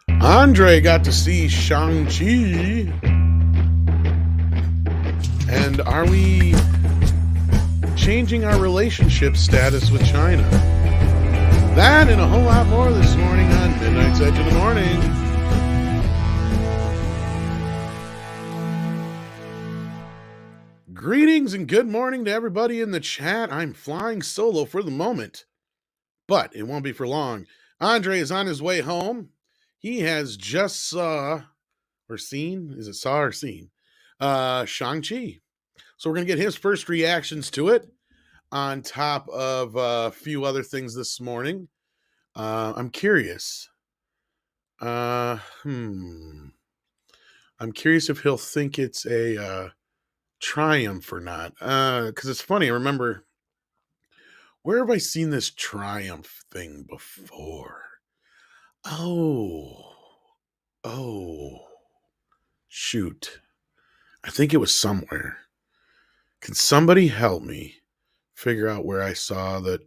Andre got to see Shang-Chi. And are we changing our relationship status with China? That and a whole lot more this morning on Midnight's Edge of the Morning. Greetings and good morning to everybody in the chat. I'm flying solo for the moment, but it won't be for long. Andre is on his way home. He has just saw or seen, is it saw or seen? Shang-Chi. So we're going to get his first reactions to it on top of a few other things this morning. I'm curious. I'm curious if he'll think it's a triumph or not. Because it's funny. I remember, where have I seen this triumph thing before? Oh, shoot. I think it was somewhere. Can somebody help me figure out where I saw that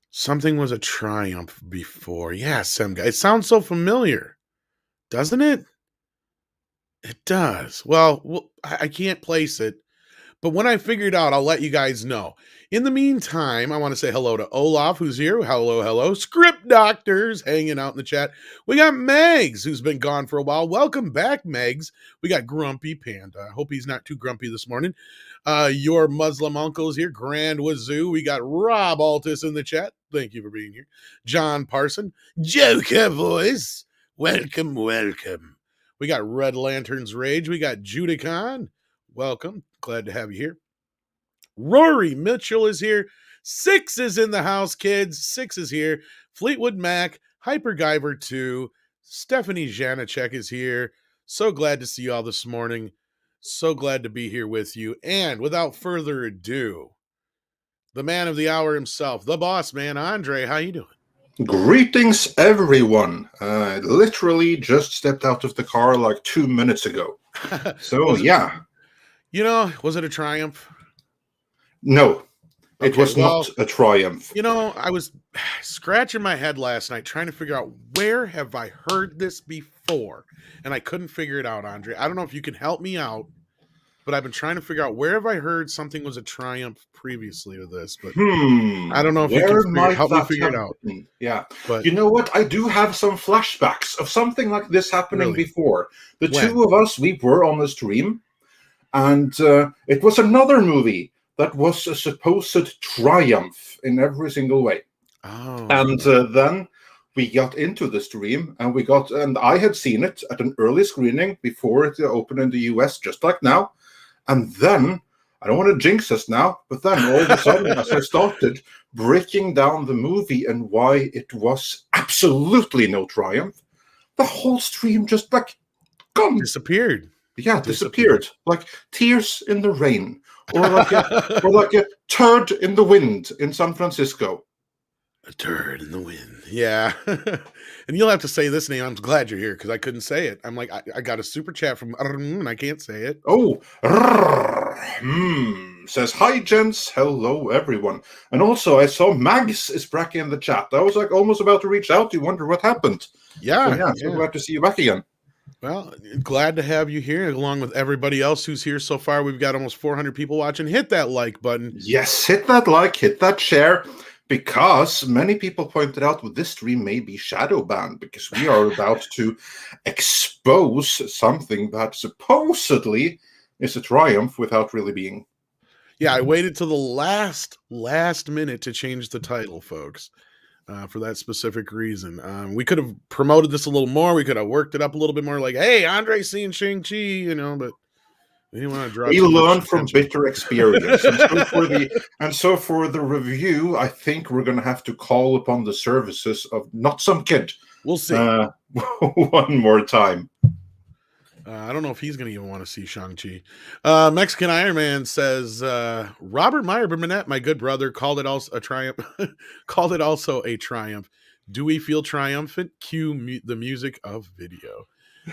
something was a triumph before? Yeah, some guy. It sounds so familiar, doesn't it? It does. Well, I can't place it, but when I figure it out, I'll let you guys know. In the meantime, I want to say hello to Olaf, who's here. Hello. Script Doctors hanging out in the chat. We got Megs, who's been gone for a while. Welcome back, Megs. We got Grumpy Panda. I hope he's not too grumpy this morning. Your Muslim uncle's here. Grand Wazoo. We got Rob Altus in the chat. Thank you for being here. John Parson. Joker Voice. Welcome. We got Red Lantern's Rage. We got Judicon. Welcome. Glad to have you here. Rory Mitchell is here. Six is in the house, kids. Six is here. Fleetwood Mac, Hypergiver 2, Stephanie Janacek is here. So glad to see you all this morning. So glad to be here with you. And without further ado, the man of the hour himself, the boss man, Andre. How you doing? Greetings, everyone. Literally just stepped out of the car like 2 minutes ago. So, yeah. You know, was it a triumph? No, it was not a triumph. You know, I was scratching my head last night trying to figure out, where have I heard this before? And I couldn't figure it out, Andre. I don't know if you can help me out, but I've been trying to figure out, where have I heard something was a triumph previously to this? But I don't know if you can help me figure it out. Yeah. But you know what? I do have some flashbacks of something like this happening before. The two of us, we were on the stream, and it was another movie that was a supposed triumph in every single way. Oh. And then we got into the stream, and I had seen it at an early screening before it opened in the US, just like now. And then, I don't want to jinx us now, but then all of a sudden, as I started breaking down the movie and why it was absolutely no triumph, the whole stream just gone. Disappeared. Yeah, disappeared. Like tears in the rain. Or like a turd in the wind in San Francisco. A turd in the wind. Yeah. And you'll have to say this name. I'm glad you're here because I couldn't say it. I'm like, I got a super chat from and I can't say it. Oh, says, hi, gents. Hello, everyone. And also, I saw Mags is back in the chat. I was like almost about to reach out to you, wonder what happened. Yeah. So glad to see you back again. Well, glad to have you here, along with everybody else who's here so far. We've got almost 400 people watching. Hit that like button. Yes, hit that like, hit that share, because many people pointed out that this stream may be shadow banned because we are about to expose something that supposedly is a triumph without really being. Yeah, I waited till the last minute to change the title, folks. For that specific reason. We could have promoted this a little more. We could have worked it up a little bit more, like, hey, Andre's seeing Shang-Chi, you know, but we didn't want to draw. We learn from bitter experience. and so for the review, I think we're going to have to call upon the services of not some kid. We'll see. One more time. I don't know if he's going to even want to see Shang-Chi. Mexican Iron Man says, Robert Meyer Burnett, my good brother, called it also a triumph. Called it also a triumph. Do we feel triumphant? Cue the music of video.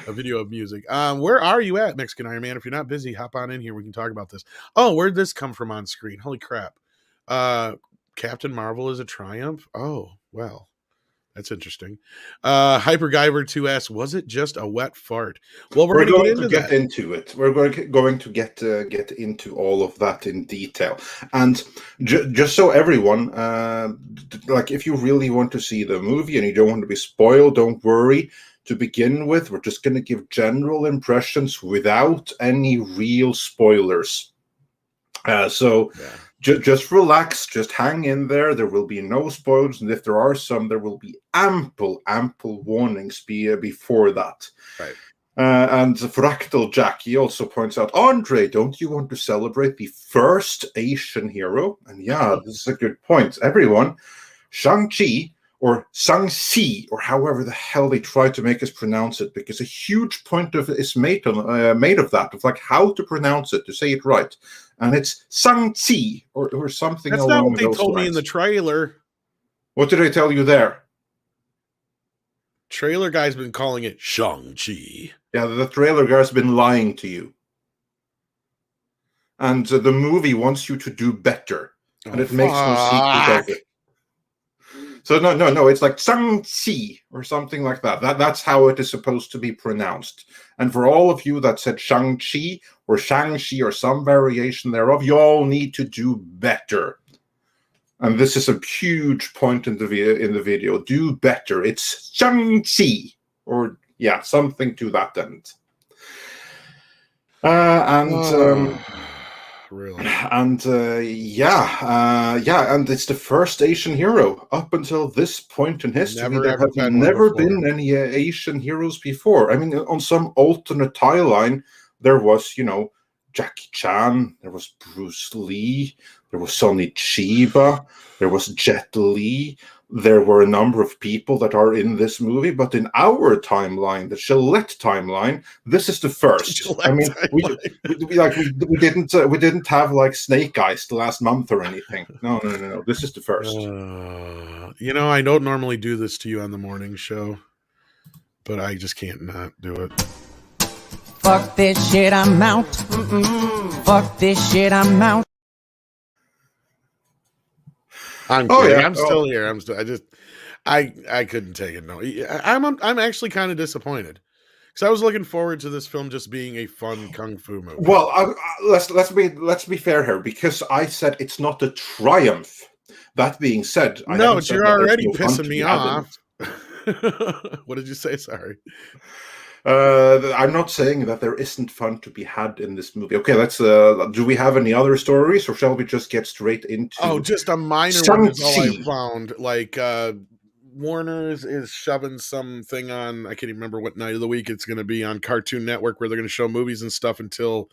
A video of music. Where are you at, Mexican Iron Man? If you're not busy, hop on in here. We can talk about this. Oh, where'd this come from on screen? Holy crap. Captain Marvel is a triumph? Oh, well. That's interesting. Hypergiver 2 asks, was it just a wet fart? Well, we're We're going to get going to into get that. into it. We're going to get into all of that in detail. And just so everyone, like, if you really want to see the movie and you don't want to be spoiled, don't worry. To begin with, we're just going to give general impressions without any real spoilers. So Yeah. just relax, just hang in there. There will be no spoilers, and if there are some, there will be ample warnings before that. Right. And Fractal Jack, he also points out, Andre, don't you want to celebrate the first Asian hero? And yeah, this is a good point. Everyone, Shang-Chi, or Shang-Chi, or however the hell they try to make us pronounce it, because a huge point of it is made of that, of like how to pronounce it, to say it right. And it's Shang-Chi, or something That's not along what they those told me in lines. the trailer. What did I tell you there? Trailer guy's been calling it Shang-Chi. Yeah, the trailer guy's been lying to you. And the movie wants you to do better. And Oh, it makes no secret of fuck. it. So no, it's like Shang-Chi or something like that. That's how it is supposed to be pronounced. And for all of you that said Shang-Chi or Shang-Chi or some variation thereof, you all need to do better. And this is a huge point in the video. Do better. It's Shang-Chi, or yeah, something to that end. Really? And and it's the first Asian hero. Up until this point in history, Never there ever have been one never before. been any Asian heroes before. I mean, on some alternate timeline, there was, Jackie Chan, there was Bruce Lee, there was Sonny Chiba, there was Jet Li. There were a number of people that are in this movie, but in our timeline, the Gillette timeline, this is the first. I mean, we didn't have like Snake Eyes the last month or anything. No. This is the first. I don't normally do this to you on the morning show, but I just can't not do it. Fuck this shit, I'm out. Fuck this shit, I'm out. I'm kidding. I'm still here. I couldn't take it. No, I'm actually kind of disappointed because I was looking forward to this film just being a fun kung fu movie. Well, let's be fair here, because I said it's not a triumph. That being said, I No, haven't but said you're that there's already no fun pissing to me be had in off. it. What did you say? Sorry. I'm not saying that there isn't fun to be had in this movie. Okay, let's. Do we have any other stories, or shall we just get straight into? Just a minor one is all I Shang-Chi? found. Like Warner's is shoving something on. I can't even remember what night of the week it's going to be on Cartoon Network, where they're going to show movies and stuff until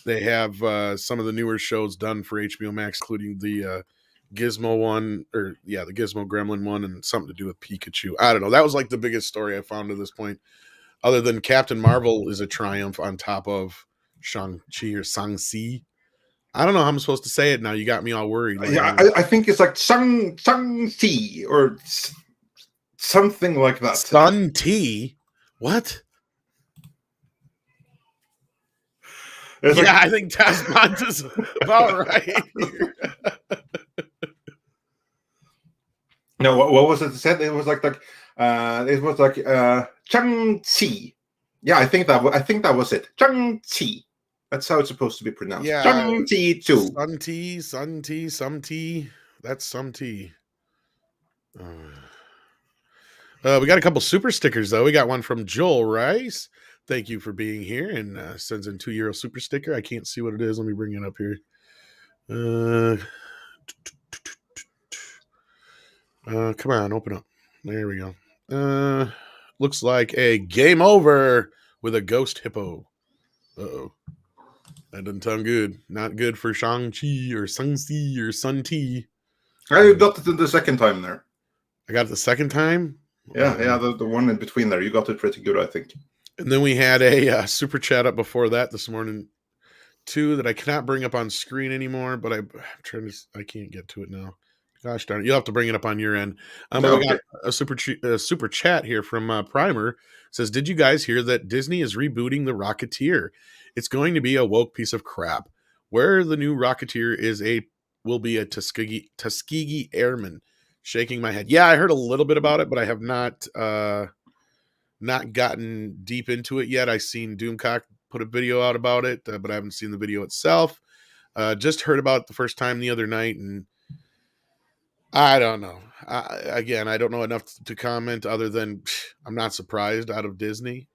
they have some of the newer shows done for HBO Max, including the Gizmo one, the Gizmo Gremlin one, and something to do with Pikachu. I don't know. That was like the biggest story I found to this point, other than Captain Marvel is a triumph on top of Shang-Chi or Shang-Chi. I don't know how I'm supposed to say it now. You got me all worried. Yeah, I think it's like Shang-Chi or something like that. Sun T? What? It's Yeah, like, I think Tasmont is about right. no, what was it said? It was like Shang-Chi. Yeah, I think that was it. Shang-Chi. That's how it's supposed to be pronounced. Yeah, Shang-Chi too. Sun T, some tea. That's some tea. We got a couple super stickers though. We got one from Joel Rice. Thank you for being here, and sends in €2 super sticker. I can't see what it is. Let me bring it up here. Come on, open up. There we go. Looks like a game over with a ghost hippo. Uh-oh. That doesn't sound good. Not good for Shang-Chi or Shang-Chi or Sun-Ti. I got it the second time there. I got it the second time? Yeah, the one in between there. You got it pretty good, I think. And then we had a super chat up before that this morning, too, that I cannot bring up on screen anymore, but I can't get to it now. Gosh darn it. You'll have to bring it up on your end. But we got a super chat here from Primer. It says, did you guys hear that Disney is rebooting The Rocketeer? It's going to be a woke piece of crap. Where the new Rocketeer will be a Tuskegee Airman. Shaking my head. Yeah, I heard a little bit about it, but I have not gotten deep into it yet. I seen Doomcock put a video out about it, but I haven't seen the video itself. Just heard about it the first time the other night, and I don't know. Again, I don't know enough to comment other than I'm not surprised out of Disney.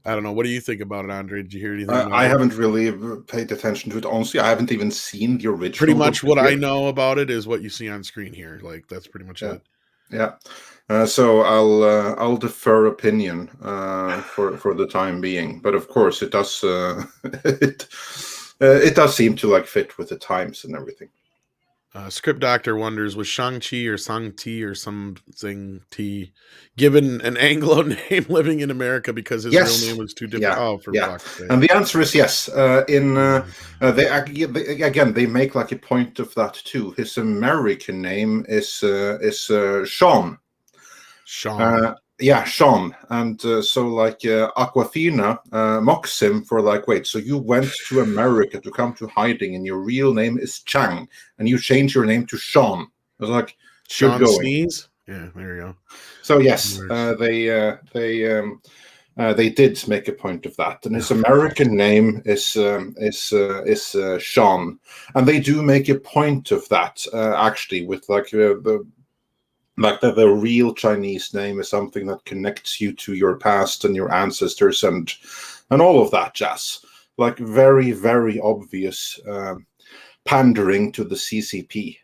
I don't know. What do you think about it, Andre? Did you hear anything about I it? haven't really paid attention to it. Honestly, I haven't even seen the original. Pretty much what I yet. know about it is what you see on screen here. Like, that's pretty much Yeah. it. Yeah. So I'll defer opinion for the time being. But of course, it does it does seem to like fit with the times and everything. Script Doctor wonders, was Shang-Chi or Sang-Ti or something T given an Anglo name living in America because his Yes. real name was too different? Yeah. Oh, for Yeah. fuck's sake. And the answer is yes. They make like a point of that too. His American name is Sean. Sean. Yeah, Sean. And so like Aquafina mocks him for like, wait, so you went to America to come to hiding and your real name is Chang and you changed your name to Sean. I was like, Sean good going. Sneeze? Yeah, there you go. So yes, they did make a point of that, and his American name is Sean, and they do make a point of that actually with like the real Chinese name is something that connects you to your past and your ancestors and all of that jazz. Like very, very obvious pandering to the CCP.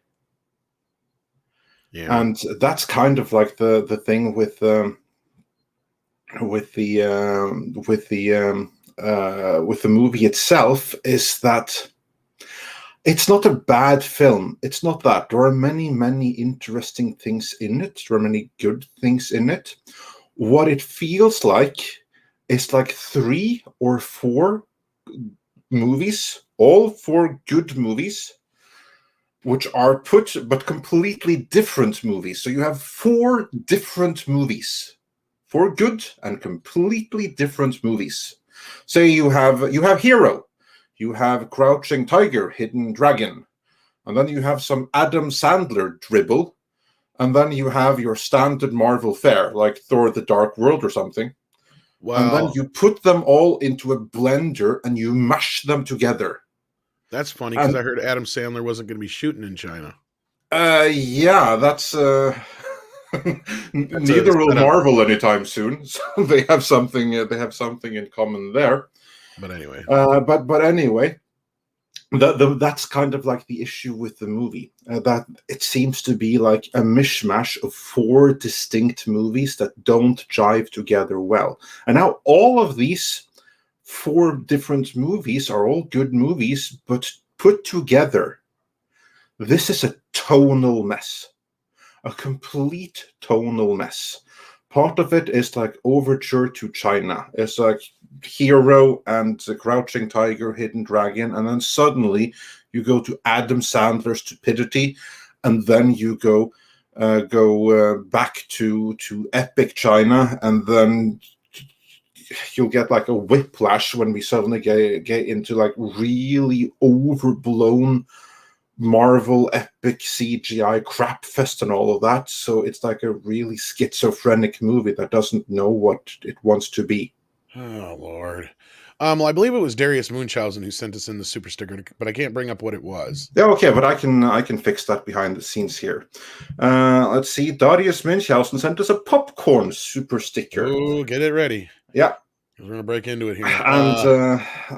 Yeah. And that's kind of like the thing with the movie itself is that it's not a bad film. It's not that. There are many, many interesting things in it. There are many good things in it. What it feels like is like 3 or 4 movies, all 4 good movies, which are but completely different movies. So you have 4 different movies, 4 good and completely different movies. Say you have Hero. You have Crouching Tiger, Hidden Dragon. And then you have some Adam Sandler dribble. And then you have your standard Marvel fare, like Thor the Dark World or something. Well, and then you put them all into a blender and you mash them together. That's funny because I heard Adam Sandler wasn't going to be shooting in China. Yeah, that's... neither will Marvel anytime soon. So they have something in common there. But anyway, but anyway, that's kind of like the issue with the movie. That it seems to be like a mishmash of 4 distinct movies that don't jive together well. And now all of these 4 different movies are all good movies, but put together, this is a tonal mess, a complete tonal mess. Part of it is like Overture to China. It's like Hero and Crouching Tiger, Hidden Dragon, and then suddenly you go to Adam Sandler's Stupidity, and then you go back to Epic China, and then you'll get like a whiplash when we suddenly get into like really overblown Marvel epic CGI crap fest and all of that. So it's like a really schizophrenic movie that doesn't know what it wants to be. Oh Lord. Well, I believe it was Darius Munchausen who sent us in the super sticker, but I can't bring up what it was. Yeah, okay, but I can fix that behind the scenes here. Let's see. Darius Munchausen sent us a popcorn super sticker. Oh, get it ready. Yeah. We're gonna break into it here.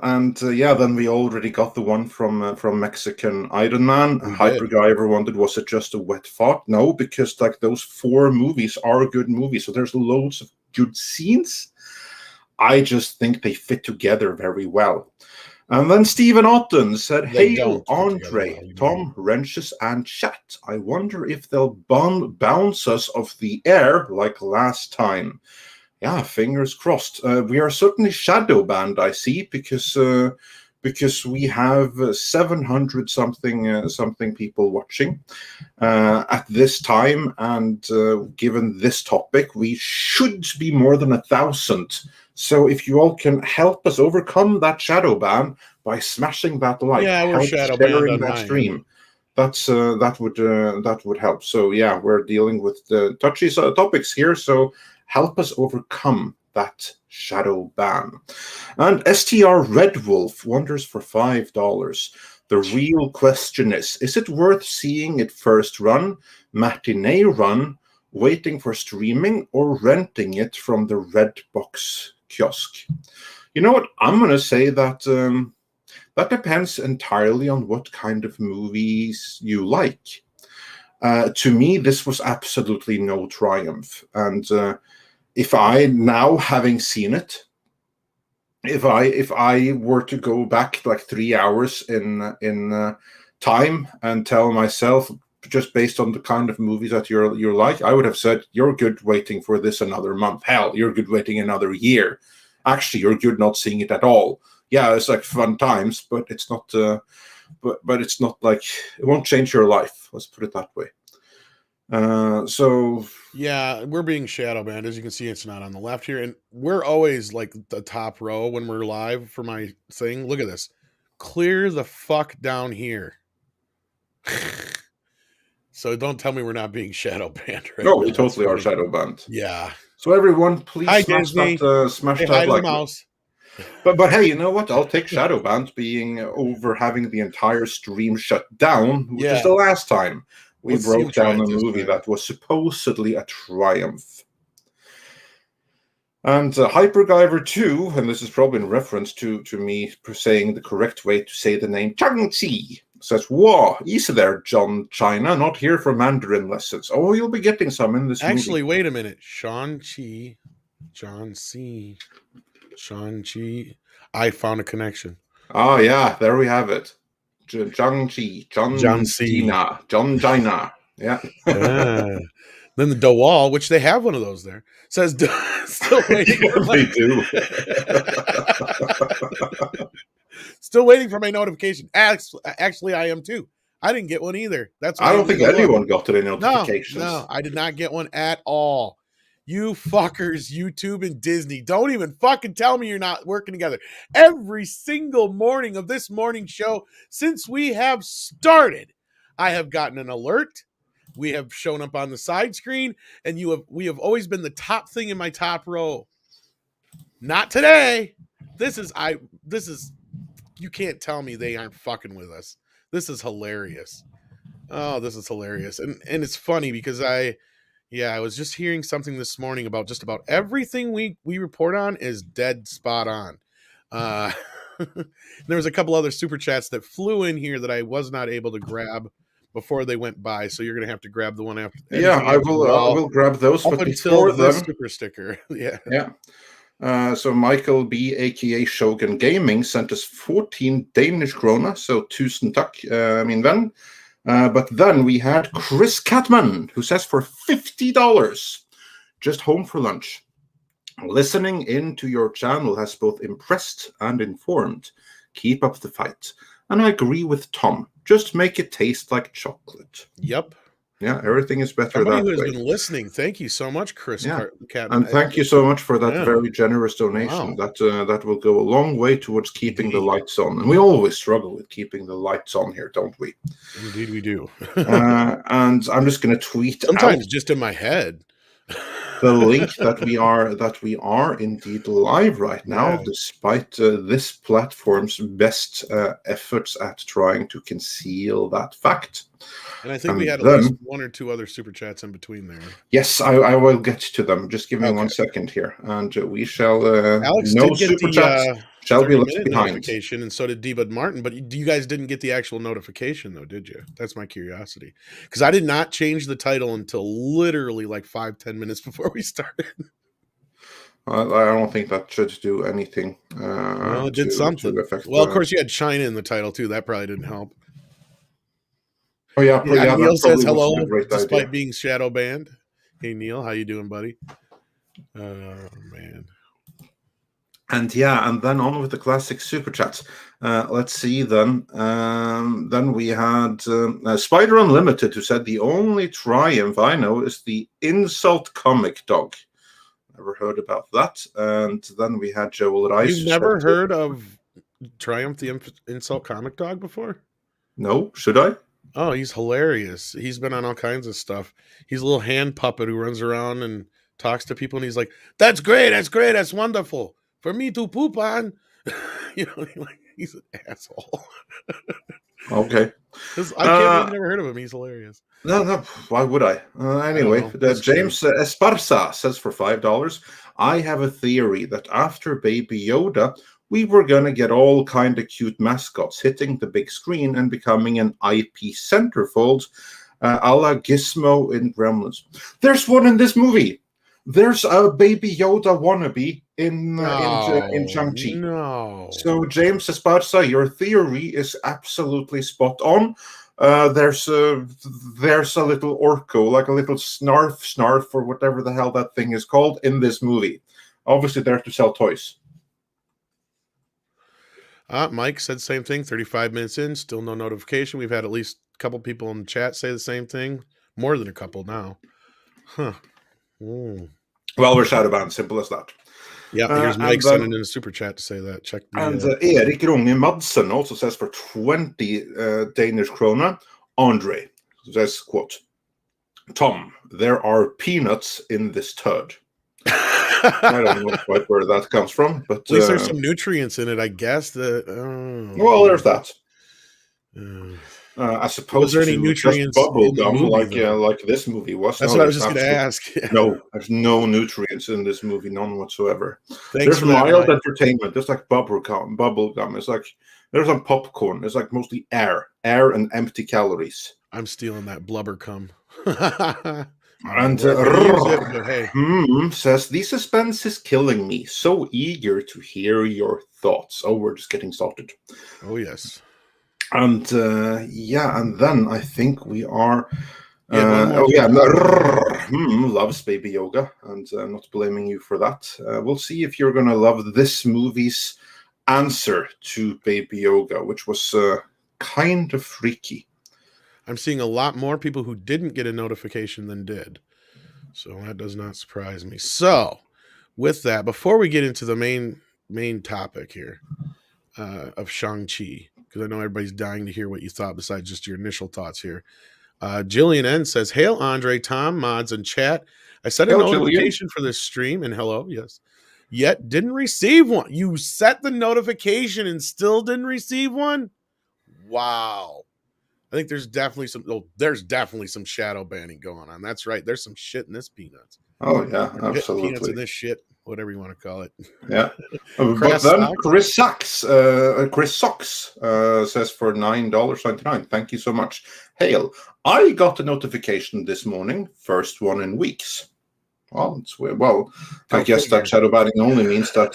And yeah, then we already got the one from Mexican Iron Man. Hyperguyver wondered, was it just a wet fart? No, because like those 4 movies are good movies, so there's loads of good scenes. I just think they fit together very well. And then Stephen Otten said, "Hail, Andre, Tom, Wrenches, and chat. I wonder if they'll bounce us off the air like last time." Yeah, fingers crossed. We are certainly shadow banned, I see, because we have 700 something people watching at this time, and given this topic, we should be more than 1,000. So if you all can help us overcome that shadow ban by smashing that like, yeah, we're shadow sharing banned that stream, that would help. So yeah, we're dealing with the touchy topics here. So help us overcome that shadow ban. And STR Red Wolf wonders for $5. The real question is it worth seeing it first run, matinee run, waiting for streaming, or renting it from the Redbox kiosk? You know what? I'm going to say that that depends entirely on what kind of movies you like. To me, this was absolutely no triumph. And if I, now having seen it, if I were to go back like 3 hours in time and tell myself, just based on the kind of movies that you're like, I would have said, you're good waiting for this another month. Hell, you're good waiting another year. Actually, you're good not seeing it at all. Yeah, it's like fun times, but it's not. But it's not like, it won't change your life. Let's put it that way. So yeah, we're being shadow banned. As you can see, it's not on the left here, and we're always like the top row when we're live for my thing. Look at this. Clear the fuck down here. So don't tell me we're not being shadow banned, right? no, we totally are shadow banned. Yeah. So everyone, please Hi, smash Disney. that smash Say that hi to the like. mouse. But hey, you know what? I'll take shadow banned being over having the entire stream shut down, which is the last time we Let's see him broke try down it a this movie time. that was supposedly a triumph. And Hypergiver 2, and this is probably in reference to me saying the correct way to say the name, Shang-Chi, says, "Whoa, easy there, John China, not here for Mandarin lessons." Oh, you'll be getting some in this Actually, movie. wait a minute. Shang-Chi, John C. Shang-Chi. I found a connection. Oh, yeah, there we have it. Shang-Chi, John C. John China. Yeah. Ah. Then the DeWall, which they have one of those there, says still waiting Yeah, for my they do. still waiting for my notification. Actually, I am too. I didn't get one either. That's why I I don't need think to look. anyone got any notifications. No, I did not get one at all. You fuckers, YouTube and Disney, don't even fucking tell me you're not working together. Every single morning of this morning show since we have started, I have gotten an alert. We have shown up on the side screen, and we have always been the top thing in my top row. Not today. This is you can't tell me they aren't fucking with us. This is hilarious. Oh, this is hilarious. And it's funny because I was just hearing something this morning about just about everything we report on is dead spot on. There was a couple other super chats that flew in here that I was not able to grab before they went by. So you're gonna have to grab the one after. Yeah, I will grab those. Up But until before the then, super sticker. Yeah. So Michael B, aka Shogun Gaming, sent us 14 Danish krona, so 1000 takk, min venn. But then we had Chris Catman, who says for $50, just home for lunch. Listening into your channel has both impressed and informed. Keep up the fight. And I agree with Tom. Just make it taste like chocolate. Yep. Yeah, everything is better Somebody that who has way. been listening. Thank you so much, Chris Catman. And thank you so much for that Yeah. very generous donation. Wow. That will go a long way towards keeping the lights on. And we always struggle with keeping the lights on here, don't we? Indeed, we do. And I'm just going to tweet Sometimes out just in my head. the link that we are indeed live right now, despite this platform's best efforts at trying to conceal that fact. And I think we had at least one or two other super chats in between there. Yes, I will get to them. Just give me 1 second here, and we shall. Alex no did get super chats shall be left behind. Notification, and so did D-Bud Martin. But you guys didn't get the actual notification, though, did you? That's my curiosity, because I did not change the title until literally like 5-10 minutes before we started. I don't think that should do anything. Well, it did something. Affect, well, of course, you had China in the title too. That probably didn't help. Oh yeah, Neil says hello, despite idea. being shadow banned. Hey Neil, how you doing, buddy? Oh man. And then on with the classic super chats. Let's see then. Then we had Spider Unlimited, who said the only triumph I know is the insult comic dog. Never heard about that. And then we had Joel Rice. You've never heard of Triumph the Insult Comic Dog before? No, should I? Oh, he's hilarious. He's been on all kinds of stuff. He's a little hand puppet who runs around and talks to people, and he's like, "That's great, that's great, that's wonderful for me to poop on." He's an asshole. Okay. I can't believe you never heard of him. He's hilarious. No, no. Why would I? I don't Anyway, know. That's true. James Esparza says for $5, I have a theory that after Baby Yoda, we were gonna get all kind of cute mascots hitting the big screen and becoming an IP centerfold, a la Gizmo in Gremlins. There's one in this movie. There's a Baby Yoda wannabe in No, Shang-Chi. no. So, James Esparza, your theory is absolutely spot on. There's a little orco, like a little snarf, or whatever the hell that thing is called, in this movie. Obviously, there to sell toys. Mike said same thing. 35 minutes in, still no notification. We've had at least a couple people in the chat say the same thing. More than a couple now. Huh. Mm. Well, we're shadow banned. Simple as that. Yeah, here's Mike sending in a super chat to say that. Check the. And Erik Runge Madsen also says for 20 Danish krona, Andre says, quote, Tom, there are peanuts in this turd. I don't know quite where that comes from, but at least there's some nutrients in it, I guess. Well, there's that. As opposed there any to nutrients just bubble in the gum, movie, like this movie was. That's what I was just going to ask. No, there's no nutrients in this movie, none whatsoever. Thanks There's for that, mild Mike. entertainment, just like bubble gum. It's like there's some popcorn. It's like mostly air and empty calories. I'm stealing that blubber cum. And hey. Says the suspense is killing me. So eager to hear your thoughts. Oh, we're just getting started. Oh yes. And and then I think we are. Loves Baby Yoga, and I'm not blaming you for that. We'll see if you're going to love this movie's answer to Baby Yoga, which was kind of freaky. I'm seeing a lot more people who didn't get a notification than did. So that does not surprise me. So with that, before we get into the main topic here of Shang-Chi, because I know everybody's dying to hear what you thought besides just your initial thoughts here. Jillian N says, Hail Andre, Tom, mods, and chat. I set a notification for this stream, and hello, yes. Yet didn't receive one. You set the notification and still didn't receive one? Wow. I think there's definitely some shadow banning going on. That's right. There's some shit in this peanuts. Oh yeah, absolutely. Peanuts in this shit, whatever you want to call it. Yeah. But then Chris Socks says for $9.99. Thank you so much. Hail. I got a notification this morning, first one in weeks. Well, I guess that shadow banning only means that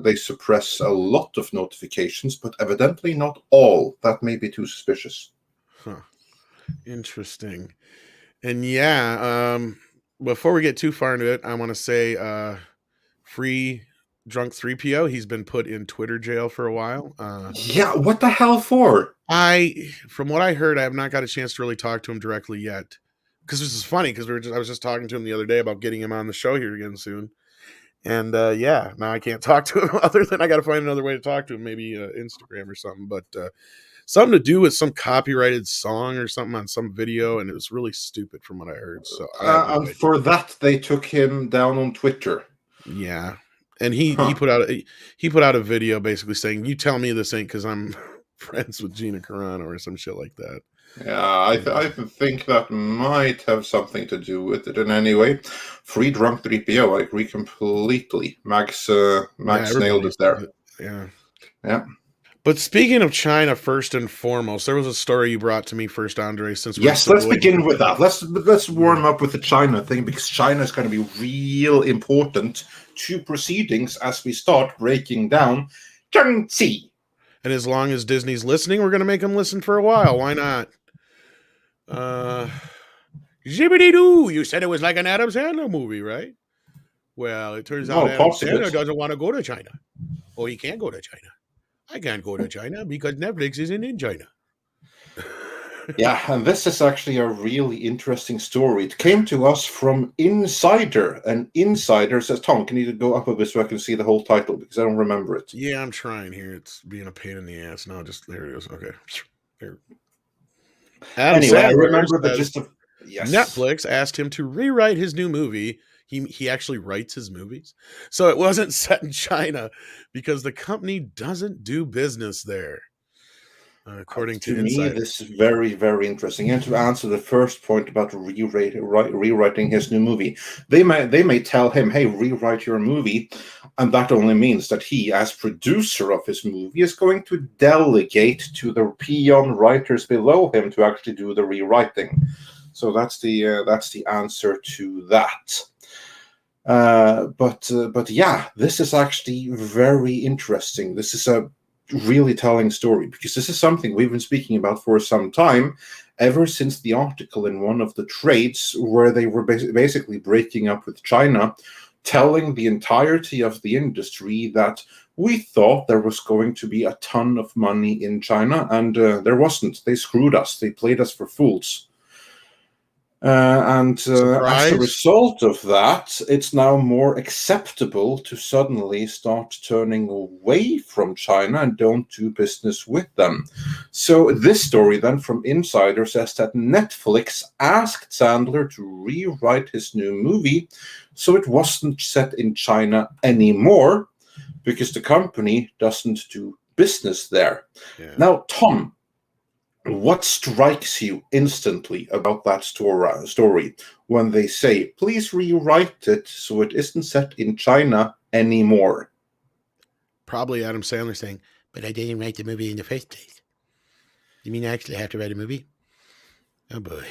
they suppress a lot of notifications, but evidently not all. That may be too suspicious. Huh. Interesting. And yeah, before we get too far into it, I want to say free drunk 3PO. He's been put in Twitter jail for a while. Yeah, what the hell for? From what I heard, I have not got a chance to really talk to him directly yet. Because this is funny, because I was just talking to him the other day about getting him on the show here again soon. And now I can't talk to him other than I got to find another way to talk to him, maybe Instagram or something. But something to do with some copyrighted song or something on some video, and it was really stupid from what I heard. So and for that, they took him down on Twitter. Yeah, and he put out a video basically saying, "You tell me this ain't because I'm friends with Gina Carano or some shit like that." Yeah, I think that might have something to do with it in any way. Free drunk 3PO, I agree completely. Max nailed it there. Yeah. But speaking of China, first and foremost, there was a story you brought to me first, Andre. Let's begin with that. Let's warm up with the China thing, because China is going to be real important to proceedings as we start breaking down Shang-Chi. And as long as Disney's listening, we're going to make them listen for a while. Why not? Zibbity-doo! You said it was like an Adam Sandler movie, right? Well, it turns out Adam Sandler doesn't want to go to China. Oh, he can't go to China. I can't go to China because Netflix isn't in China. Yeah, and this is actually a really interesting story. It came to us from Insider. And Insider says, Tom, can you go up a bit so I can see the whole title? Because I don't remember it. Yeah, I'm trying here. It's being a pain in the ass. No, just there it is. Okay. There. Adam Anyway, I Sandler remember the says gist of yes. Netflix asked him to rewrite his new movie. He actually writes his movies, so it wasn't set in China because the company doesn't do business there, according to To me, Insider. this is very, very interesting. And to answer the first point about rewriting his new movie, they may tell him, "Hey, rewrite your movie," and that only means that he, as producer of his movie, is going to delegate to the peon writers below him to actually do the rewriting. So that's the answer to that. But yeah, this is actually very interesting. This is a really telling story because this is something we've been speaking about for some time, ever since the article in one of the trades where they were basically breaking up with China, telling the entirety of the industry that we thought there was going to be a ton of money in China, and there wasn't. They screwed us. They played us for fools. And as a Surprise! result of that, it's now more acceptable to suddenly start turning away from China and don't do business with them. So this story then from Insider says that Netflix asked Sandler to rewrite his new movie so it wasn't set in China anymore because the company doesn't do business there. Yeah. Now, Tom, what strikes you instantly about that story when they say, please rewrite it so it isn't set in China anymore? Probably Adam Sandler saying, "But I didn't write the movie in the first place. You mean I actually have to write a movie? Oh boy."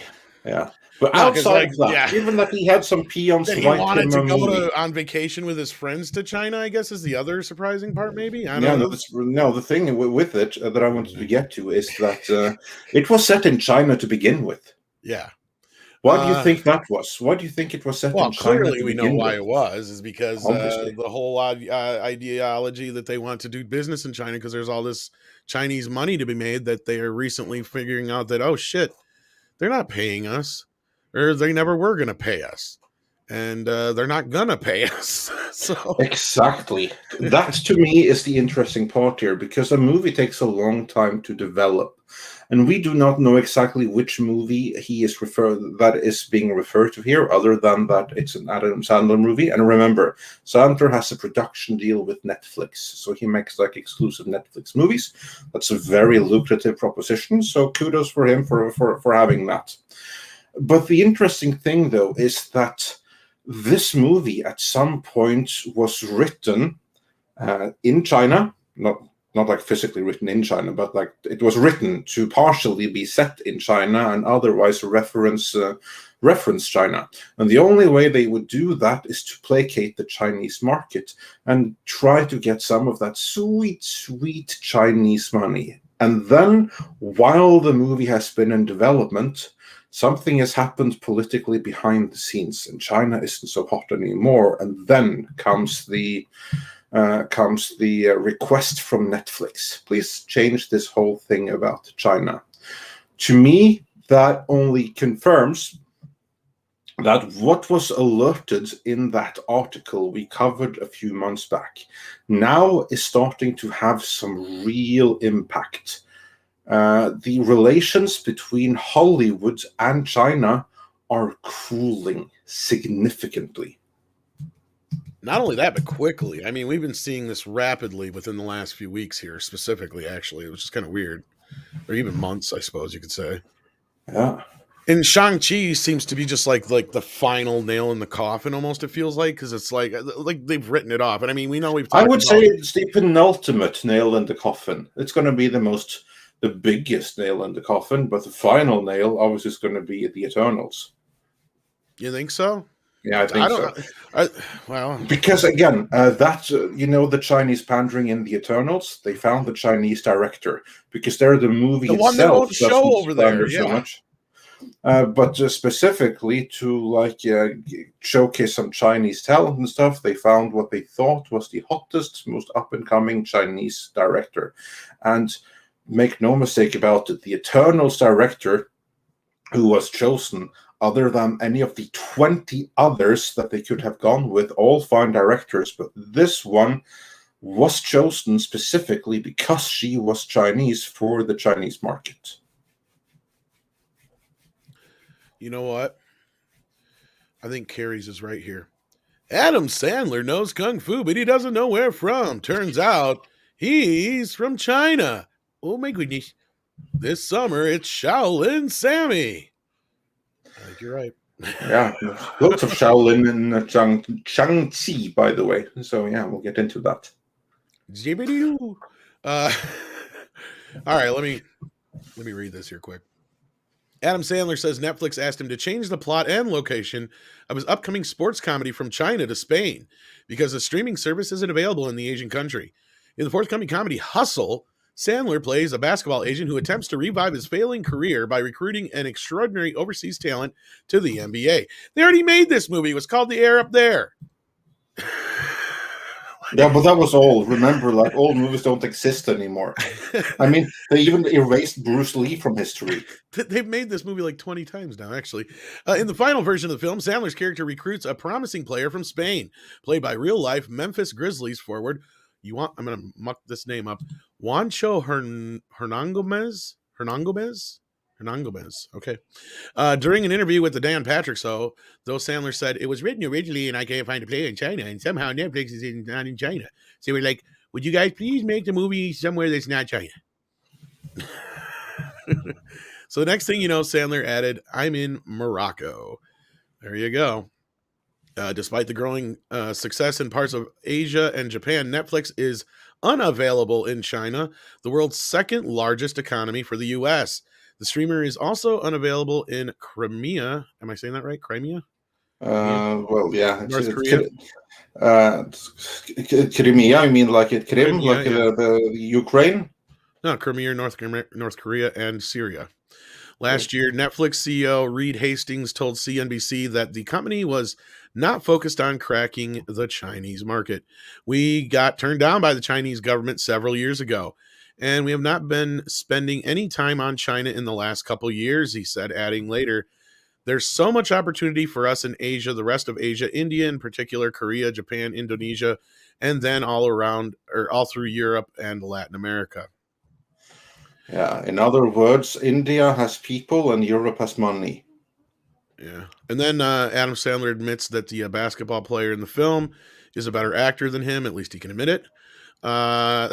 Yeah. But No, because outside of that, yeah, given that he had some peons that he write wanted him a to go movie. on vacation with his friends to China, I guess, is the other surprising part. Maybe I Yeah, don't no, know. the thing with it that I wanted to get to is that it was set in China to begin with. Yeah. Why do you think that was? Why do you think it was set in Well, China clearly to we know begin why with? it was, is because Obviously. the whole ideology that they want to do business in China because there's all this Chinese money to be made that they are recently figuring out that, oh shit, they're not paying us, or they never were going to pay us, and they're not going to pay us. So Exactly. That to me is the interesting part here because a movie takes a long time to develop. And we do not know exactly which movie that is being referred to here, other than that it's an Adam Sandler movie. And remember, Sandler has a production deal with Netflix, so he makes like exclusive Netflix movies. That's a very lucrative proposition. So kudos for him for having that. But the interesting thing, though, is that this movie at some point was written in China, not like physically written in China, but like it was written to partially be set in China and otherwise reference China. And the only way they would do that is to placate the Chinese market and try to get some of that sweet, sweet Chinese money. And then, while the movie has been in development, something has happened politically behind the scenes, and China isn't so hot anymore. And then comes the request from Netflix. Please change this whole thing about China. To me, that only confirms that what was alerted in that article we covered a few months back now is starting to have some real impact. The relations between Hollywood and China are cooling significantly. not only that, but quickly. I mean, we've been seeing this rapidly within the last few weeks here, specifically, actually, which is kind of weird, or even months, I suppose you could say. Yeah. And Shang-Chi seems to be just like the final nail in the coffin, almost. It feels like, because it's like they've written it off. And I mean, we know we've I talked would say about. it's the penultimate nail in the coffin. It's going to be the biggest nail in the coffin, but the final nail obviously is going to be the Eternals. You think so? Yeah, I think so. Well, Because again, the Chinese pandering in the Eternals, they found the Chinese director because they're the movie the one that itself won't show doesn't over there, pander so yeah. much. But specifically to showcase some Chinese talent and stuff, they found what they thought was the hottest, most up-and-coming Chinese director. And make no mistake about it, the Eternals director who was chosen, other than any of the 20 others that they could have gone with, all fine directors, but this one was chosen specifically because she was Chinese for the Chinese market. You know what? I think Carrie's is right here. Adam Sandler knows Kung Fu, but he doesn't know where from. Turns out he's from China. Oh my goodness. This summer it's Shaolin Sammy. I think you're right. Yeah, lots of Shaolin in Shang-Chi, by the way. So yeah, we'll get into that. Jibbity-doo. All right, let me read this here quick. Adam Sandler says Netflix asked him to change the plot and location of his upcoming sports comedy from China to Spain because the streaming service isn't available in the Asian country. In the forthcoming comedy Hustle, Sandler plays a basketball agent who attempts to revive his failing career by recruiting an extraordinary overseas talent to the NBA. They already made this movie. It was called The Air Up There. Yeah, but that was old. Remember, like, old movies don't exist anymore. I mean, they even erased Bruce Lee from history. They've made this movie like 20 times now, actually. In the final version of the film, Sandler's character recruits a promising player from Spain, played by real-life Memphis Grizzlies forward. I'm going to muck this name up. Juancho Hernangomez. Okay. During an interview with the Dan Patrick Show, though Sandler said it was written originally and I can't find a player in China, and somehow Netflix is not in China. So we're like, would you guys please make the movie somewhere that's not China? So the next thing you know, Sandler added, I'm in Morocco. There you go. Despite the growing success in parts of Asia and Japan, Netflix is unavailable in China, the world's second largest economy for the U.S. The streamer is also unavailable in Crimea. Am I saying that right? Crimea? Well, yeah. North Korea? Crimea, I mean, like it Crim, Crimea, like yeah. the Ukraine? No, Crimea, North Korea, and Syria. Last year, Netflix CEO Reed Hastings told CNBC that the company was not focused on cracking the Chinese market. We got turned down by the Chinese government several years ago, and we have not been spending any time on China in the last couple years, he said, adding later, there's so much opportunity for us in Asia, the rest of Asia, India in particular, Korea, Japan, Indonesia, and then all around or all through Europe and Latin America. Yeah, in other words, India has people and Europe has money. Yeah. And then Adam Sandler admits that the basketball player in the film is a better actor than him. At least he can admit it. Then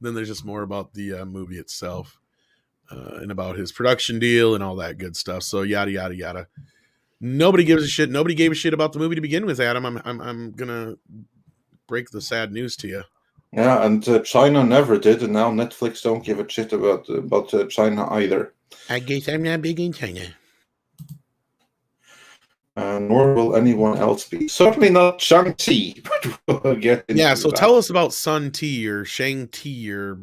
there's just more about the movie itself and about his production deal and all that good stuff. So yada, yada, yada. Nobody gives a shit. Nobody gave a shit about the movie to begin with, Adam. I'm going to break the sad news to you. Yeah, and China never did, and now Netflix don't give a shit about China either. I guess I'm not big in China. Nor will anyone else be. Certainly not Shang-Chi. But we'll get into Yeah, so that. tell us about Sun T or Shang-Chi or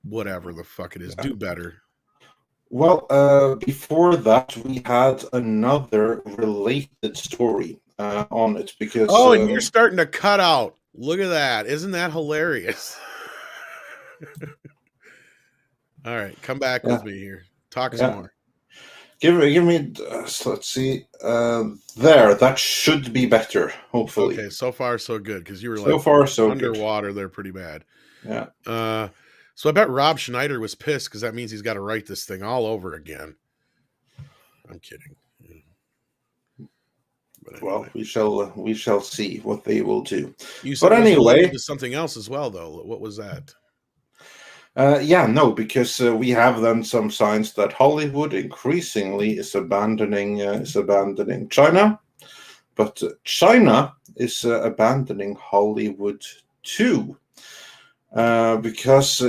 whatever the fuck it is. Do better. Well, before that, we had another related story on it because. Oh, and you're starting to cut out. Look at that. Isn't that hilarious? All right, come back with me here. Talk some more. Give me. Let's see. There, that should be better. Hopefully. Okay, so far so good because you were so far so underwater. They're pretty bad. Yeah. So I bet Rob Schneider was pissed because that means he's got to write this thing all over again. I'm kidding. Anyway. Well, we shall see what they will do. You said but anyway, something else as well, though. What was that? No, because we have then some signs that Hollywood increasingly is abandoning China, but China is abandoning Hollywood too. Because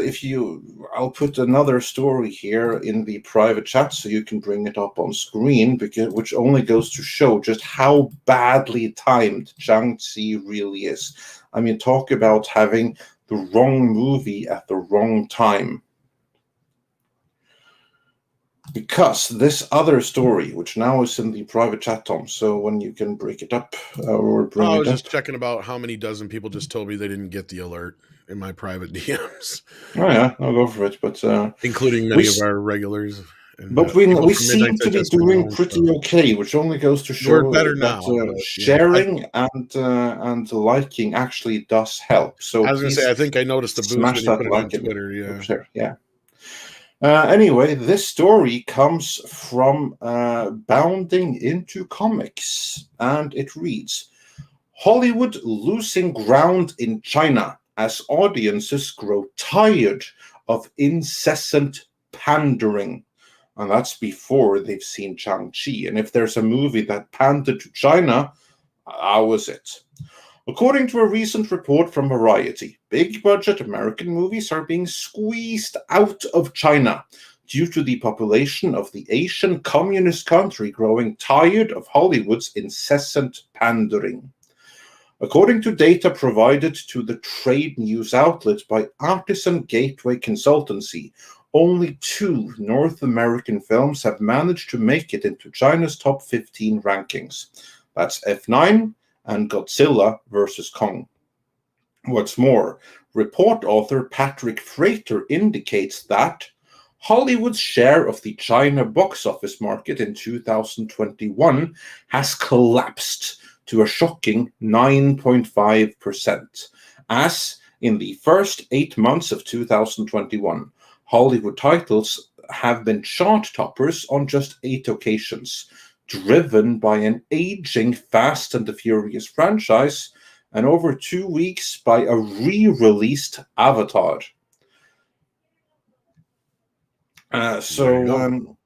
I'll put another story here in the private chat so you can bring it up on screen, which only goes to show just how badly timed Shang-Chi really is. I mean, talk about having the wrong movie at the wrong time. Because this other story, which now is in the private chat, Tom, so when you can break it up or bring it up. I was just checking about how many dozen people just told me they didn't get the alert in my private DMs. Oh yeah, I'll go for it, but including many of our regulars. And, but we seem to be doing pretty okay, which only goes to show we're better that now, sharing and liking actually does help. So I was going to say, I think I noticed the boost smash when you that put it like on Twitter. Share, yeah. Anyway, this story comes from Bounding into Comics, and it reads, Hollywood losing ground in China as audiences grow tired of incessant pandering. And that's before they've seen Shang-Chi. And if there's a movie that pandered to China, that was it. According to a recent report from Variety, big-budget American movies are being squeezed out of China due to the population of the Asian communist country growing tired of Hollywood's incessant pandering. According to data provided to the trade news outlet by Artisan Gateway Consultancy, only 2 North American films have managed to make it into China's top 15 rankings. That's F9 and Godzilla vs. Kong. What's more, report author Patrick Frater indicates that Hollywood's share of the China box office market in 2021 has collapsed to a shocking 9.5%, as in the first 8 months of 2021, Hollywood titles have been chart toppers on just 8 occasions, driven by an aging Fast and the Furious franchise, and over 2 weeks by a re-released Avatar. The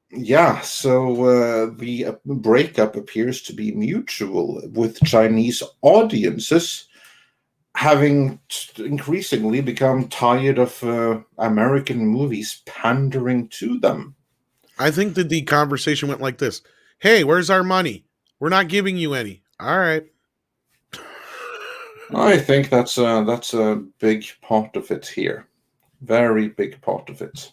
breakup appears to be mutual, with Chinese audiences having increasingly become tired of American movies pandering to them. I think that the conversation went like this. Hey, where's our money? We're not giving you any. All right. I think that's a big part of it here. Very big part of it.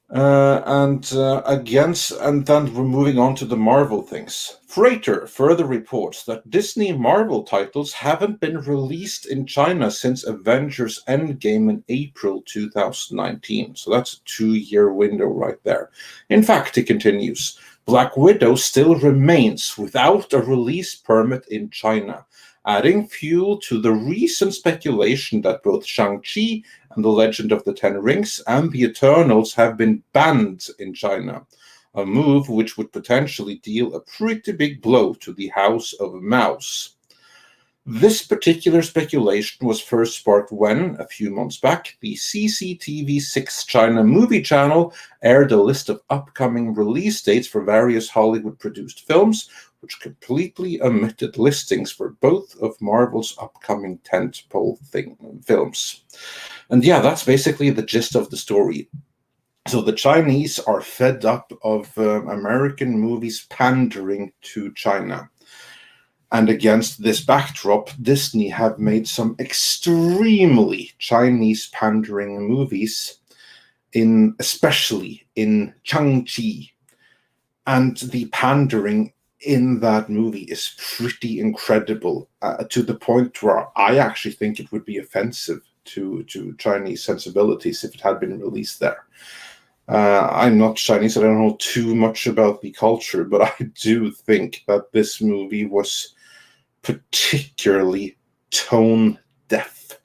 And then we're moving on to the Marvel things. Frater further reports that Disney Marvel titles haven't been released in China since Avengers Endgame in April 2019. So that's a 2-year window right there. In fact, he continues, Black Widow still remains without a release permit in China, adding fuel to the recent speculation that both Shang-Chi and The Legend of the Ten Rings and The Eternals have been banned in China, a move which would potentially deal a pretty big blow to the House of Mouse. This particular speculation was first sparked when, a few months back, the CCTV6 China movie channel aired a list of upcoming release dates for various Hollywood-produced films, which completely omitted listings for both of Marvel's upcoming tentpole films. And yeah, that's basically the gist of the story. So the Chinese are fed up of American movies pandering to China. And against this backdrop, Disney have made some extremely Chinese pandering movies, especially in Shang-Chi. And the pandering in that movie is pretty incredible, to the point where I actually think it would be offensive to Chinese sensibilities if it had been released there. I'm not Chinese, I don't know too much about the culture, but I do think that this movie was particularly tone deaf.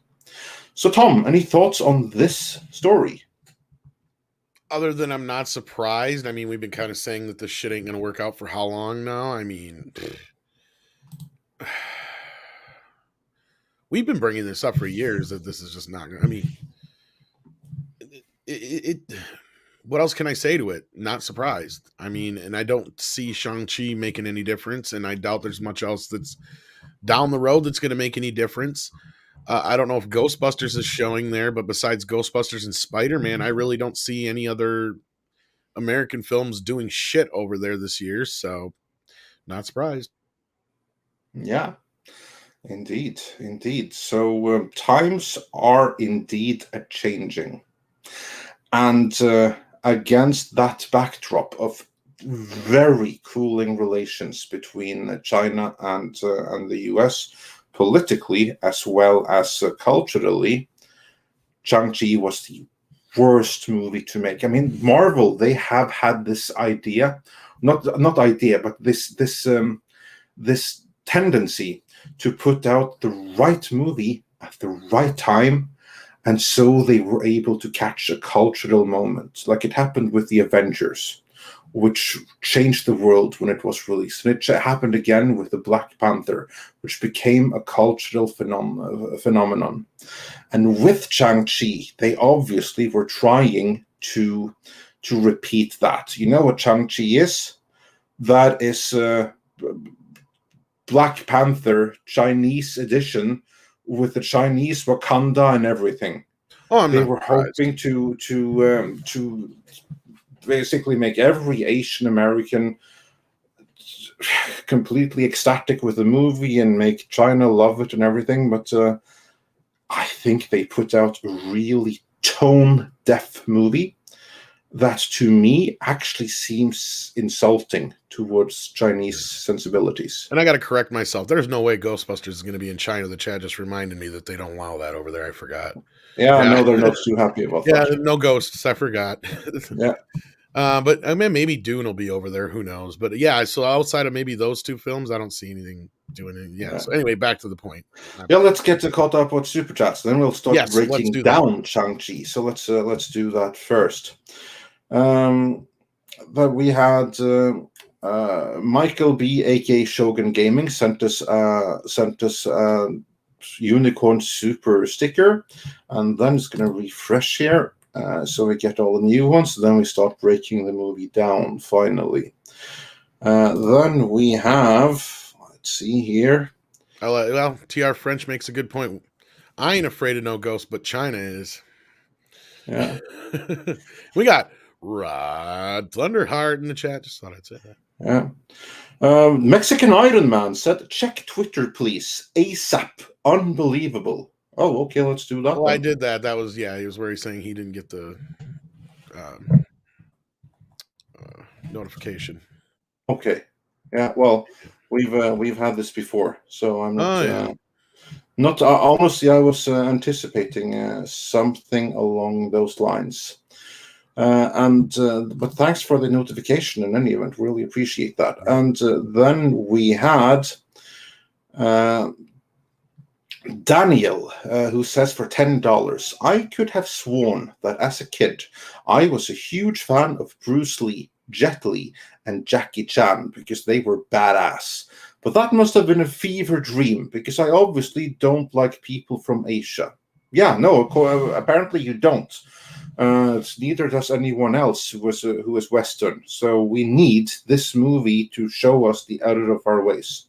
So, Tom, any thoughts on this story? Other than I'm not surprised. I mean, we've been kind of saying that this shit ain't going to work out for how long now? I mean, we've been bringing this up for years that this is just not going to, I mean, what else can I say to it? Not surprised. I mean, and I don't see Shang-Chi making any difference, and I doubt there's much else that's down the road that's going to make any difference. I don't know if Ghostbusters is showing there, but besides Ghostbusters and Spider-Man, I really don't see any other American films doing shit over there this year, so not surprised. Yeah, indeed. So times are indeed a-changing. And against that backdrop of very cooling relations between China and the US, politically as well as culturally, Shang-Chi was the worst movie to make. I mean, Marvel, they have had this idea, not idea, but this tendency to put out the right movie at the right time And so they were able to catch a cultural moment, like it happened with the Avengers, which changed the world when it was released. And it happened again with the Black Panther, which became a cultural phenomenon. And with Shang-Chi, they obviously were trying to repeat that. You know what Shang-Chi is? That is Black Panther Chinese edition with the Chinese Wakanda and everything. Oh, I'm They not were surprised. hoping to basically make every Asian American completely ecstatic with the movie and make China love it and everything. But I think they put out a really tone-deaf movie that, to me, actually seems insulting towards Chinese sensibilities. And I got to correct myself. There's no way Ghostbusters is going to be in China. The chat just reminded me that they don't allow that over there. I forgot. Yeah, Yeah. no, they're not too happy about Yeah, that. no ghosts. I forgot. Yeah. But I mean, maybe Dune will be over there. Who knows? But yeah, so outside of maybe those two films, I don't see anything doing it. Yeah. Yeah. So anyway, back to the point. Yeah, let's get caught up with super chats. Then we'll start Yes, let's breaking do that. down Shang-Chi. So let's do that first. But we had Michael B, aka Shogun Gaming, sent us Unicorn Super sticker, and then it's going to refresh here, so we get all the new ones. Then we start breaking the movie down finally. Then we have, let's see here. Well, TR French makes a good point. I ain't afraid of no ghosts, but China is. Yeah. We got Rod Thunderheart in the chat. Just thought I'd say that. Yeah. Mexican Iron Man said, check Twitter, please. ASAP. Unbelievable. Oh, okay, let's do that. Well, I then. did that. That was, he was where he's saying he didn't get the notification. Okay. Yeah, well, we've had this before, so I'm not... not honestly, I was anticipating something along those lines. But thanks for the notification in any event. Really appreciate that. And then we had Daniel, who says for $10, I could have sworn that as a kid, I was a huge fan of Bruce Lee, Jet Li, and Jackie Chan because they were badass. But that must have been a fever dream because I obviously don't like people from Asia. Yeah, no, apparently you don't. Neither does anyone else who is Western. So we need this movie to show us the error of our ways.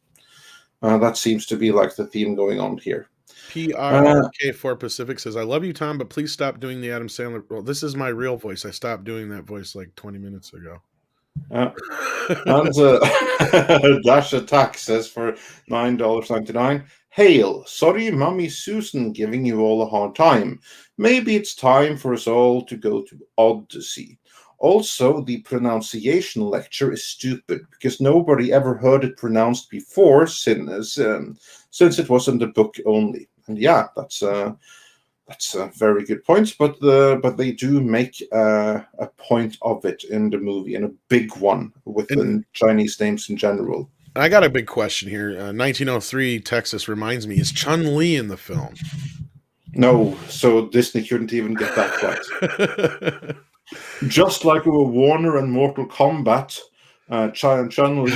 That seems to be like the theme going on here. PRK4 Pacific says, I love you, Tom, but please stop doing the Adam Sandler. Well, this is my real voice. I stopped doing that voice like 20 minutes ago. And Dash Attack says for $9.99, Hail, sorry Mommy Susan giving you all a hard time. Maybe it's time for us all to go to Odyssey. Also, the pronunciation lecture is stupid because nobody ever heard it pronounced before since it was in the book only. And yeah, that's a very good point, but they do make a point of it in the movie, and a big one with the Chinese names in general. I got a big question here. 1903 Texas reminds me, is Chun-Li in the film? No, so Disney couldn't even get that right. Just like with Warner and Mortal Kombat, Chun-Li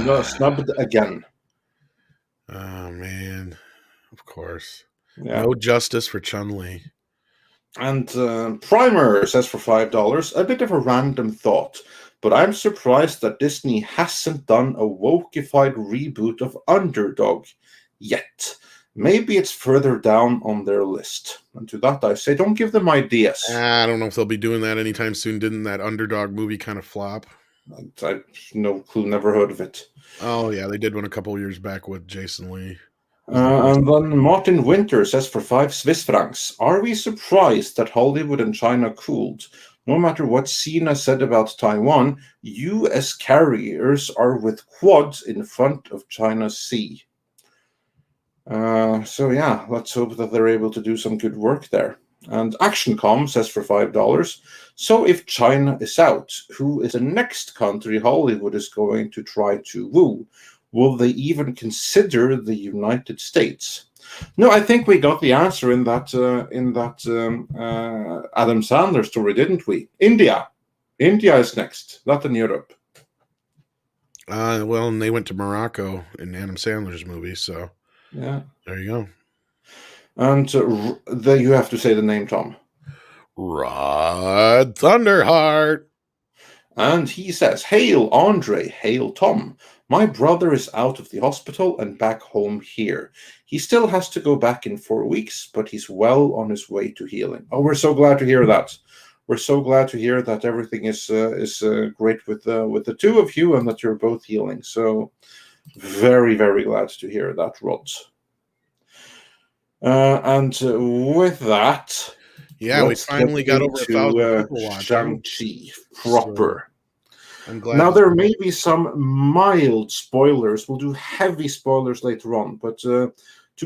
was snubbed again. Oh, man. Of course. Yeah. No justice for Chun-Li. And Primer says for $5, a bit of a random thought, but I'm surprised that Disney hasn't done a wokeified reboot of Underdog yet. Maybe it's further down on their list. And to that I say, don't give them ideas. I don't know if they'll be doing that anytime soon. Didn't that Underdog movie kind of flop? I no clue, never heard of it. Oh, yeah, they did one a couple of years back with Jason Lee. And then Martin Winter says for 5 Swiss francs, are we surprised that Hollywood and China cooled? No matter what Sina said about Taiwan, U.S. carriers are with quads in front of China's sea. So yeah, let's hope that they're able to do some good work there. And ActionCom says for $5, so if China is out, who is the next country Hollywood is going to try to woo? Will they even consider the United States? No, I think we got the answer in that Adam Sandler story, didn't we? India. India is next, not in Europe. Well, and they went to Morocco in Adam Sandler's movie, so Yeah. there you go. And you have to say the name, Tom. Rod Thunderheart. And he says, "Hail, Andre. Hail, Tom. My brother is out of the hospital and back home here. He still has to go back in 4 weeks, but he's well on his way to healing." Oh, we're so glad to hear that. We're so glad to hear that everything is great with the two of you and that you're both healing. So very, very glad to hear that, Rod. And with that, Yeah, we let's finally get got over 1,000 people watching. Shang-Chi proper. So I'm glad. Now, there may be some mild spoilers. We'll do heavy spoilers later on. But to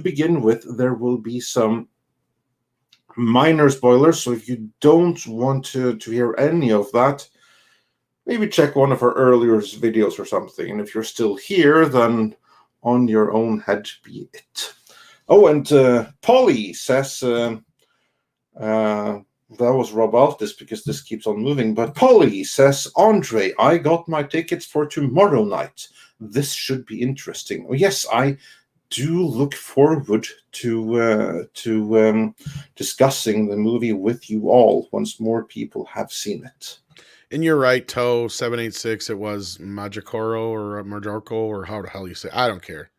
begin with, there will be some minor spoilers. So if you don't want to hear any of that, maybe check one of our earlier videos or something. And if you're still here, then on your own head be it. Oh, and Polly says, that was Rob Altis because this keeps on moving. But Polly says, "Andre, I got my tickets for tomorrow night. This should be interesting." Oh, yes, I do look forward to discussing the movie with you all once more people have seen it. And you're right, Toe 786. It was Majacoro or Majorco or how the hell you say. I don't care.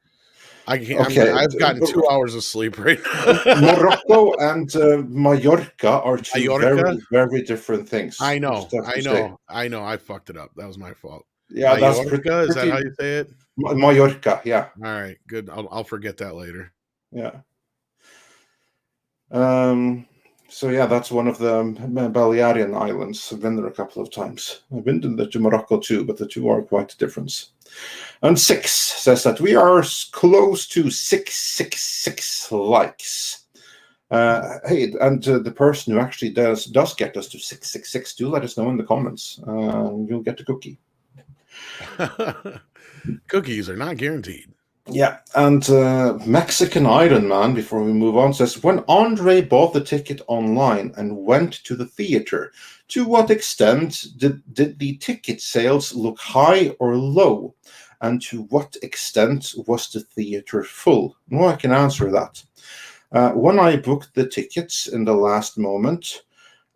I can't. Okay. I've gotten 2 hours of sleep right now. Morocco and Mallorca are two Mallorca? very, very different things. I know. Just have to I say. know. I know. I fucked it up. That was my fault. Yeah, that's Mallorca? Is that how you say it? Mallorca, yeah. All right. Good. I'll forget that later. Yeah. So yeah, that's one of the Balearian Islands. I've been there a couple of times. I've been to Morocco too, but the two are quite different. And 6 says that we are close to 666 likes. Hey, and the person who actually does get us to 666, do let us know in the comments. You'll get a cookie. Cookies are not guaranteed. Yeah, and Mexican Iron Man, before we move on, says, "When Andre bought the ticket online and went to the theater, to what extent did the ticket sales look high or low? And to what extent was the theater full?" Well, I can answer that. When I booked the tickets in the last moment,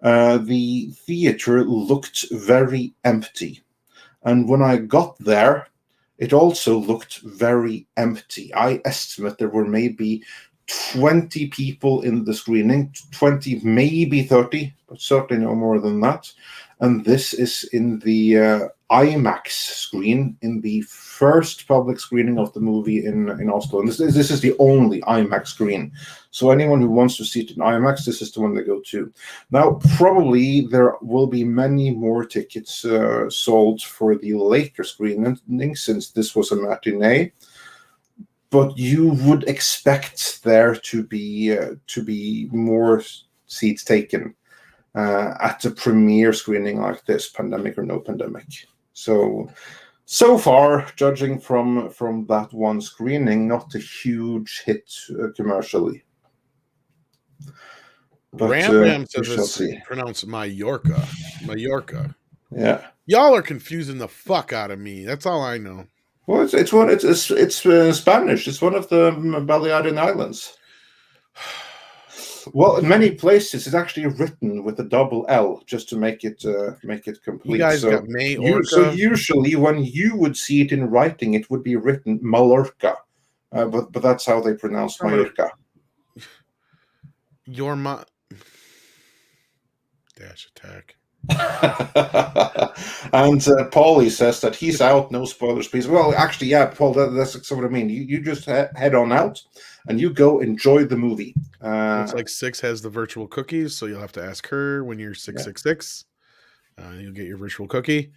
the theater looked very empty. And when I got there, it also looked very empty. I estimate there were maybe 20 people in the screening, 20, maybe 30, but certainly no more than that. And this is in the IMAX screen, in the first public screening of the movie in Oslo. And this is the only IMAX screen. So anyone who wants to see it in IMAX, this is the one they go to. Now, probably there will be many more tickets sold for the later screening, since this was a matinee. But you would expect there to be more seats taken at a premiere screening like this, pandemic or no pandemic. So far, judging from that one screening, not a huge hit commercially. But Ram says we shall it's see. pronounced Mallorca. Mallorca. Yeah. Y'all are confusing the fuck out of me. That's all I know. Well, it's Spanish. It's one of the Balearian Islands. Well, in many places, it's actually written with a double L just to make it complete. You guys got Mallorca. So usually, when you would see it in writing, it would be written Mallorca, but that's how they pronounce Mallorca. Your dash attack. And Paulie says that he's out, no spoilers, please. Well, actually, yeah, Paul, that's what I mean. You just head on out and you go enjoy the movie. Looks like 6 has the virtual cookies, so you'll have to ask her when you're 666. You'll get your virtual cookie.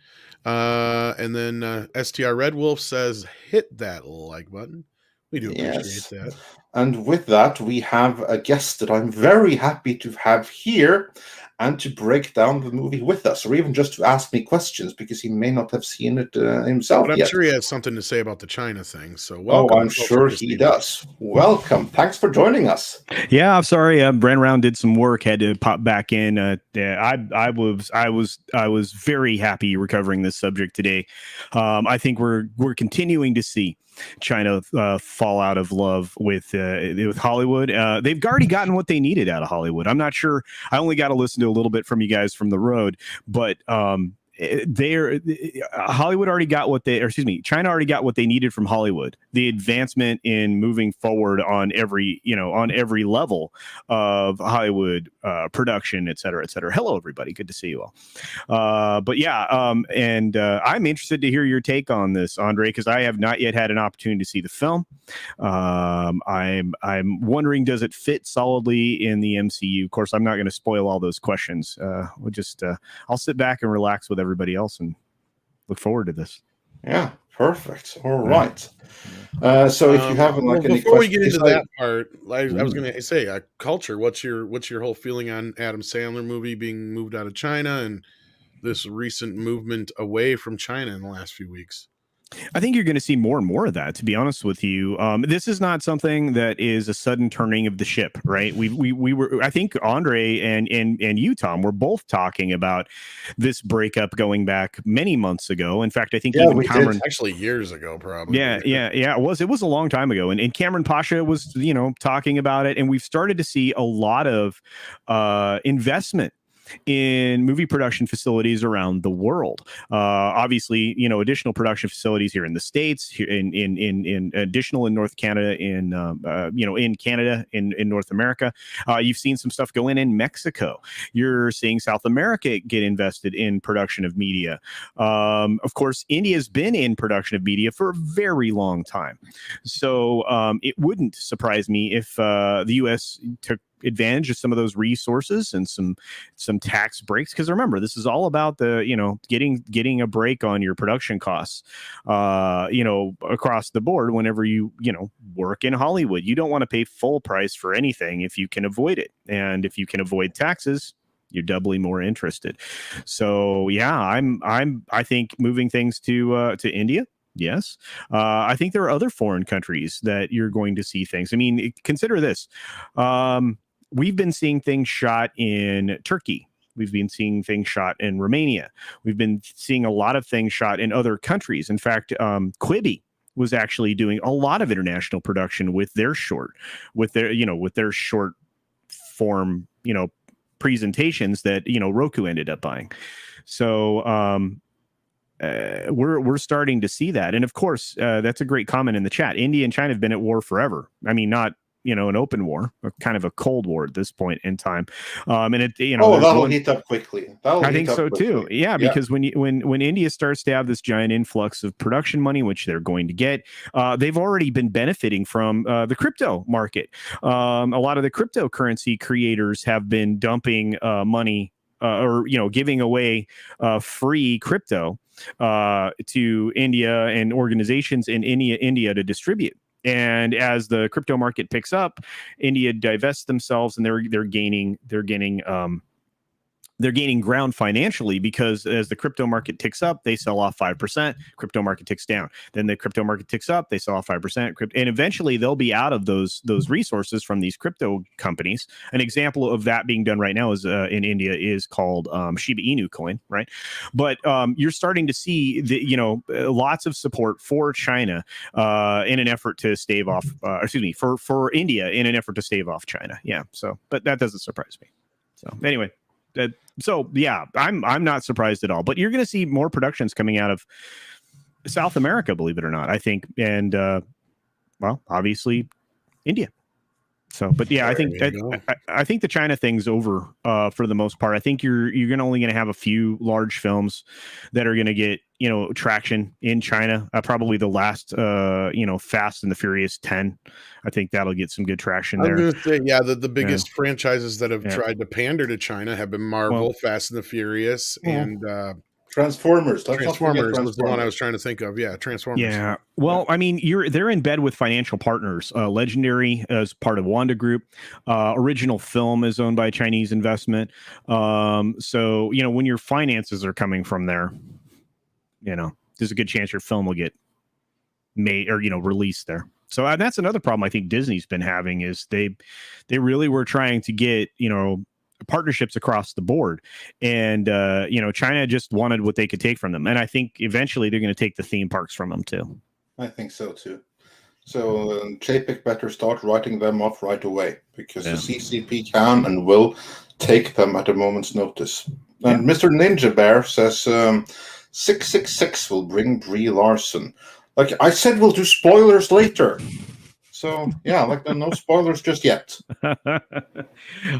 And then STR Red Wolf says, "Hit that like button." We do appreciate that. And with that, we have a guest that I'm very happy to have here and to break down the movie with us, or even just to ask me questions, because he may not have seen it himself But I'm yet. sure he has something to say about the China thing. So Oh, welcome. I'm sure he does. Welcome. Thanks for joining us. Yeah, I'm sorry. Brent Round did some work, had to pop back in. I was very happy you're covering this subject today. I think we're continuing to see China fall out of love with Hollywood. They've already gotten what they needed out of Hollywood. I'm not sure. I only got to listen to a little bit from you guys from the road, but Hollywood already got what they, or excuse me, China already got what they needed from Hollywood. The advancement in moving forward on every level of Hollywood production, et cetera, et cetera. Hello, everybody. Good to see you all. But yeah, I'm interested to hear your take on this, Andre, because I have not yet had an opportunity to see the film. I'm wondering, does it fit solidly in the MCU? Of course, I'm not going to spoil all those questions. I'll sit back and relax with everybody else and look forward to this. Yeah, perfect. All right. So if you have any before we get into that part, I was going to say, culture. What's your whole feeling on Adam Sandler movie being moved out of China and this recent movement away from China in the last few weeks? I think you're going to see more and more of that, to be honest with you. This is not something that is a sudden turning of the ship, right? We were, I think Andre and you, Tom, were both talking about this breakup going back many months ago. In fact, I think even Cameron, actually years ago, probably. Yeah. It was a long time ago. And Cameron Pasha was, talking about it. And we've started to see a lot of investment in movie production facilities around the world. Obviously, additional production facilities here in the States, here in additional in North Canada, in Canada, in North America. You've seen some stuff go in Mexico. You're seeing South America get invested in production of media. Of course, India's been in production of media for a very long time. So it wouldn't surprise me if the U.S. took advantage of some of those resources and some tax breaks, because remember, this is all about the getting a break on your production costs across the board. Whenever you work in Hollywood, you don't want to pay full price for anything if you can avoid it, and if you can avoid taxes, you're doubly more interested. So yeah, I think moving things to India. Yes. I think there are other foreign countries that you're going to see things. I mean, consider this. We've been seeing things shot in Turkey. We've been seeing things shot in Romania. We've been seeing a lot of things shot in other countries. In fact, Quibi was actually doing a lot of international production with their short form, presentations that, Roku ended up buying. So, we're starting to see that. And of course, that's a great comment in the chat. India and China have been at war forever. I mean, not, an open war, or kind of a cold war at this point in time. And it, that'll heat up quickly. I think so too. Yeah, because when India starts to have this giant influx of production money, which they're going to get, they've already been benefiting from the crypto market. A lot of the cryptocurrency creators have been dumping money or giving away free crypto to India and organizations in India to distribute. And as the crypto market picks up, India divests themselves, and they're gaining ground financially, because as the crypto market ticks up, they sell off 5%. Crypto market ticks down. Then the crypto market ticks up, they sell off 5%. And eventually they'll be out of those resources from these crypto companies. An example of that being done right now is in India is called Shiba Inu coin, right? But you're starting to see lots of support for China in an effort to stave off, for India in an effort to stave off China. Yeah. So, but that doesn't surprise me. So anyway. So yeah, I'm not surprised at all. But you're going to see more productions coming out of South America, believe it or not, I think, and obviously India. So, but yeah, I think the China thing's over for the most part. I think you're only going to have a few large films that are going to get traction in China. Probably the last Fast and the Furious 10. I think that'll get some good traction there. I was going to say, the biggest franchises that have tried to pander to China have been Marvel, Fast and the Furious, and Transformers. Let's not forget Transformers was the one I Transformers. was trying to think of. Yeah, Transformers. Yeah. Well, I mean, they're in bed with financial partners. Legendary as part of Wanda Group. Original Film is owned by a Chinese investment. So, when your finances are coming from there, there's a good chance your film will get made or, released there. So that's another problem I think Disney's been having is they really were trying to get, partnerships across the board. And, China just wanted what they could take from them. And I think eventually they're going to take the theme parks from them too. I think so too. So JPEG better start writing them off right away because the CCP can and will take them at a moment's notice. And Mr. Ninja Bear says 666 will bring Brie Larson. Like I said, we'll do spoilers later. So yeah, no spoilers just yet.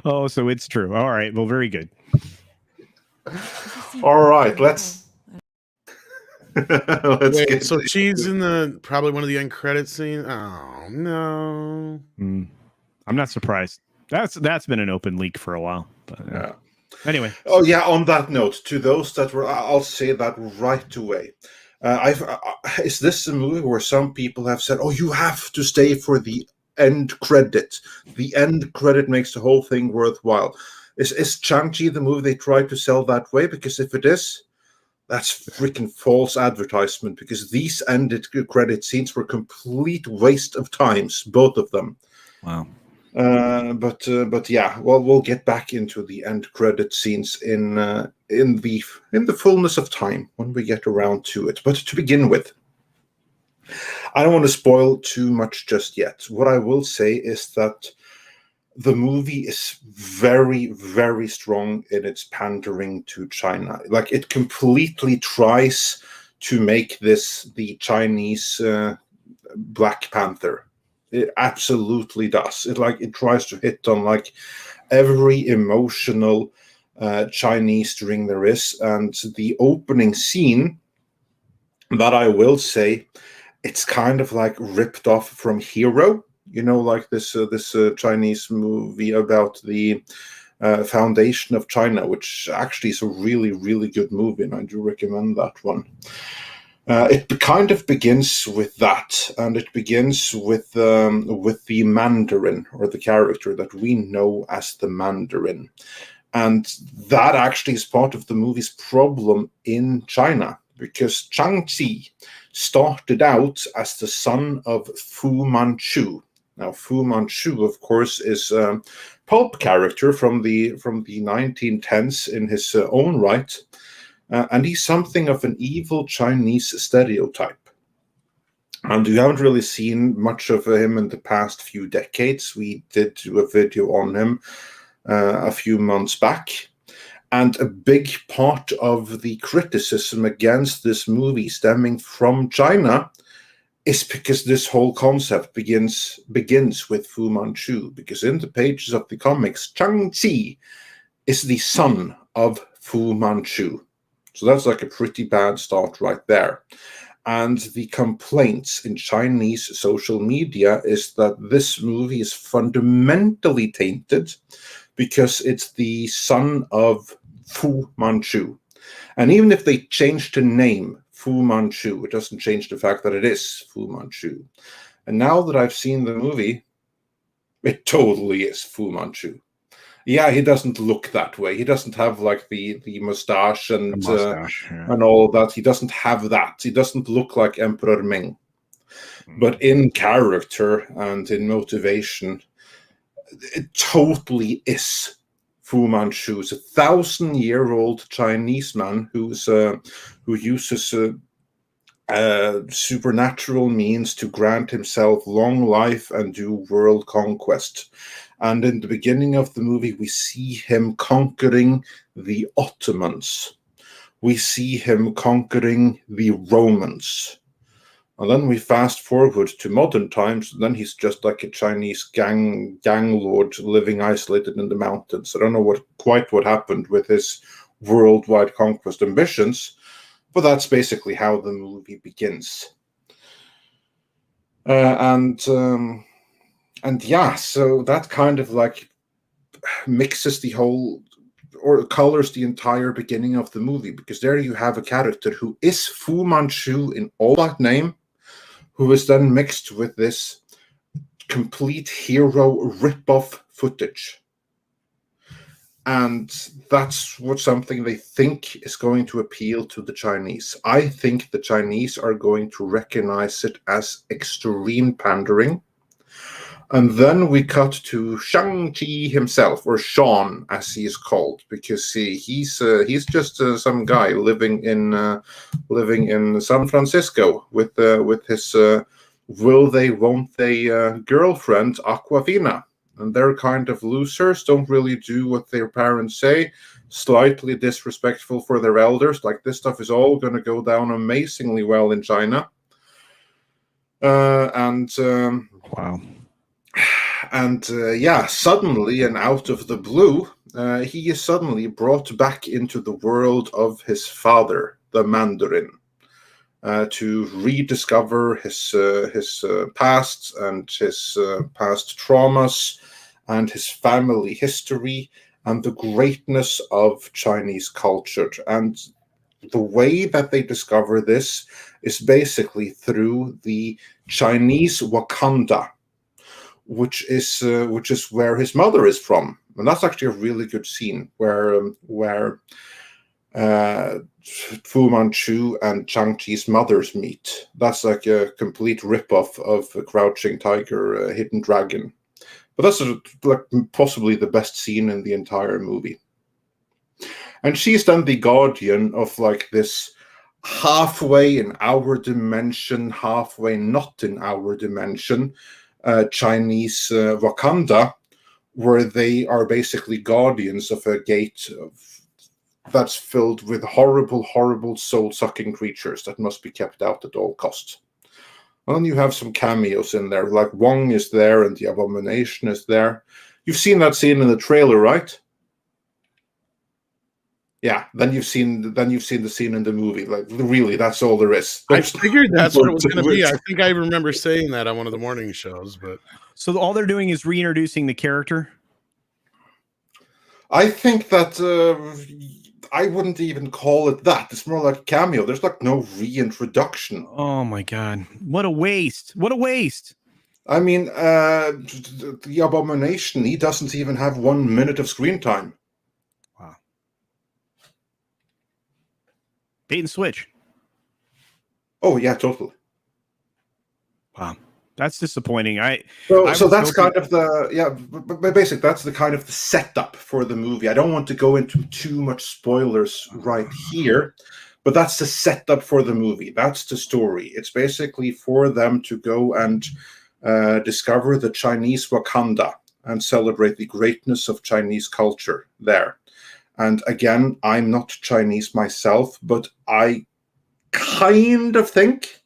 Oh, so it's true. All right. Well, very good. All right, let's Wait, get so she's in probably one of the end credit scenes. Oh no. I'm not surprised. That's been an open leak for a while. But yeah. Anyway. Oh yeah. On that note, to those that were, I'll say that right away. Is this a movie where some people have said, "Oh, you have to stay for the end credit. The end credit makes the whole thing worthwhile." Is Shang-Chi the movie they tried to sell that way? Because if it is, that's freaking false advertisement. Because these ended credit scenes were complete waste of times, both of them. Wow. But yeah, well, we'll get back into the end credit scenes in the fullness of time when we get around to it. But to begin with, I don't want to spoil too much just yet. What I will say is that the movie is very, very strong in its pandering to China. Like it completely tries to make this the Chinese Black Panther. It absolutely does. It tries to hit on like every emotional Chinese string there is, and the opening scene, that I will say, it's kind of like ripped off from Hero. Like this Chinese movie about the foundation of China, which actually is a really, really good movie, and I do recommend that one. It kind of begins with that, and it begins with the Mandarin, or the character that we know as the Mandarin. And that actually is part of the movie's problem in China, because Shang-Chi started out as the son of Fu Manchu. Now, Fu Manchu, of course, is a pulp character from the 1910s in his own right. And he's something of an evil Chinese stereotype. And you haven't really seen much of him in the past few decades. We did do a video on him a few months back. And a big part of the criticism against this movie stemming from China is because this whole concept begins with Fu Manchu. Because in the pages of the comics, Shang-Chi is the son of Fu Manchu. So that's like a pretty bad start right there. And the complaints in Chinese social media is that this movie is fundamentally tainted because it's the son of Fu Manchu. And even if they change the name Fu Manchu, it doesn't change the fact that it is Fu Manchu. And now that I've seen the movie, it totally is Fu Manchu. Yeah, he doesn't look that way. He doesn't have like the mustache and all of that. He doesn't have that. He doesn't look like Emperor Ming. But in character and in motivation, it totally is Fu Manchu. It's a 1,000-year-old Chinese man who uses supernatural means to grant himself long life and do world conquest. And in the beginning of the movie, we see him conquering the Ottomans. We see him conquering the Romans. And then we fast forward to modern times, and then he's just like a Chinese gang lord living isolated in the mountains. I don't know quite what happened with his worldwide conquest ambitions, but that's basically how the movie begins. And yeah, so that kind of like mixes the whole, or colors the entire beginning of the movie, because there you have a character who is Fu Manchu in all that name, who is then mixed with this complete hero rip-off footage. And that's what something they think is going to appeal to the Chinese. I think the Chinese are going to recognize it as extreme pandering. And then we cut to Shang-Chi himself, or Sean, as he is called, because he's just some guy living in San Francisco with his will they won't they girlfriend Aquafina, and they're kind of losers, don't really do what their parents say, slightly disrespectful for their elders. Like, this stuff is all going to go down amazingly well in China, Wow. And suddenly and out of the blue, he is suddenly brought back into the world of his father, the Mandarin, to rediscover his past and his past traumas and his family history and the greatness of Chinese culture. And the way that they discover this is basically through the Chinese Wakanda, which is where his mother is from, and that's actually a really good scene where Fu Manchu and Shang-Chi's mothers meet. That's like a complete rip-off of Crouching Tiger, Hidden Dragon, but that's like possibly the best scene in the entire movie. And she's then the guardian of like this halfway in our dimension, halfway not in our dimension, Chinese Wakanda, where they are basically guardians of a gate that's filled with horrible, horrible soul-sucking creatures that must be kept out at all costs. And then you have some cameos in there, like Wong is there and the Abomination is there. You've seen that scene in the trailer, right? Yeah, then you've seen the scene in the movie. Like, really, that's all there is. I figured that's what it was going to be. I think I remember saying that on one of the morning shows. But so all they're doing is reintroducing the character? I think that I wouldn't even call it that. It's more like a cameo. There's like no reintroduction. Oh my god, what a waste! What a waste! I mean, the Abomination, he doesn't even have 1 minute of screen time. Wow. Bait and switch. Oh yeah, totally. Wow, that's disappointing. So that's kind of the basic. That's the kind of the setup for the movie. I don't want to go into too much spoilers right here, but that's the setup for the movie. That's the story. It's basically for them to go and discover the Chinese Wakanda and celebrate the greatness of Chinese culture there. And again, I'm not Chinese myself, but I kind of think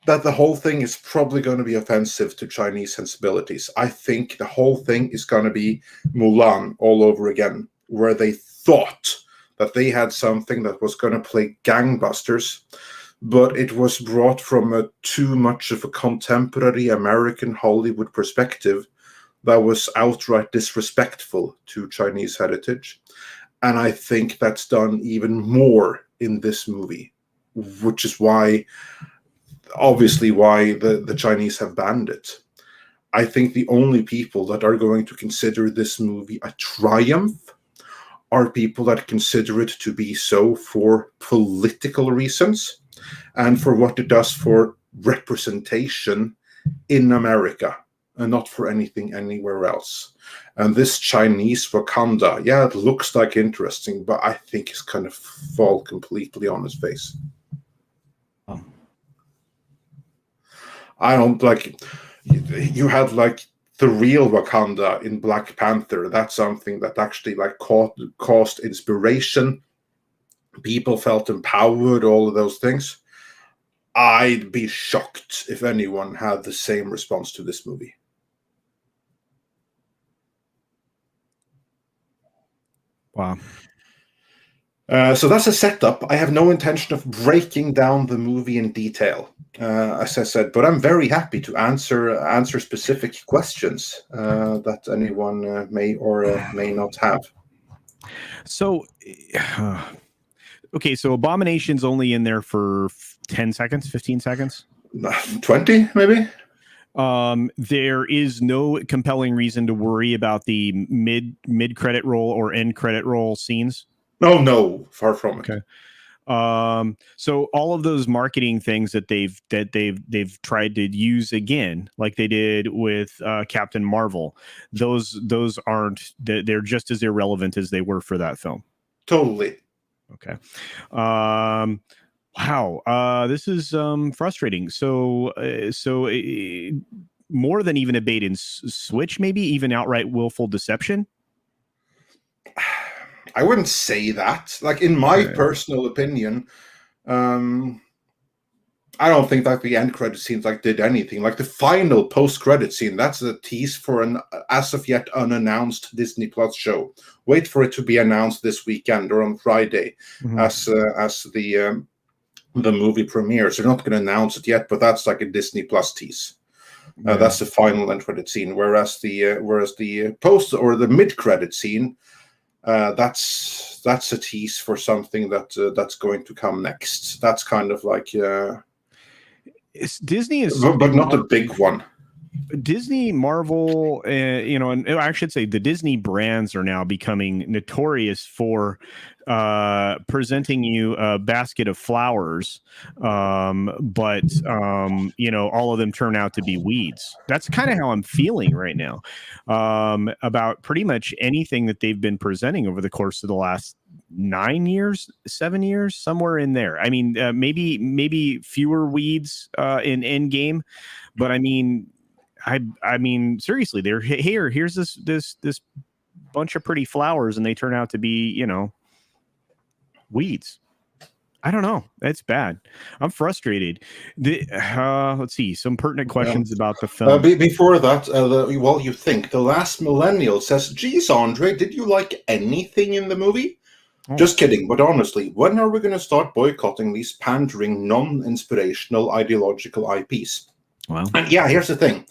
that the whole thing is probably going to be offensive to Chinese sensibilities. I think the whole thing is going to be Mulan all over again, where they thought that they had something that was going to play gangbusters, but it was brought from a too much of a contemporary American Hollywood perspective that was outright disrespectful to Chinese heritage. And I think that's done even more in this movie, which is obviously why the Chinese have banned it. I think the only people that are going to consider this movie a triumph are people that consider it to be so for political reasons and for what it does for representation in America, and not for anything anywhere else. And this Chinese Wakanda, yeah, it looks like interesting, but I think it's kind of fall completely on its face. Oh. I don't like. You had like the real Wakanda in Black Panther. That's something that actually like caused inspiration. People felt empowered, all of those things. I'd be shocked if anyone had the same response to this movie. Wow. So that's a setup. I have no intention of breaking down the movie in detail, as I said, but I'm very happy to answer specific questions that anyone may or may not have. So, okay, so Abomination's only in there for 10 seconds, 15 seconds. 20 maybe. There is no compelling reason to worry about the mid credit roll or end credit roll scenes. No, far from it. So all of those marketing things that they've tried to use again, like they did with Captain Marvel, those aren't, they're just as irrelevant as they were for that film. Totally. Okay. Wow. This is frustrating. So more than even a bait and switch, maybe even outright willful deception. I wouldn't say that. Like, in my personal opinion, I don't think that the end credit scenes like did anything. Like the final post credit scene, that's a tease for an as of yet unannounced Disney Plus show. Wait for it to be announced this weekend or on Friday, as the movie premieres. They're not going to announce it yet, but that's like a Disney Plus tease. That's the final end credit scene. Whereas the post or the mid credit scene, that's a tease for something that's going to come next. That's kind of like Disney is, but not a big one. Disney, Marvel, and I should say the Disney brands are now becoming notorious for presenting you a basket of flowers, but all of them turn out to be weeds. That's kind of how I'm feeling right now about pretty much anything that they've been presenting over the course of the last 9 years, 7 years, somewhere in there. I mean, maybe fewer weeds in Endgame, but I mean, seriously, they're here's this bunch of pretty flowers, and they turn out to be, weeds. I don't know. That's bad. I'm frustrated. Let's see some pertinent questions about the film. Before that, while you think, The Last Millennial says, "Geez, Andre, did you like anything in the movie?" Oh. Just kidding, but honestly, when are we going to start boycotting these pandering, non-inspirational, ideological IPs? Wow. And yeah, here's the thing.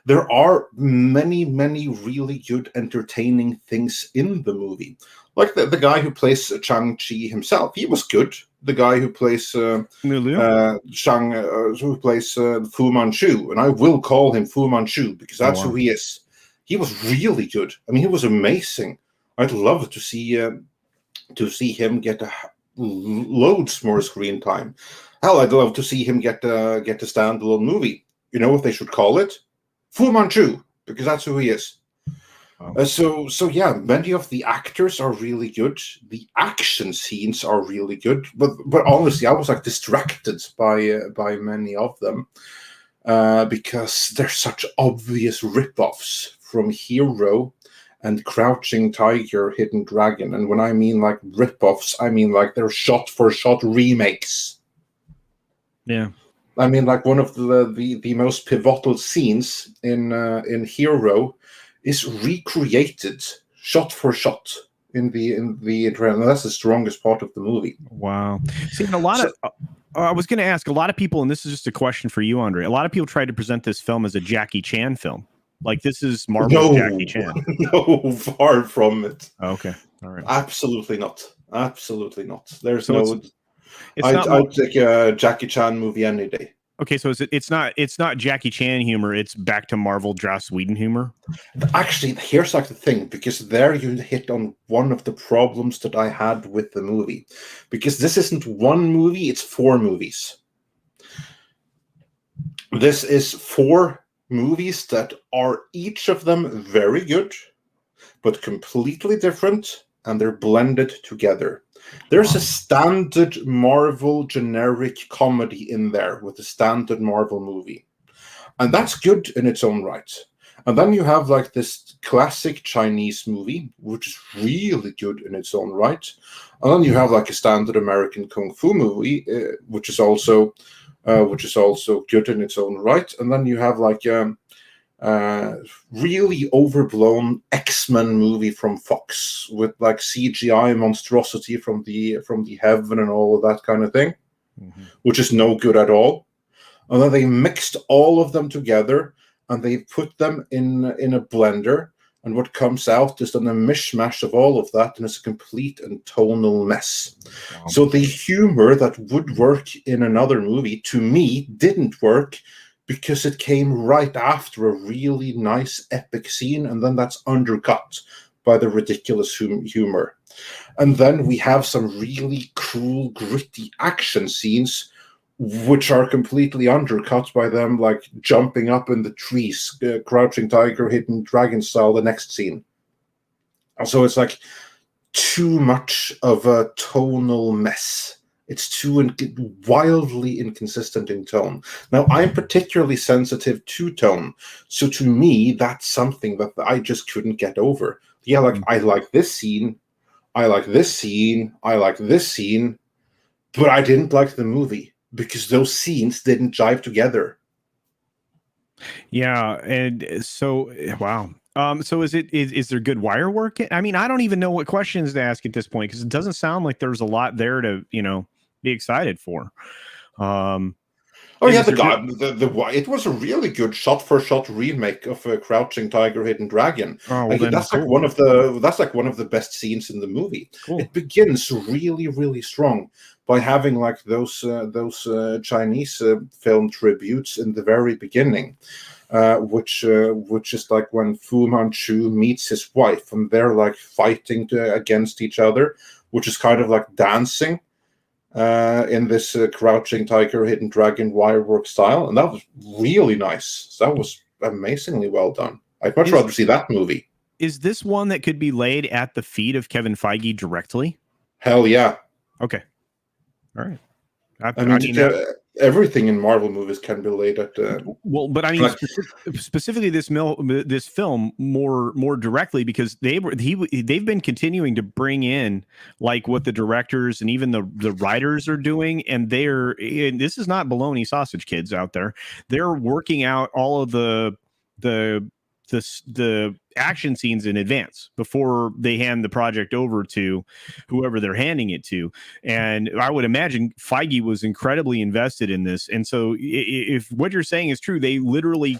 There are many, many really good, entertaining things in the movie. Like the guy who plays Shang-Chi himself, he was good. The guy who plays who plays Fu Manchu, and I will call him Fu Manchu because that's who he is. He was really good. I mean, he was amazing. I'd love to see him get loads more screen time. Hell, I'd love to see him get a standalone movie. You know what they should call it? Fu Manchu, because that's who he is. Wow. So yeah, many of the actors are really good. The action scenes are really good, but honestly, I was like distracted by many of them because they're such obvious ripoffs from Hero and Crouching Tiger, Hidden Dragon. And when I mean like ripoffs, I mean like they're shot-for-shot remakes. Yeah. I mean, like one of the most pivotal scenes in Hero is recreated shot for shot in the trailer. That's the strongest part of the movie. Wow. See, I was going to ask a lot of people, and this is just a question for you, Andre. A lot of people tried to present this film as a Jackie Chan film. Like this is Marvel's Jackie Chan. No, far from it. Oh, okay. All right. Absolutely not. Absolutely not. There's so I'd take a Jackie Chan movie any day. Okay, so it's not Jackie Chan humor. It's back to Marvel Joss Whedon humor. Actually, here's like the thing, because there you hit on one of the problems that I had with the movie, because this isn't one movie; it's 4 movies. This is 4 movies that are each of them very good, but completely different, and they're blended together. There's a standard Marvel generic comedy in there with a standard Marvel movie. And that's good in its own right. And then you have like this classic Chinese movie, which is really good in its own right. And then you have like a standard American Kung Fu movie, which is also good in its own right. And then you have like really overblown X-Men movie from Fox with like CGI monstrosity from the heaven and all of that kind of thing, which is no good at all. And then they mixed all of them together and they put them in a blender And what comes out is then a mishmash of all of that, and it's a complete and tonal mess. Wow. So the humor that would work in another movie, to me, didn't work because it came right after a really nice epic scene, and then that's undercut by the ridiculous humor. And then we have some really cool, gritty action scenes, which are completely undercut by them, like jumping up in the trees, crouching tiger, hidden dragon style, the next scene. So it's like too much of a tonal mess. It's too wildly inconsistent in tone. Now, I'm particularly sensitive to tone. So to me, that's something that I just couldn't get over. Yeah, like, I like this scene, I like this scene, I like this scene, but I didn't like the movie because those scenes didn't jive together. Yeah, and so wow. So is there good wire work? I mean, I don't even know what questions to ask at this point because it doesn't sound like there's a lot there to be excited for. Oh yeah, is there it was a really good shot-for-shot remake of Crouching Tiger, Hidden Dragon. Oh, well, then that's like cool. one of the best scenes in the movie. Cool. It begins really, really strong by having like those Chinese film tributes in the very beginning, which is like when Fu Manchu meets his wife, and they're like fighting against each other, which is kind of like dancing. In this Crouching Tiger, Hidden Dragon wirework style, and that was really nice. That was amazingly well done. I'd much rather see that movie. Is this one that could be laid at the feet of Kevin Feige directly? Hell yeah. Okay. All right. I mean everything in Marvel movies can be laid at. Well, but I mean specifically this film more directly because they've been continuing to bring in like what the directors and even the writers are doing, and this is not baloney sausage kids out there. They're working out all of the action scenes in advance before they hand the project over to whoever they're handing it to. And I would imagine Feige was incredibly invested in this. And so if what you're saying is true, they literally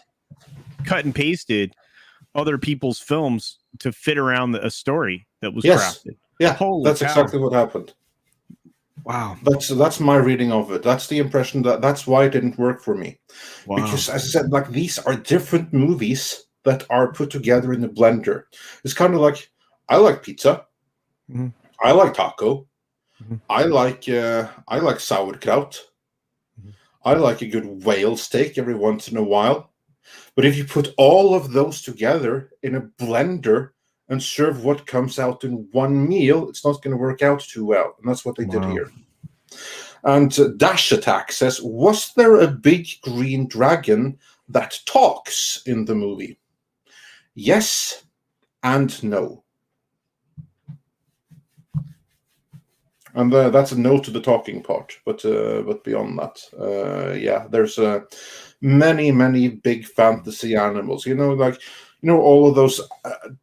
cut and pasted other people's films to fit around a story that was crafted. Yeah, that's exactly what happened. Wow. That's my reading of it. That's the impression that's why it didn't work for me. Wow. Because as I said, like these are different movies that are put together in a blender. It's kind of like, I like pizza. Mm-hmm. I like taco. Mm-hmm. I like sauerkraut. Mm-hmm. I like a good whale steak every once in a while. But if you put all of those together in a blender and serve what comes out in one meal, it's not going to work out too well. And that's what they did here. And Dash Attack says, was there a big green dragon that talks in the movie? Yes and no. And that's a no to the talking part. But beyond that, yeah, there's many big fantasy animals. All of those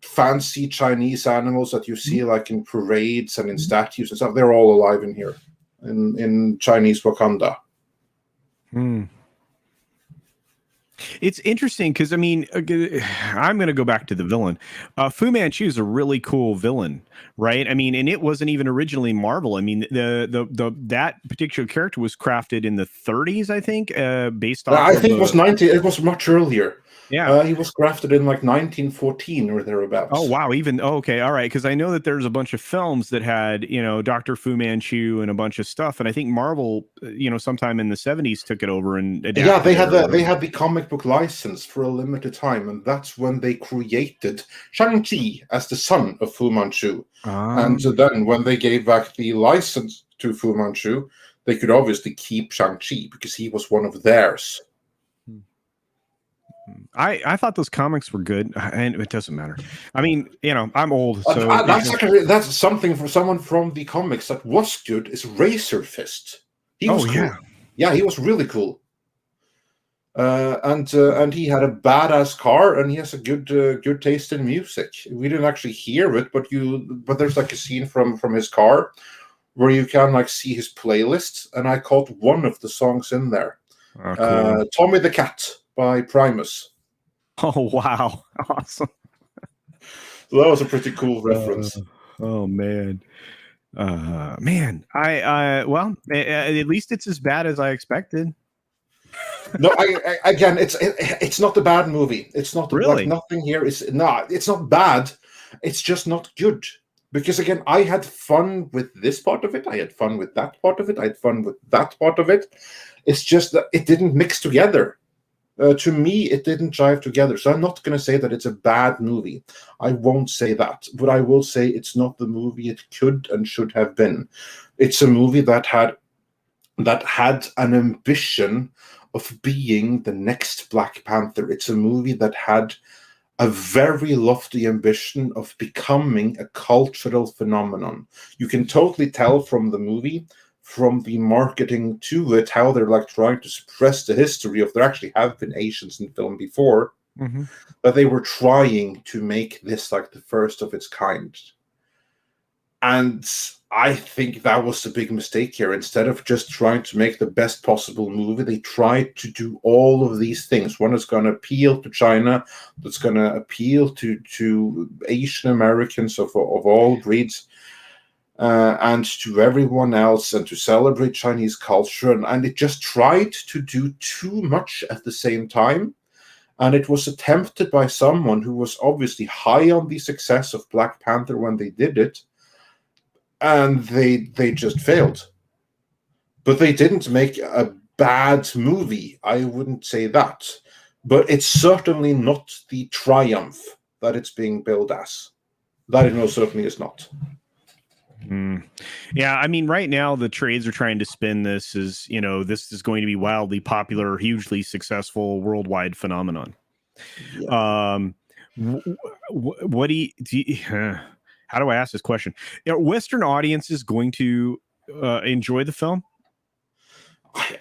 fancy Chinese animals that you see like in parades and in statues and stuff. They're all alive in here, in Chinese Wakanda. It's interesting because I'm going to go back to the villain. Fu Manchu is a really cool villain, right? I mean, and it wasn't even originally Marvel. I mean, that particular character was crafted in the 30s, I think, based off. I think it was 90. It was much earlier. Yeah, he was crafted in like 1914 or thereabouts. Oh wow! Okay, all right. Because I know that there's a bunch of films that had Dr. Fu Manchu and a bunch of stuff, and I think Marvel, sometime in the 70s took it over and adapted. Yeah, they had the comic book license for a limited time, and that's when they created Shang-Chi as the son of Fu Manchu. And then when they gave back the license to Fu Manchu, they could obviously keep Shang-Chi because he was one of theirs. I thought those comics were good, and it doesn't matter. I mean, I'm old, so that's something for someone from the comics that was good. Is Razor Fist? He was cool. Yeah, he was really cool. And he had a badass car, and he has a good taste in music. We didn't actually hear it, but there's like a scene from his car where you can like see his playlist, and I caught one of the songs in there. Oh, cool. Tommy the Cat by Primus. Oh wow, awesome. that was a pretty cool reference. Oh man. Well, at least it's as bad as I expected. No, again, it's not a bad movie. It's not like Really? nothing here is no. It's not bad. It's just not good. Because again, I had fun with this part of it. I had fun with that part of it. I had fun with that part of it. It's just that it didn't mix together. To me, it didn't jive together. So I'm not going to say that it's a bad movie. I won't say that. But I will say it's not the movie it could and should have been. It's a movie that had an ambition of being the next Black Panther. It's a movie that had a very lofty ambition of becoming a cultural phenomenon. You can totally tell from the movie, from the marketing to it, how they're like trying to suppress the history of there actually have been Asians in film before, but they were trying to make this like the first of its kind. And I think that was the big mistake here. Instead of just trying to make the best possible movie, they tried to do all of these things. One is going to appeal to China, that's going to appeal to Asian Americans of all breeds, and to everyone else, and to celebrate Chinese culture. And it just tried to do too much at the same time. And it was attempted by someone who was obviously high on the success of Black Panther when they did it. And they just failed. But they didn't make a bad movie. I wouldn't say that. But it's certainly not the triumph that it's being billed as. That it most certainly is not. Yeah, I mean, right now the trades are trying to spin this as, this is going to be wildly popular, hugely successful, worldwide phenomenon. Yeah. What do you how do I ask this question? Are Western audiences going to enjoy the film?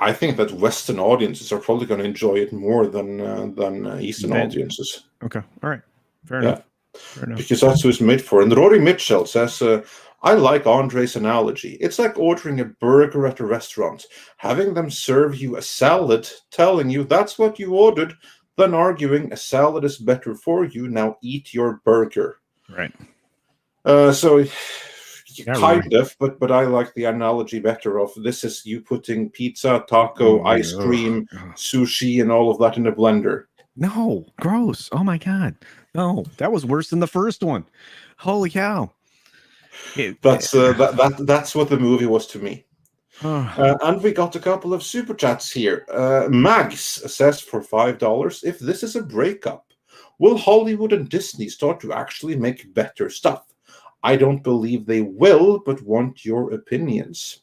I think that Western audiences are probably going to enjoy it more than Eastern audiences. Okay, all right, fair enough. Because that's who it's made for. And Rory Mitchell says, I like Andre's analogy. It's like ordering a burger at a restaurant, having them serve you a salad, telling you that's what you ordered, then arguing a salad is better for you, now eat your burger. Right. So kind really. of, but I like the analogy better of this is you putting pizza, taco, ice cream, sushi, and all of that in a blender. No, gross. Oh my God. No, that was worse than the first one. Holy cow. That's what the movie was to me. And we got a couple of super chats here. Mags says for $5, if this is a breakup, will Hollywood and Disney start to actually make better stuff? I don't believe they will, but want your opinions.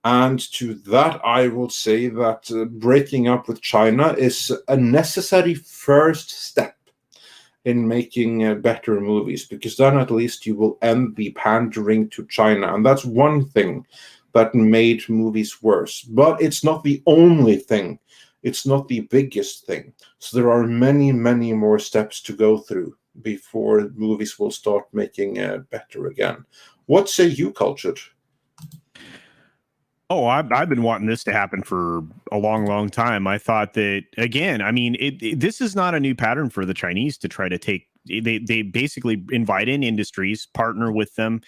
And to that, I will say that breaking up with China is a necessary first step in making better movies, because then at least you will end the pandering to China. And that's one thing that made movies worse. But it's not the only thing. It's not the biggest thing. So there are many, many more steps to go through before movies will start making better again. What say you, Cultured? Oh, I've been wanting this to happen for a long, long time. I thought that, again, I mean, this is not a new pattern for the Chinese to try to take. They basically invite in industries, partner with them,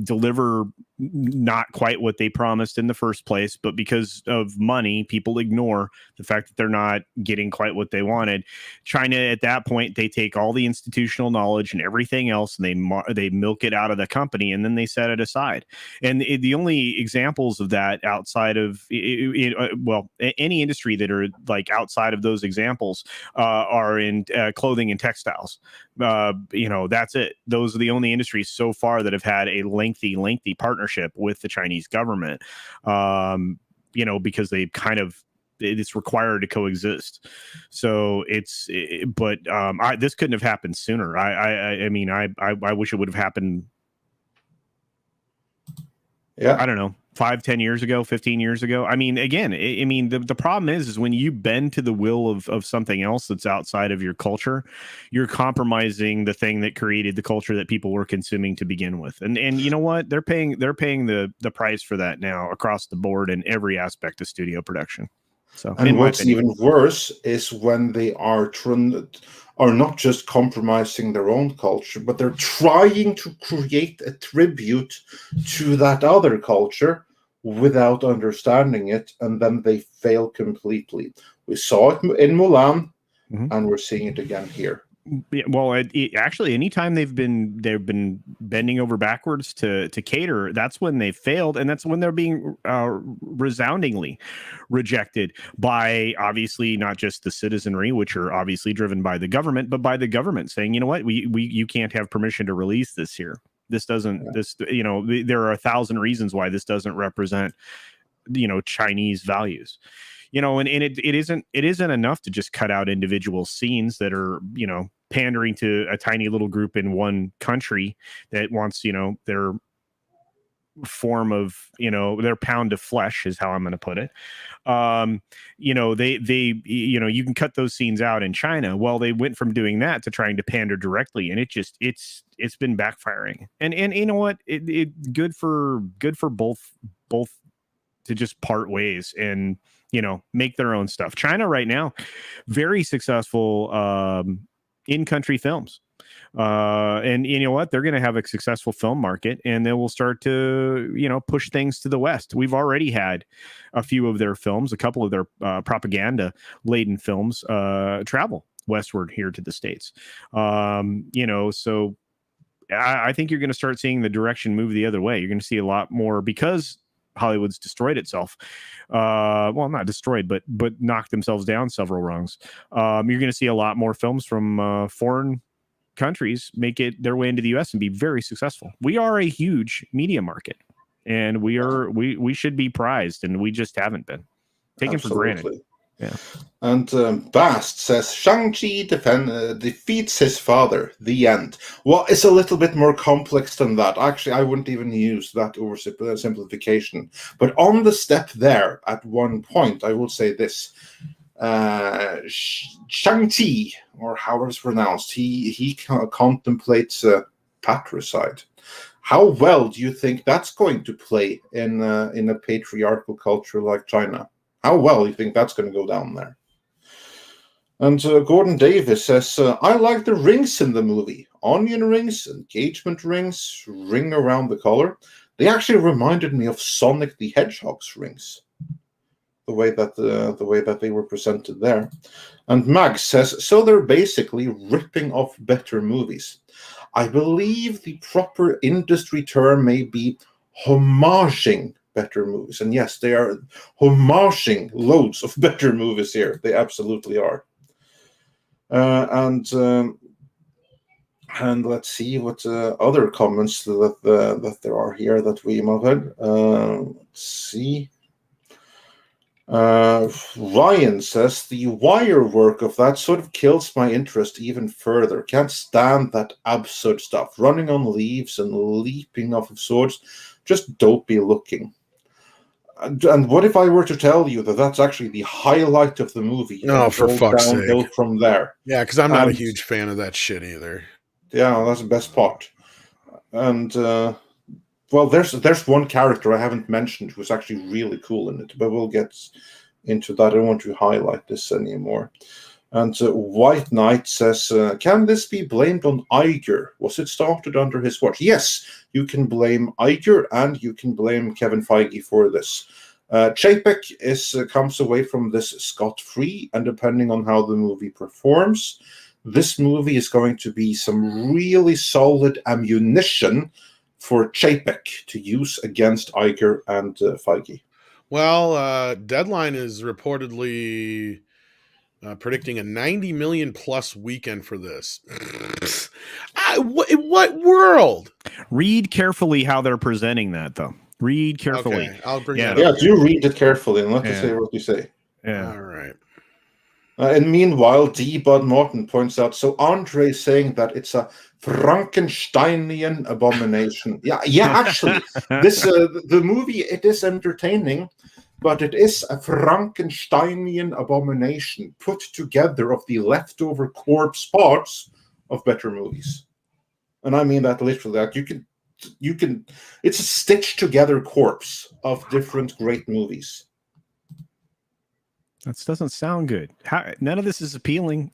deliver not quite what they promised in the first place, but because of money, people ignore the fact that they're not getting quite what they wanted. China, at that point, they take all the institutional knowledge and everything else, and they milk it out of the company, and then they set it aside. And the only examples of that outside of any industry that are like outside of those examples are in clothing and textiles. That's it. Those are the only industries so far that have had a lengthy partnership with the Chinese government, because they kind of, it's required to coexist. So this couldn't have happened sooner. I wish it would have happened. Yeah. I don't know, 5-10 years ago, 15 years ago. I mean, again, the problem is when you bend to the will of something else that's outside of your culture, you're compromising the thing that created the culture that people were consuming to begin with. And you know what? They're paying the price for that now across the board in every aspect of studio production. So, And in my what's opinion. even worse is when they are not just compromising their own culture, but they're trying to create a tribute to that other culture without understanding it, and then they fail completely. We saw it in Mulan, Mhm. and we're seeing it again here. Yeah, well, actually, anytime they've been bending over backwards to cater, that's when they failed, and that's when they're being resoundingly rejected by obviously not just the citizenry, which are obviously driven by the government, but by the government saying, you know what, we you can't have permission to release this here. This doesn't this you know there are 1,000 reasons why this doesn't represent Chinese values. And it isn't enough to just cut out individual scenes that are pandering to a tiny little group in one country that wants their form of their pound of flesh, is how I'm going to put it. They you can cut those scenes out in China. Well, they went from doing that to trying to pander directly, and it's been backfiring. And you know what, it good for both to just part ways and make their own stuff. China right now, very successful in-country films, and you know what, they're going to have a successful film market, and they will start to push things to the West. We've already had a few of their films, a couple of their propaganda laden films travel westward here to the States. So I think you're going to start seeing the direction move the other way. You're going to see a lot more, because Hollywood's destroyed itself. Well, not destroyed, but knocked themselves down several rungs. You're going to see a lot more films from foreign countries make it their way into the U.S. and be very successful. We are a huge media market, and we should be prized, and we just haven't been taken for granted. Yeah. And Bast says Shang-Chi defeats his father. The end. Well, it's a little bit more complex than that. Actually, I wouldn't even use that oversimplification. But on the step there, at one point, I will say this: Shang-Chi, or how it's pronounced, he contemplates patricide. How well do you think that's going to play in a patriarchal culture like China? How well do you think that's going to go down there? And Gordon Davis says, I like the rings in the movie. Onion rings, engagement rings, ring around the collar. They actually reminded me of Sonic the Hedgehog's rings. The way that they were presented there. And Mag says, so they're basically ripping off better movies. I believe the proper industry term may be homaging better movies. And yes, they are homaging loads of better movies here. They absolutely are. And let's see what other comments that there are here that we might have. Let's see. Ryan says the wire work of that sort of kills my interest even further. Can't stand that absurd stuff. Running on leaves and leaping off of swords. Just dopey looking. And what if I were to tell you that that's actually the highlight of the movie? No, for fuck's downhill sake. from there. Yeah, because I'm not a huge fan of that shit either. Yeah, that's the best part. And well, there's one character I haven't mentioned who's actually really cool in it, but we'll get into that. I don't want to highlight this anymore. And White Knight says, can this be blamed on Iger? Was it started under his watch? Yes, you can blame Iger and you can blame Kevin Feige for this. Chapek comes away from this scot-free, and depending on how the movie performs, this movie is going to be some really solid ammunition for Chapek to use against Iger and Feige. Well, Deadline is reportedly predicting a 90 million plus weekend for this. In what world? Read carefully how they're presenting that, though. Read carefully. Okay, I'll bring Yeah. that up. Yeah, do read it carefully and let us say what you say. Yeah. All right. And meanwhile, D. Bud Martin points out, so Andre is saying that it's a Frankensteinian abomination. Yeah, actually, this the movie, it is entertaining, but it is a Frankensteinian abomination put together of the leftover corpse parts of better movies. And I mean that literally. That you can it's a stitched together corpse of different great movies. That doesn't sound good. None of this is appealing.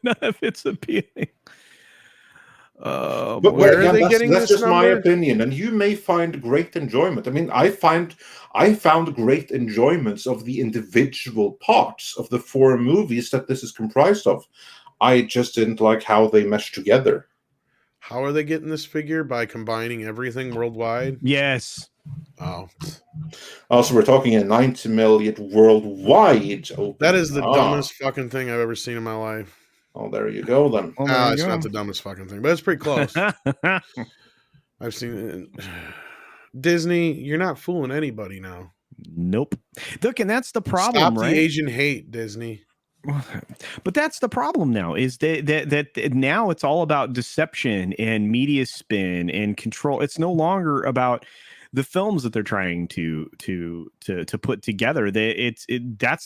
None of it's appealing. But Where are again, they that's getting this just my number? opinion, and you may find great enjoyment. I mean, I found great enjoyments of the individual parts of the 4 movies that this is comprised of. I just didn't like how they meshed together. How are they getting this figure? By combining everything worldwide? Yes. Oh, Also, we're talking a 90 million worldwide opening. that is the dumbest fucking thing I've ever seen in my life. Oh, there you go then. Well, there you It's go. not the dumbest fucking thing, but it's pretty close. I've seen it. Disney, you're not fooling anybody now. Nope. Look, and that's the problem, Stop right? the Asian hate, Disney. But that's the problem now, is that now it's all about deception and media spin and control. It's no longer about the films that they're trying to put together. That's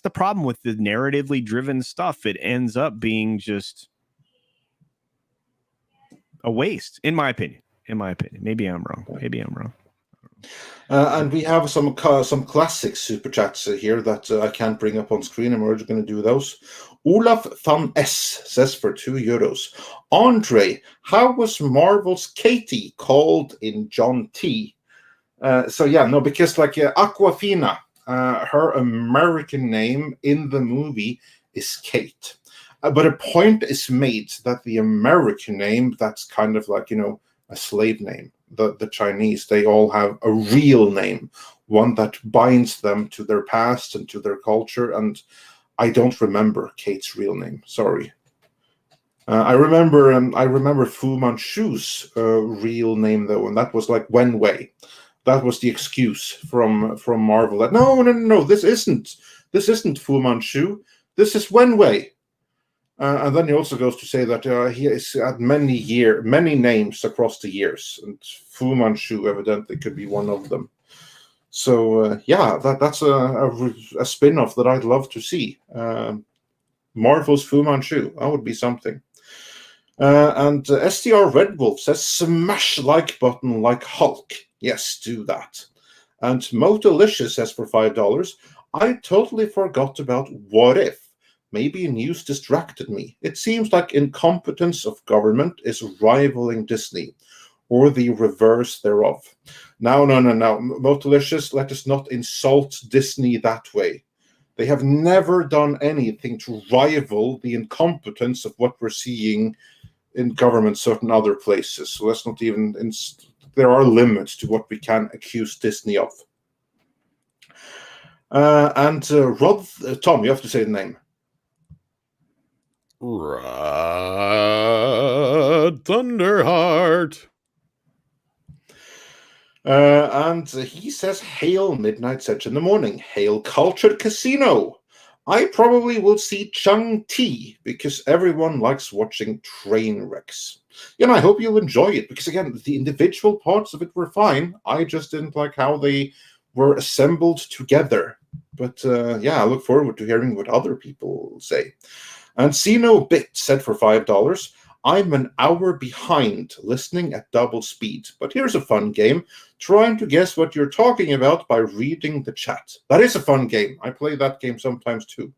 the problem with the narratively driven stuff. It ends up being just a waste, in my opinion. Maybe I'm wrong. And we have some classic super chats here that I can't bring up on screen, and we're just going to do those. Olaf van S says for €2. Andre, how was Marvel's Katie called in John T? Because like Aquafina, her American name in the movie is Kate. But a point is made that the American name, that's kind of like, a slave name. The Chinese, they all have a real name, one that binds them to their past and to their culture. And I don't remember Kate's real name. Sorry. I remember Fu Manchu's real name though, and that was like Wen Wei. That was the excuse from Marvel that no, this isn't Fu Manchu. This is Wen Wei. And then he also goes to say that he has had many names across the years, and Fu Manchu evidently could be one of them. So that's a spin-off that I'd love to see. Marvel's Fu Manchu, that would be something. And STR Red Wolf says, smash like button like Hulk. Yes, do that. And Motelicious says for $5, I totally forgot about What If. Maybe news distracted me. It seems like incompetence of government is rivaling Disney, or the reverse thereof. No. Motelicious, let us not insult Disney that way. They have never done anything to rival the incompetence of what we're seeing in government certain other places. So let's not even... there are limits to what we can accuse Disney of. Tom, you have to say the name. Rod Thunderheart. And he says, hail Midnight Edge in the morning. Hail Cultured Casino. I probably will see Shang-Chi because everyone likes watching train wrecks. I hope you'll enjoy it because, again, the individual parts of it were fine. I just didn't like how they were assembled together. But, I look forward to hearing what other people say. And Sino Bit said for $5, I'm an hour behind listening at double speed. But here's a fun game. Trying to guess what you're talking about by reading the chat. That is a fun game. I play that game sometimes too.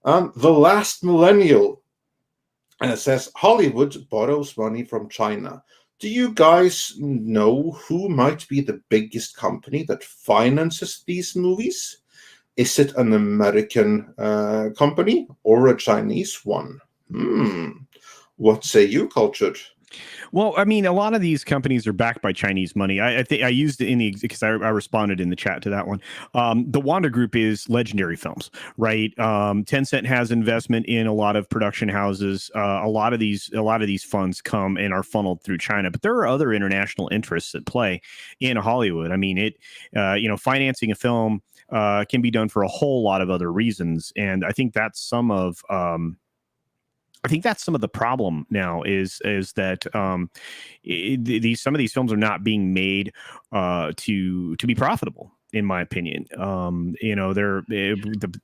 The Last Millennial says, Hollywood borrows money from China. Do you guys know who might be the biggest company that finances these movies? Is it an American company or a Chinese one? What say you, Cultured? Well, I mean, a lot of these companies are backed by Chinese money. I think I used it in the because I responded in the chat to that one. The Wanda Group is Legendary Films, right? Tencent has investment in a lot of production houses. A lot of these funds come and are funneled through China, but there are other international interests at play in Hollywood. I mean, financing a film can be done for a whole lot of other reasons, and I think that's some of the problem now is that some of these films are not being made to be profitable, in my opinion.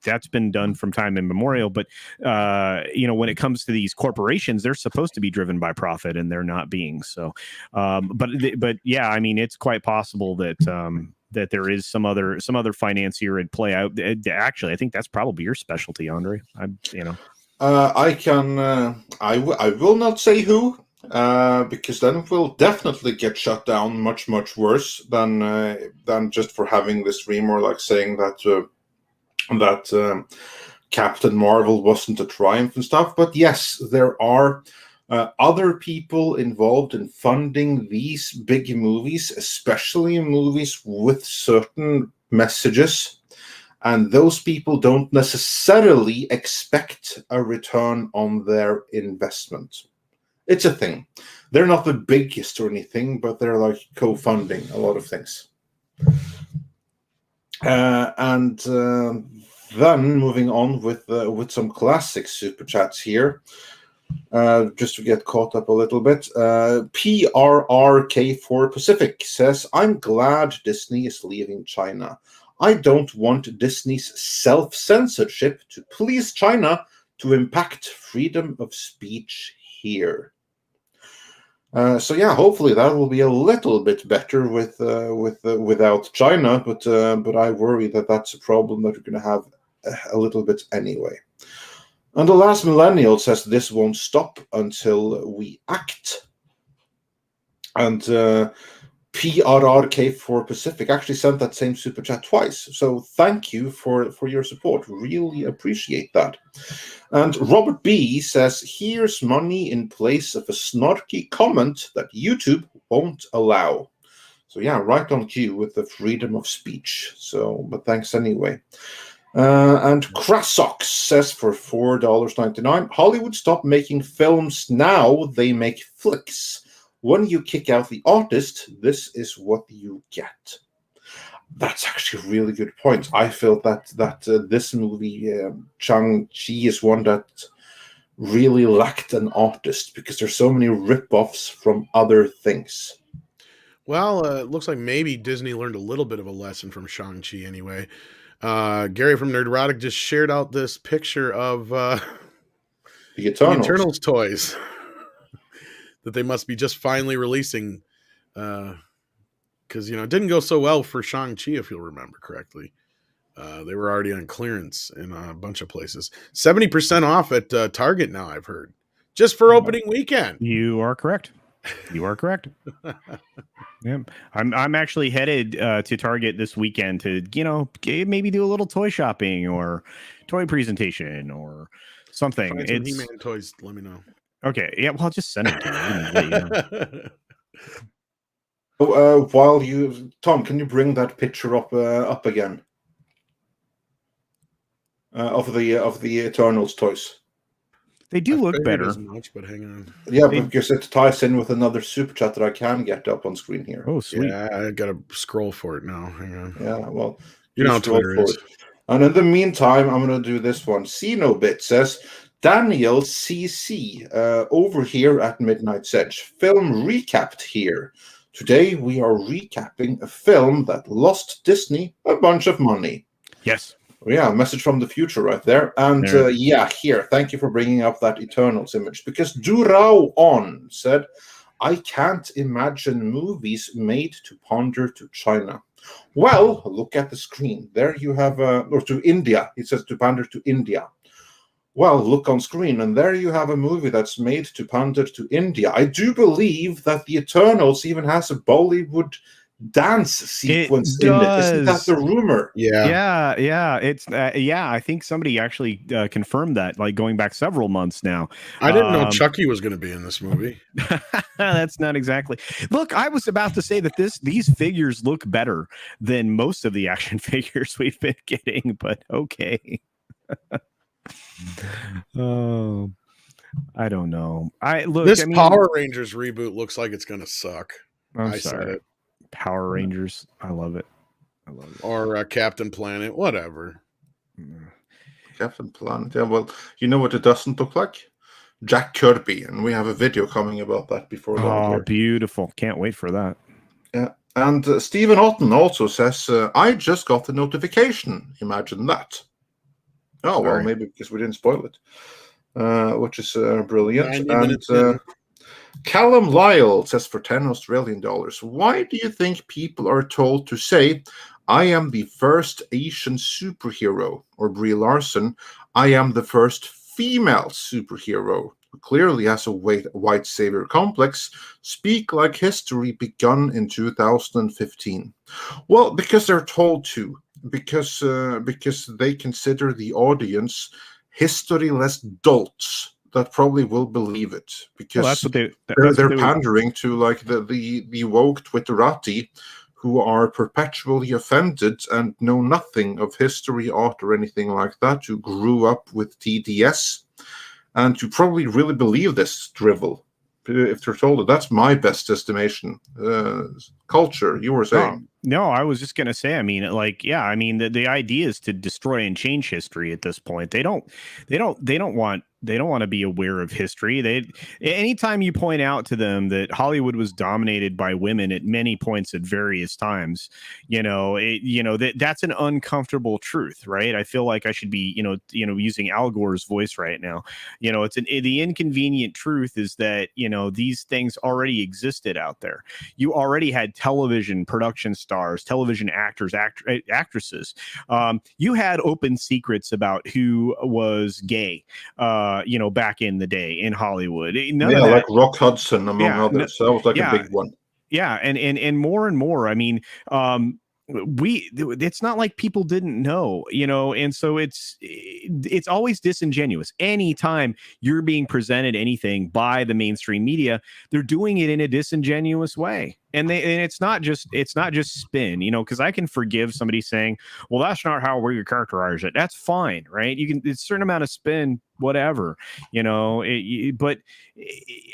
That's been done from time immemorial, but when it comes to these corporations, they're supposed to be driven by profit, and they're not being so. But yeah, I mean, it's quite possible that that there is some other financier would play out. Actually, I think that's probably your specialty, Andre. I will not say who, because then we'll definitely get shut down much worse than just for having this stream, or like saying that Captain Marvel wasn't a triumph and stuff. But yes, there are other people involved in funding these big movies, especially movies with certain messages. And those people don't necessarily expect a return on their investment. It's a thing. They're not the biggest or anything, but they're like co-funding a lot of things. Then moving on with some classic super chats here. Just to get caught up a little bit. PRRK4 Pacific says, I'm glad Disney is leaving China. I don't want Disney's self-censorship to please China to impact freedom of speech here. So yeah, hopefully that will be a little bit better without China, but I worry that that's a problem that we're going to have a little bit anyway. And the last millennial says this won't stop until we act. And PRRK4 Pacific actually sent that same super chat twice. So thank you for your support. Really appreciate that. And Robert B says, here's money in place of a snarky comment that YouTube won't allow. So yeah, right on cue with the freedom of speech. So, but thanks anyway. And Crassox says for $4.99, Hollywood stop making films now, they make flicks. When you kick out the artist, this is what you get. That's actually a really good point. I feel that this movie, Shang-Chi, is one that really lacked an artist because there's so many rip-offs from other things. Well, it looks like maybe Disney learned a little bit of a lesson from Shang-Chi anyway. Gary from Nerdrotic just shared out this picture of the Eternals toys that they must be just finally releasing, because it didn't go so well for Shang-Chi, if you'll remember correctly. They were already on clearance in a bunch of places. 70% off at Target now, I've heard, just for opening weekend. You are correct. Yeah, I'm actually headed to Target this weekend to maybe do a little toy shopping or toy presentation or something. Find some He-Man toys. Let me know. Okay, yeah, well, I'll just send them to you. While Tom, can you bring that picture up again of the Eternals toys? They do look better. As much, but hang on. Yeah, because it ties in with another super chat that I can get up on screen here. Oh, sweet! Yeah, I gotta scroll for it now. Hang on. Yeah, well, you know how Twitter is. And in the meantime, I'm going to do this one. Cinobit says, Daniel CC over here at Midnight's Edge. Film recapped here. Today we are recapping a film that lost Disney a bunch of money. Yes. Yeah, message from the future right there. And here, thank you for bringing up that Eternals image. Because Durao On said, I can't imagine movies made to pander to China. Well, look at the screen. There you have, or to India. It says to pander to India. Well, look on screen, and there you have a movie that's made to pander to India. I do believe that the Eternals even has a Bollywood dance sequence in it. Isn't that the rumor? Yeah. It's I think somebody actually confirmed that, like going back several months now. I didn't know Chucky was going to be in this movie. That's not exactly. Look, I was about to say that these figures look better than most of the action figures we've been getting, but okay. Oh, I don't know. This Power Rangers reboot looks like it's going to suck. I said it. Power Rangers. I love it. Or Captain Planet, whatever. Captain Planet. Yeah, well, you know what it doesn't look like? Jack Kirby, and we have a video coming about that before long. Oh, beautiful. Can't wait for that. Yeah. And Stephen Otten also says, I just got the notification. Imagine that. Oh, well, maybe because we didn't spoil it, which is brilliant. And Callum Lyle says for 10 Australian dollars, why do you think people are told to say, I am the first Asian superhero? Or Brie Larson, I am the first female superhero, who clearly has a white savior complex, speak like history begun in 2015. Well, because they're told to, because they consider the audience historyless dolts that probably will believe it, because Well, that's they're what they would. pandering to like the woke Twitterati who are perpetually offended and know nothing of history, art, or anything like that, who grew up with TDS and who probably really believe this drivel if they're told it. That's my best estimation. Culture, you were saying. No, I was just gonna say. I mean, like, yeah. I mean, the idea is to destroy and change history. At this point, they don't want to be aware of history. Anytime you point out to them that Hollywood was dominated by women at many points at various times, that's an uncomfortable truth, right? I feel like I should be, using Al Gore's voice right now. The inconvenient truth is that these things already existed out there. You already had television production stars, television actors, actresses. You had open secrets about who was gay, back in the day in Hollywood. None of that, like Rock Hudson, among others. That was like a big one. Yeah, and more and more. I mean, it's not like people didn't know, and so it's always disingenuous. Anytime you're being presented anything by the mainstream media, they're doing it in a disingenuous way. And it's not just spin, because I can forgive somebody saying, well, that's not how we characterize it. That's fine, right? It's a certain amount of spin, whatever, but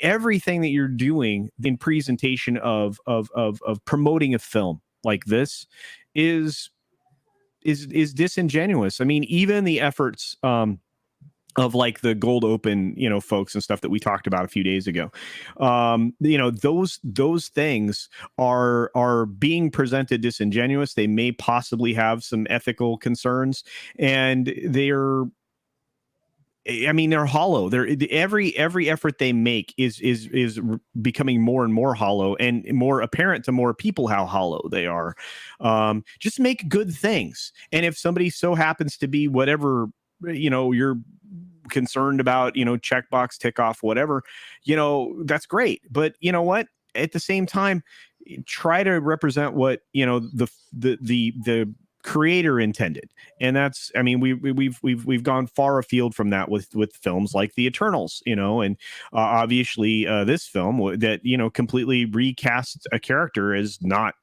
everything that you're doing in presentation of promoting a film like this is disingenuous. I mean, even the efforts of like the Gold Open, folks and stuff that we talked about a few days ago, those things are being presented disingenuous. They may possibly have some ethical concerns, and they're hollow. Every effort they make is becoming more and more hollow, and more apparent to more people how hollow they are. Just make good things, and if somebody so happens to be whatever you're concerned about, checkbox, tick off, whatever, that's great. But you know what? At the same time, try to represent what the creator intended. And that's, I mean, we've gone far afield from that with films like The Eternals, and obviously this film that completely recasts a character as not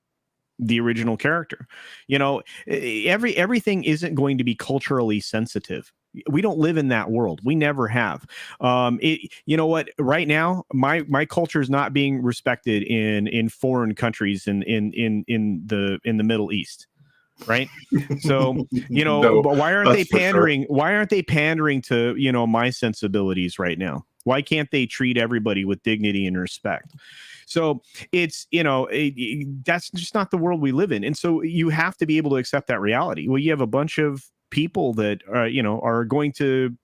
the original character. Everything isn't going to be culturally sensitive. We don't live in that world. We never have. What? Right now, my culture is not being respected in foreign countries in the Middle East. Right. So, No, but why aren't they pandering? Sure. Why aren't they pandering to, my sensibilities right now? Why can't they treat everybody with dignity and respect? So it's, that's just not the world we live in. And so you have to be able to accept that reality. Well, you have a bunch of people that are going to,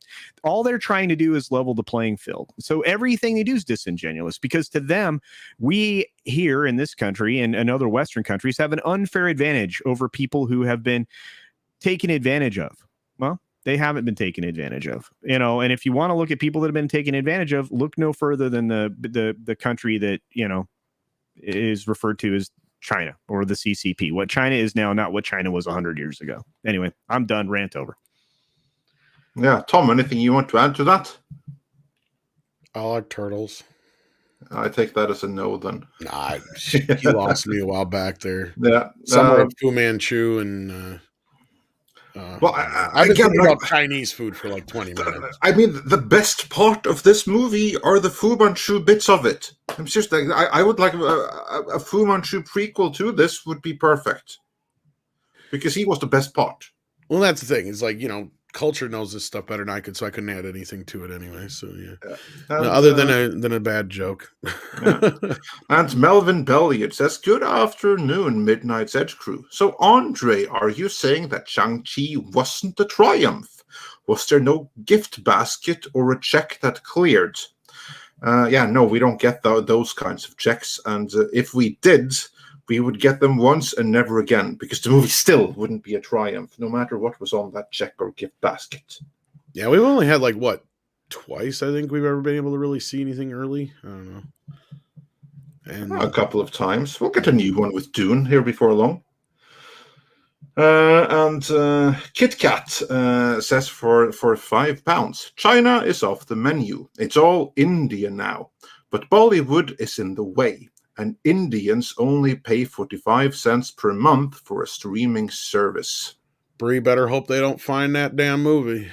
all they're trying to do is level the playing field. So everything they do is disingenuous, because to them, we here in this country and other Western countries have an unfair advantage over people who have been taken advantage of. Well, they haven't been taken advantage of, and if you want to look at people that have been taken advantage of, look no further than the country that, is referred to as China, or the CCP. What China is now, not what China was 100 years ago. Anyway, I'm done. Rant over. Yeah, Tom, anything you want to add to that? I like turtles. I take that as a no then. Nah, you lost me a while back there. Yeah. Somewhere Fu Manchu and well, I've been thinking about Chinese food for like 20 minutes. I mean, the best part of this movie are the Fu Manchu bits of it. I'm just like, I would like a Fu Manchu prequel to this would be perfect, because he was the best part. Well, that's the thing. It's like, culture knows this stuff better than I could, so I couldn't add anything to it anyway. So yeah. And, other than a bad joke. Yeah. And Melvin Belliot says, "Good afternoon, Midnight's Edge crew. So Andre, are you saying that Shang-Chi wasn't a triumph? Was there no gift basket or a check that cleared?" No, we don't get those kinds of checks. And if we did, we would get them once and never again, because the movie still wouldn't be a triumph, no matter what was on that check or gift basket. Yeah, we've only had like what, twice I think we've ever been able to really see anything early. I don't know. And A couple of times. We'll get a new one with Dune here before long. And Kit Kat says for £5, China is off the menu. It's all India now. But Bollywood is in the way. And Indians only pay 45 cents per month for a streaming service. Bree better hope they don't find that damn movie.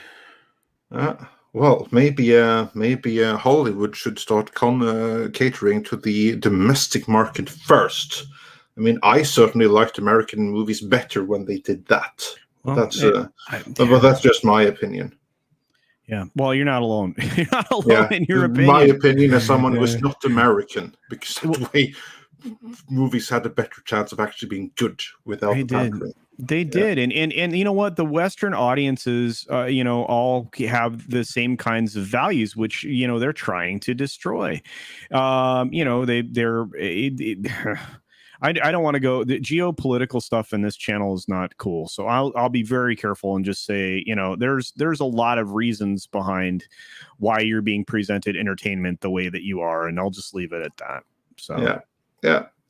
Well, maybe Hollywood should start catering to the domestic market first. I mean, I certainly liked American movies better when they did that. Well, but that's just my opinion. Yeah. Well, you're not alone. You're not alone in your opinion. My opinion as someone who is not American, because the way movies had a better chance of actually being good without the pandering. They did. And you know what? The Western audiences, all have the same kinds of values, which, they're trying to destroy. I don't want to go. The geopolitical stuff in this channel is not cool. So I'll be very careful and just say, there's a lot of reasons behind why you're being presented entertainment the way that you are. And I'll just leave it at that. So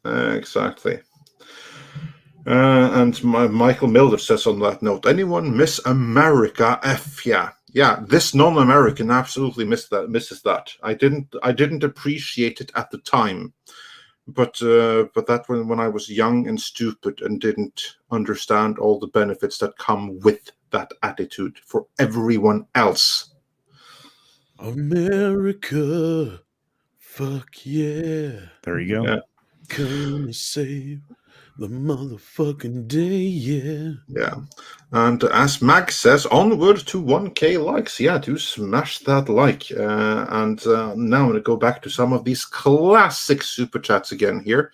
exactly. And Michael Miller says on that note, anyone miss America F? Yeah, this non-American absolutely misses that. I didn't appreciate it at the time, but that when I was young and stupid and didn't understand all the benefits that come with that attitude for everyone else. America, fuck yeah! There you go. Yeah. Come to save the motherfucking day, yeah. And as Mag says, onward to 1K likes. Yeah, do smash that like. And now I'm going to go back to some of these classic super chats again here,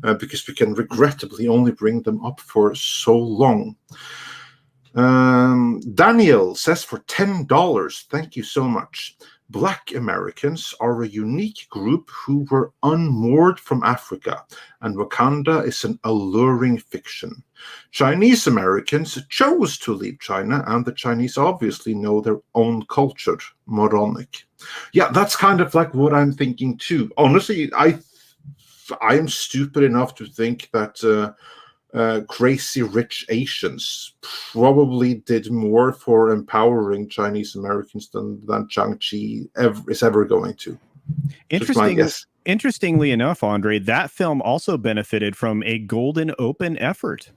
because we can regrettably only bring them up for so long. Daniel says for $10, thank you so much. Black Americans are a unique group who were unmoored from Africa, and Wakanda is an alluring fiction. Chinese Americans chose to leave China, and the Chinese obviously know their own culture. Moronic. Yeah, that's kind of like what I'm thinking too. Honestly, I'm stupid enough to think that crazy rich Asians probably did more for empowering Chinese Americans than Shang-Chi is ever going to. Interestingly enough, Andre, that film also benefited from a Golden Open effort.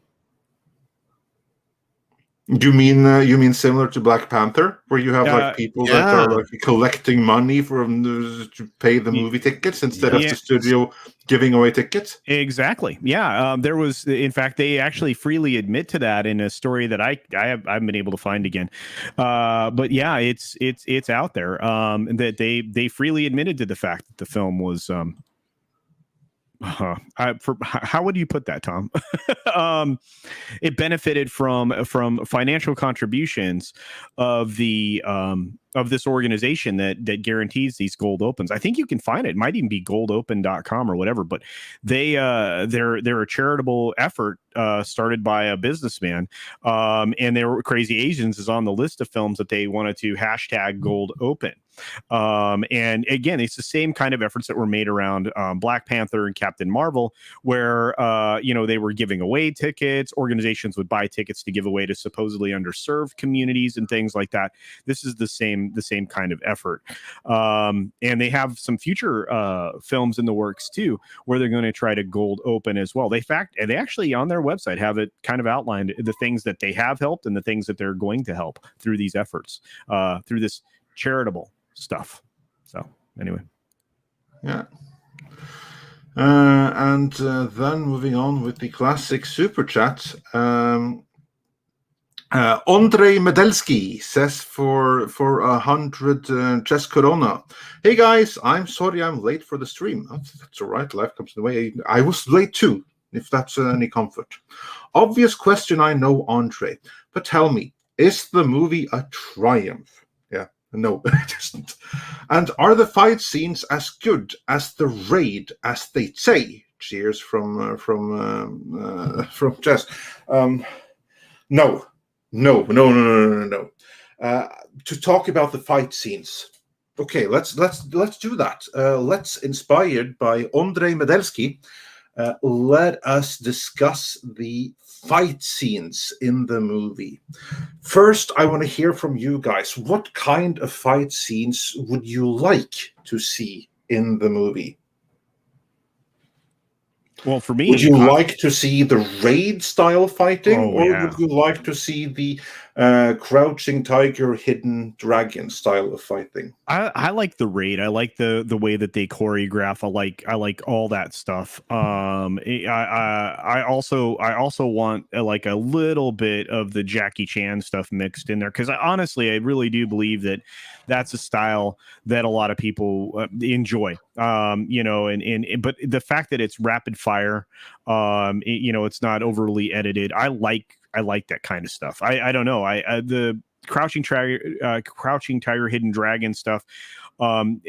You mean similar to Black Panther, where you have like people that are like collecting money to pay the movie tickets instead of the studio giving away tickets? Exactly. Yeah. There was, in fact, they actually freely admit to that in a story that I haven't been able to find again. But yeah, it's out there. That they freely admitted to the fact that the film was. How would you put that, Tom? It benefited from financial contributions of the of this organization that guarantees these gold opens. I think you can find it. It might even be goldopen.com or whatever, but they're a charitable effort started by a businessman, and Crazy Asians is on the list of films that they wanted to hashtag gold open. And again, it's the same kind of efforts that were made around Black Panther and Captain Marvel, where they were giving away tickets. Organizations would buy tickets to give away to supposedly underserved communities and things like that. This is the same kind of effort. And they have some future films in the works too, where they're going to try to gold open as well. They actually on their website have it kind of outlined the things that they have helped and the things that they're going to help through these efforts, through this charitable stuff. So anyway, yeah. And then moving on with the classic super chat. Andre Medelski says for 100 chess corona. Hey guys, I'm sorry I'm late for the stream. That's all right. Life comes in the way. I was late too, if that's any comfort. Obvious question, I know, Andre, but tell me, is the movie a triumph? No, it isn't. And are the fight scenes as good as the raid as they say? Cheers from Jess. No, no, no, no, no, no, no. To talk about the fight scenes. Okay, let's do that. Let's, inspired by Andrei Medelsky, let us discuss the fight scenes in the movie. First, I want to hear from you guys. What kind of fight scenes would you like to see in the movie? Well, for me, Would you like to see the raid style fighting, or yeah. would you like to see the crouching tiger, hidden dragon style of fighting? I like the raid. I like the way that they choreograph. I like all that stuff. I also want like a little bit of the Jackie Chan stuff mixed in there, because honestly I really do believe that that's a style that a lot of people enjoy. But the fact that it's rapid fire, it's not overly edited. I like that kind of stuff. I don't know. The Crouching Tiger, Hidden Dragon stuff. I'm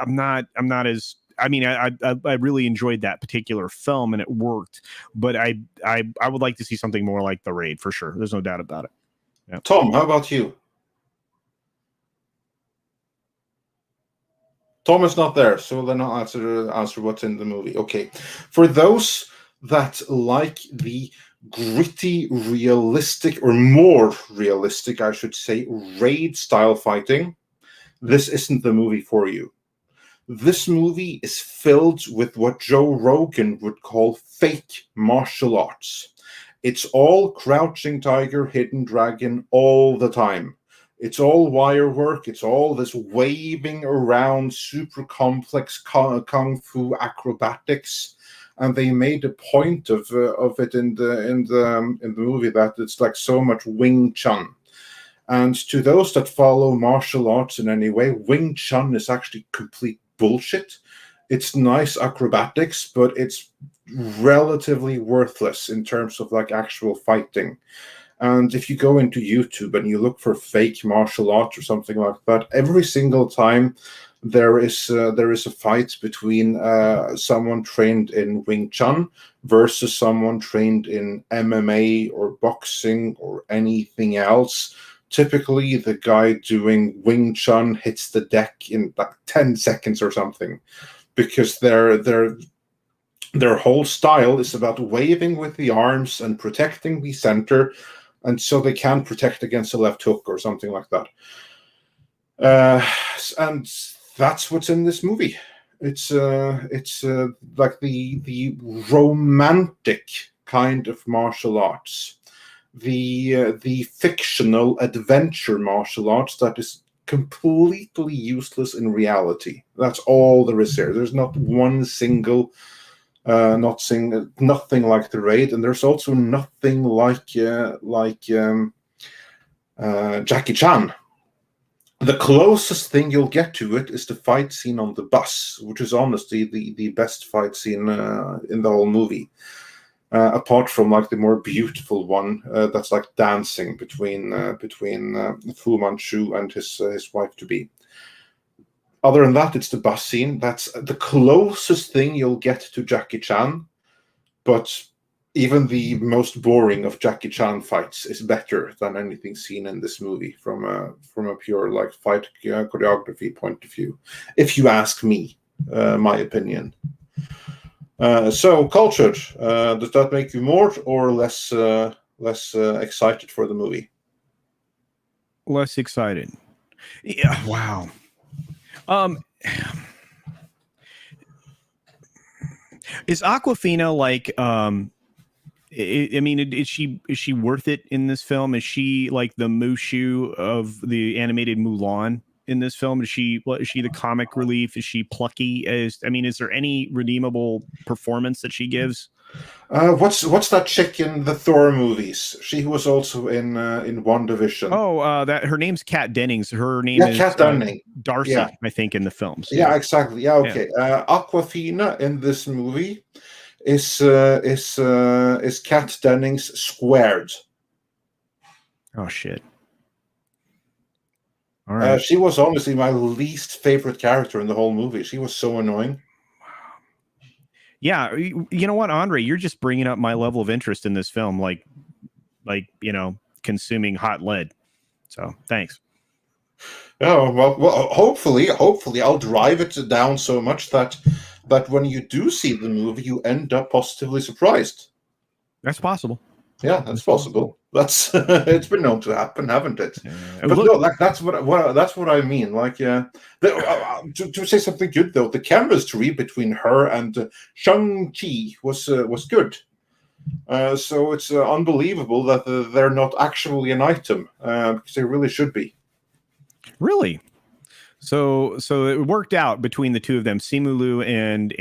not as. I mean, I really enjoyed that particular film and it worked, but I would like to see something more like The Raid for sure. There's no doubt about it. Yeah. Tom, how about you? Tom is not there, so then I'll answer what's in the movie. Okay, for those that like the gritty, realistic, or more realistic, I should say, raid style fighting, this isn't the movie for you. This movie is filled with what Joe Rogan would call fake martial arts. It's all Crouching Tiger, Hidden Dragon all the time. It's all wire work. It's all this waving around, super complex kung fu acrobatics, and they made a point of it in the movie that it's like so much Wing Chun. And to those that follow martial arts in any way, Wing Chun is actually complete bullshit. It's nice acrobatics, but it's relatively worthless in terms of like actual fighting. And if you go into YouTube and you look for fake martial arts or something like that, every single time there is a fight between someone trained in Wing Chun versus someone trained in MMA or boxing or anything else. Typically, the guy doing Wing Chun hits the deck in like 10 seconds or something, because their whole style is about waving with the arms and protecting the center, and so they can protect against a left hook or something like that. And that's what's in this movie. It's like the romantic kind of martial arts, the fictional adventure martial arts that is completely useless in reality. That's all there is here. There's not one single nothing like The Raid, and there's also nothing like Jackie Chan. The closest thing you'll get to it is the fight scene on the bus, which is honestly the best fight scene in the whole movie. Apart from like the more beautiful one that's like dancing between Fu Manchu and his wife to be. Other than that, it's the bus scene. That's the closest thing you'll get to Jackie Chan. But even the most boring of Jackie Chan fights is better than anything seen in this movie from a pure like fight choreography point of view, if you ask me, my opinion. So, Cultured, does that make you more or less excited for the movie? Less excited. Yeah. Wow. Is Aquafina like I mean, is she worth it in this film? Is she like the Mushu of the animated Mulan in this film? Is she the comic relief? Is she plucky? Is there any redeemable performance that she gives? What's that chick in the Thor movies? She was also in WandaVision. Oh, that her name's Kat Dennings. Her name is Kat Dennings. Darcy, yeah. I think, in the films. Yeah, exactly. Yeah, okay. Yeah. Aquafina in this movie is Kat Dennings squared. Oh shit. All right. She was honestly my least favorite character in the whole movie. She was so annoying. Yeah, you know what, Andre, you're just bringing up my level of interest in this film, like consuming hot lead. So thanks. Oh well, hopefully I'll drive it down so much that when you do see the movie, you end up positively surprised. That's possible. Yeah, that's possible. That's it's been known to happen, haven't it? But Look, no, like that's what I mean. Like, to say something good though, the chemistry between her and Shang-Chi was good. So it's unbelievable that they're not actually an item, because they really should be. really. So it worked out between the two of them, Simulu and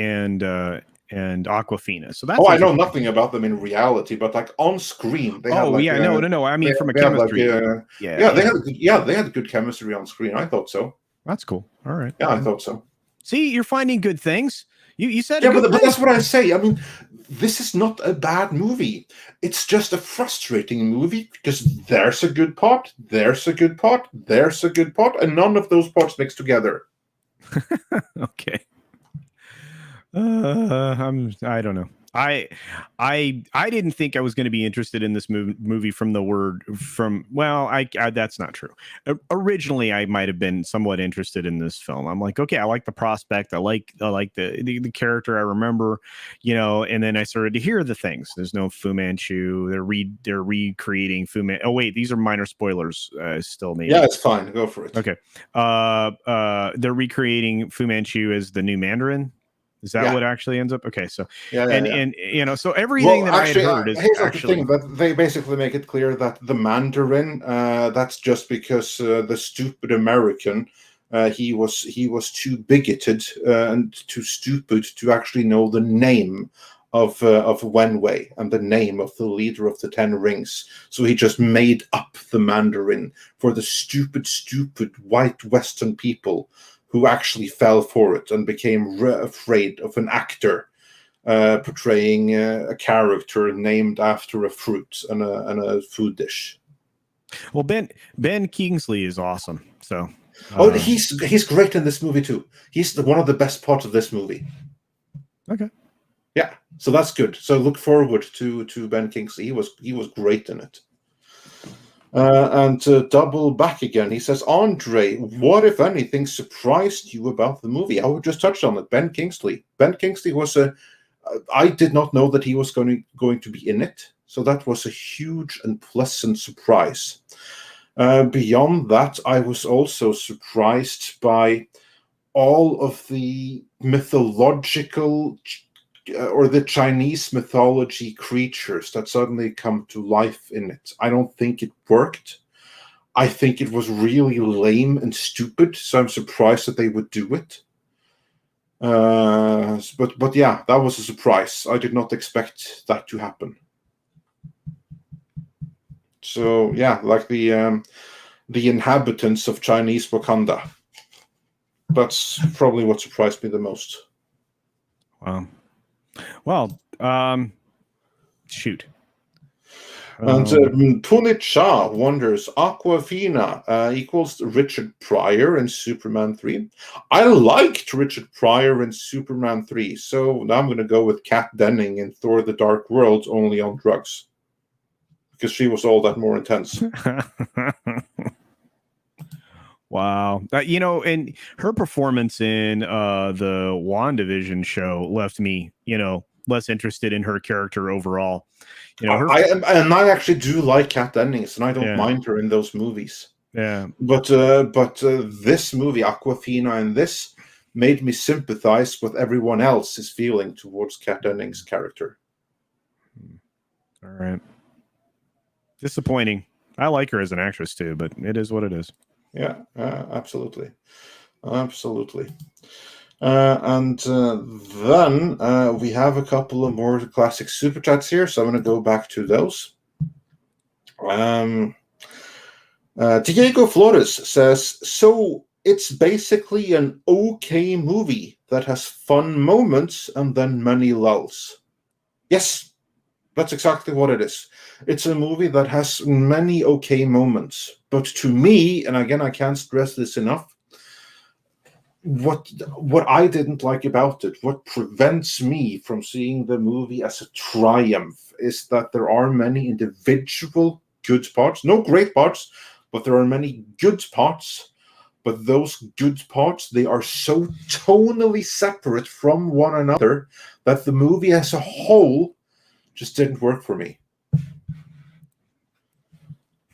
Aquafina. So that's Oh, I know interesting. nothing about them in reality, but like on screen, they had like no. I mean, from a they had like chemistry. they had good chemistry on screen. I thought so. That's cool. All right. Yeah, I thought so. See, you're finding good things. You said Yeah, a good but thing. that's what I say. I mean, this is not a bad movie. It's just a frustrating movie because there's a good part, there's a good part, there's a good part, and none of those parts mix together. Okay. I don't know. I didn't think I was going to be interested in this movie from the word from. Well, I that's not true. Originally, I might have been somewhat interested in this film. I'm like, okay, I like the prospect. I like the character. I remember, and then I started to hear the things. There's no Fu Manchu. They're recreating Fu Man. Oh wait, these are minor spoilers. Still, maybe. Yeah, it's fine. Go for it. Okay. They're recreating Fu Manchu as the new Mandarin. Is that what actually ends up? Okay, so and so everything that I had heard is here's actually the thing, that they basically make it clear that the Mandarin, that's just because the stupid American, he was too bigoted and too stupid to actually know the name of Wenwei and the name of the leader of the Ten Rings. So he just made up the Mandarin for the stupid white Western people who actually fell for it and became afraid of an actor portraying a character named after a fruit and a food dish. Well, Ben Kingsley is awesome. So he's great in this movie too. He's one of the best parts of this movie. Okay. Yeah, so that's good. So look forward to Ben Kingsley. He was great in it. And to double back again, he says, Andre, what, if anything, surprised you about the movie? I would just touch on it. Ben Kingsley. Ben Kingsley was I did not know that he was going to be in it. So that was a huge and pleasant surprise. Beyond that, I was also surprised by all of the mythological or the Chinese mythology creatures that suddenly come to life in it. I don't think it worked. I think it was really lame and stupid, so I'm surprised that they would do it. But yeah, that was a surprise. I did not expect that to happen. So yeah, like the inhabitants of Chinese Wakanda. That's probably what surprised me the most. Wow. Well, shoot. And Punit Shah wonders, Aquafina equals Richard Pryor in Superman 3. I liked Richard Pryor in Superman 3, so now I'm going to go with Kat Denning in Thor the Dark World, only on drugs. Because she was all that more intense. Wow. And her performance in the WandaVision show left me, less interested in her character overall. I actually do like Kat Dennings, and I don't mind her in those movies. Yeah. But this movie, Aquafina, and this made me sympathize with everyone else's feeling towards Kat Dennings' character. All right. Disappointing. I like her as an actress too, but it is what it is. Yeah, absolutely. And then we have a couple of more classic super chats here, so I'm going to go back to those. Diego Flores says, so it's basically an okay movie that has fun moments and then many lulls. Yes, That's exactly what it is. It's a movie that has many okay moments, but to me, and again, I can't stress this enough, what I didn't like about it, what prevents me from seeing the movie as a triumph, is that there are many individual good parts, no great parts, but there are many good parts. But those good parts, they are so tonally separate from one another that the movie as a whole just didn't work for me.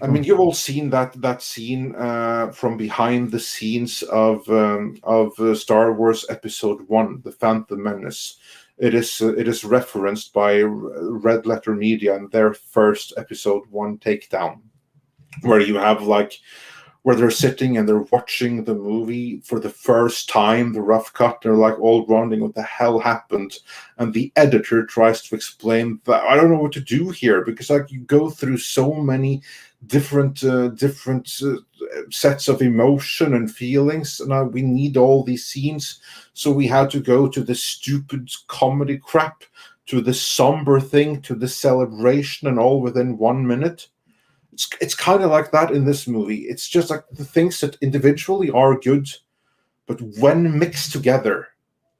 I mean, you've all seen that scene from behind the scenes of Star Wars Episode 1, The Phantom Menace. It is referenced by Red Letter Media in their first Episode 1 takedown, where you have like where they're sitting and they're watching the movie for the first time, the rough cut. They're like all wondering what the hell happened, and the editor tries to explain that I don't know what to do here, because like you go through so many different sets of emotion and feelings. Now we need all these scenes, so we had to go to the stupid comedy crap, to the somber thing, to the celebration, and all within 1 minute. It's kind of like that in this movie. It's just like the things that individually are good, but when mixed together,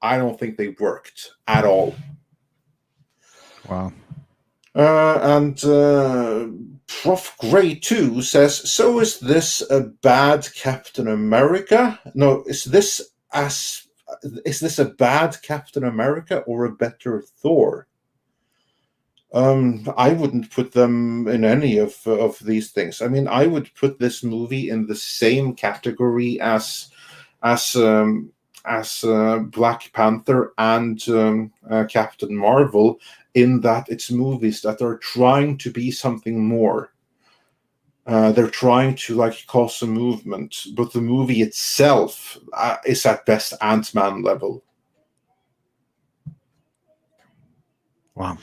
I don't think they worked at all. Wow. And Prof. Gray 2 says, so is this a bad Captain America? No, is this a bad Captain America or a better Thor? I wouldn't put them in any of these things. I mean, I would put this movie in the same category as Black Panther and Captain Marvel, in that it's movies that are trying to be something more. They're trying to like cause a movement, but the movie itself is at best Ant-Man level. Wow.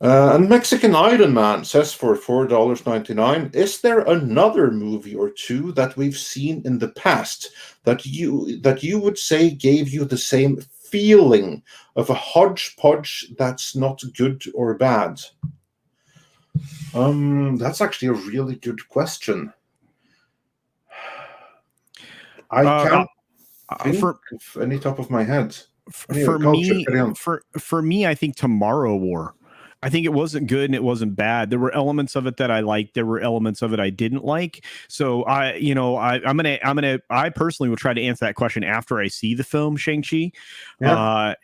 And Mexican Iron Man says for $4.99, is there another movie or two that we've seen in the past that you would say gave you the same feeling of a hodgepodge that's not good or bad? That's actually a really good question. I can't think of any top of my head. For me, I think Tomorrow War. I think it wasn't good and it wasn't bad. There were elements of it that I liked. There were elements of it I didn't like. So I personally will try to answer that question after I see the film Shang-Chi. Yeah.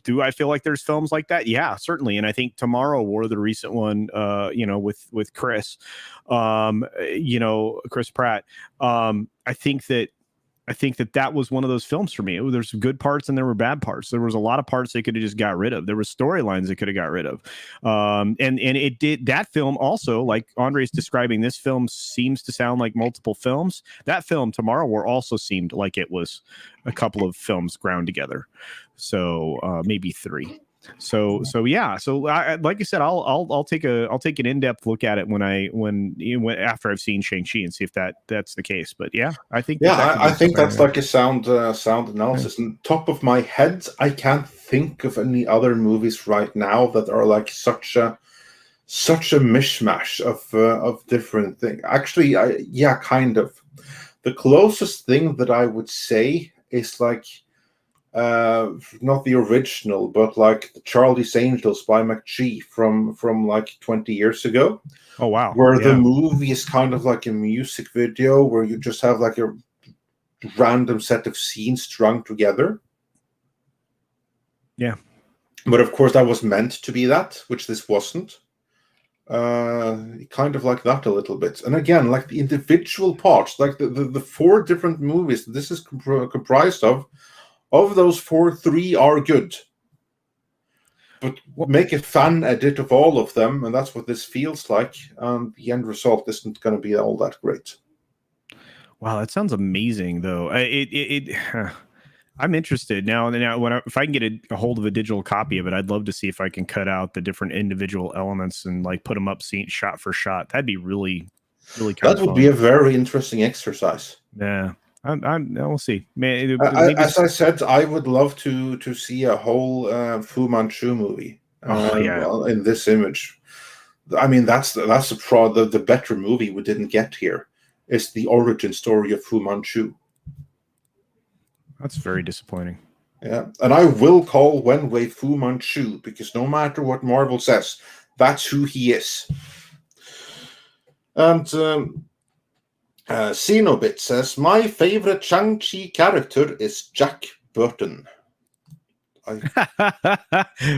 Do I feel like there's films like that? Yeah, certainly. And I think Tomorrow War, the recent one, with Chris, Chris Pratt. I think that was one of those films for me. There's good parts and there were bad parts. There was a lot of parts they could have just got rid of. There were storylines they could have got rid of. And it did. That film also, like Andre's describing, this film seems to sound like multiple films. That film, Tomorrow War, also seemed like it was a couple of films ground together. So maybe three. So yeah. So like I said, I'll take an in-depth look at it when after I've seen Shang-Chi and see if that's the case. But yeah, I think I think that's like a sound analysis. Yeah. And top of my head, I can't think of any other movies right now that are like such a mishmash of different things. Actually, kind of. The closest thing that I would say is like, not the original, but like the Charlie's Angels by McGee from like 20 years ago. Oh wow! Where the movie is kind of like a music video where you just have like a random set of scenes strung together. Yeah, but of course that was meant to be that, which this wasn't. Kind of like that a little bit. And again, like the individual parts, like the four different movies this is comprised of those 3 are good. But make a fan edit of all of them, and that's what this feels like. The end result isn't going to be all that great. Wow, that sounds amazing, though. I'm interested now. If I can get a hold of a digital copy of it, I'd love to see if I can cut out the different individual elements and like put them up shot for shot. That'd be really, really kind of fun. That would be a very interesting exercise. Yeah. We'll see. Maybe As I said, I would love to see a whole Fu Manchu movie. Well, in this image, I mean that's the better movie we didn't get here. Is the origin story of Fu Manchu. That's very disappointing. Yeah, and I will call Wenwei Fu Manchu because no matter what Marvel says, that's who he is. And Xenobit says, my favorite Shang-Chi character is Jack Burton.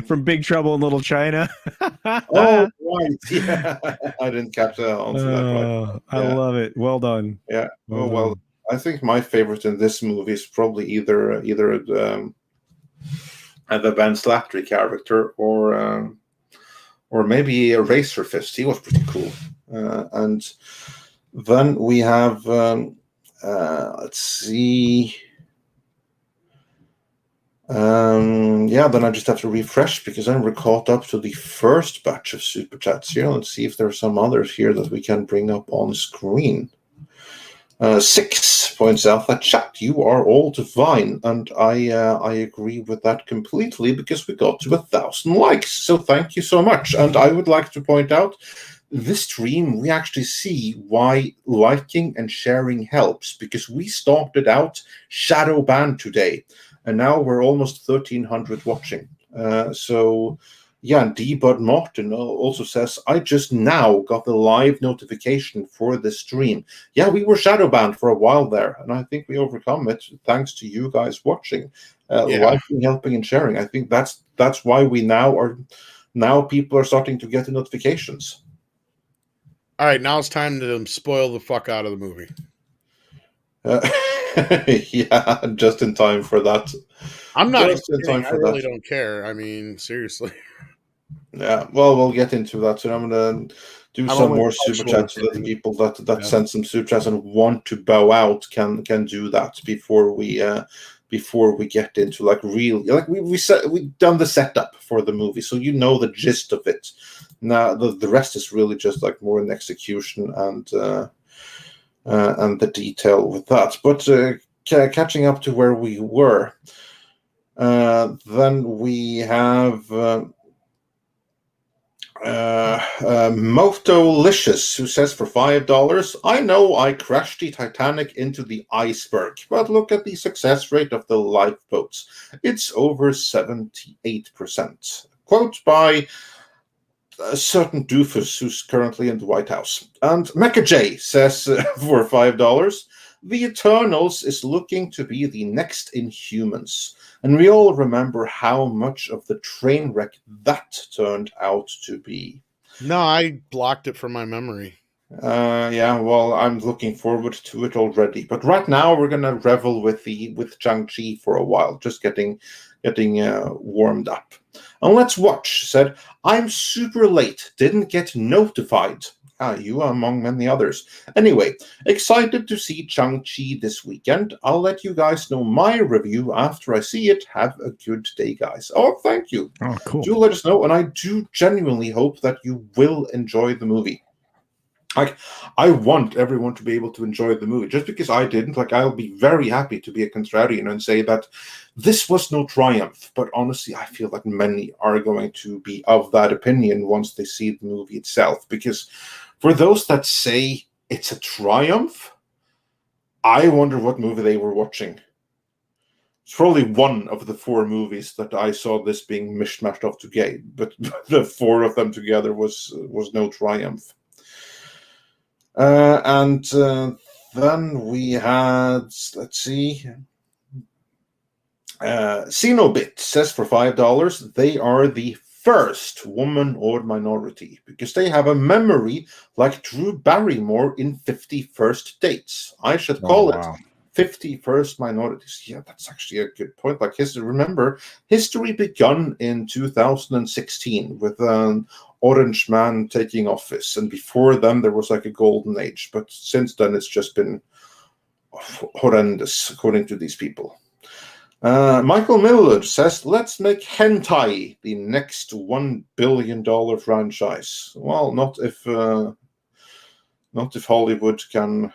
From Big Trouble in Little China. Oh, right. Yeah, I didn't catch that answer that right. I love it. Well done. Yeah. Well, I think my favorite in this movie is probably either the Ben Slattery character or maybe a Razor Fist. He was pretty cool. And then we have let's see. Then I just have to refresh because then we're caught up to the first batch of super chats here. Let's see if there are some others here that we can bring up on screen. 6 points out that chat, you are all divine, and I agree with that completely because we got to 1,000 likes. So thank you so much. And I would like to point out this stream, we actually see why liking and sharing helps because we started out shadow banned today. And now we're almost 1,300 watching. So, and D-Bud Martin also says, I just now got the live notification for this stream. Yeah, we were shadow banned for a while there, and I think we overcome it thanks to you guys watching, liking, helping, and sharing. I think that's why we now people are starting to get the notifications. All right, now it's time to spoil the fuck out of the movie. Yeah, just in time for that. I'm not just in time for I really don't care. I mean, seriously. Yeah, well, we'll get into that. So I'm going to do some more super chats so that the people that send some super chats and want to bow out can do that before we get into like real we've done the setup for the movie, so you know the gist of it. Now the rest is really just like more an execution and the detail with that. But catching up to where we were, then we have Motolicious, who says for $5, I know I crashed the Titanic into the iceberg, but look at the success rate of the lifeboats. It's over 78%. Quote by a certain doofus who's currently in the White House. And Mecha J says for $5, the Eternals is looking to be the next Inhumans. And we all remember how much of the train wreck that turned out to be. No, I blocked it from my memory. Well, I'm looking forward to it already. But right now, we're gonna revel with Shang-Chi for a while, just getting warmed up. And let's watch. Said, I'm super late. Didn't get notified. You are among many others. Anyway, excited to see Shang-Chi this weekend. I'll let you guys know my review after I see it. Have a good day, guys. Oh, thank you. Oh, cool. Do let us know, and I do genuinely hope that you will enjoy the movie. Like, I want everyone to be able to enjoy the movie. Just because I didn't, I'll be very happy to be a contrarian and say that this was no triumph. But honestly, I feel like many are going to be of that opinion once they see the movie itself. Because for those that say it's a triumph, I wonder what movie they were watching. It's probably one of the 4 movies that I saw this being mishmashed off together, but the 4 of them together was no triumph. And then we had, let's see, Xenobit says for $5, they are the first woman or minority because they have a memory like Drew Barrymore in 50 First Dates. I should call it 50 First Minorities. Yeah, that's actually a good point. Like history begun in 2016 with an orange man taking office, and before then there was like a golden age, but since then it's just been horrendous according to these people. Michael Miller says, let's make hentai the next $1 billion franchise. Well, not if Not if Hollywood can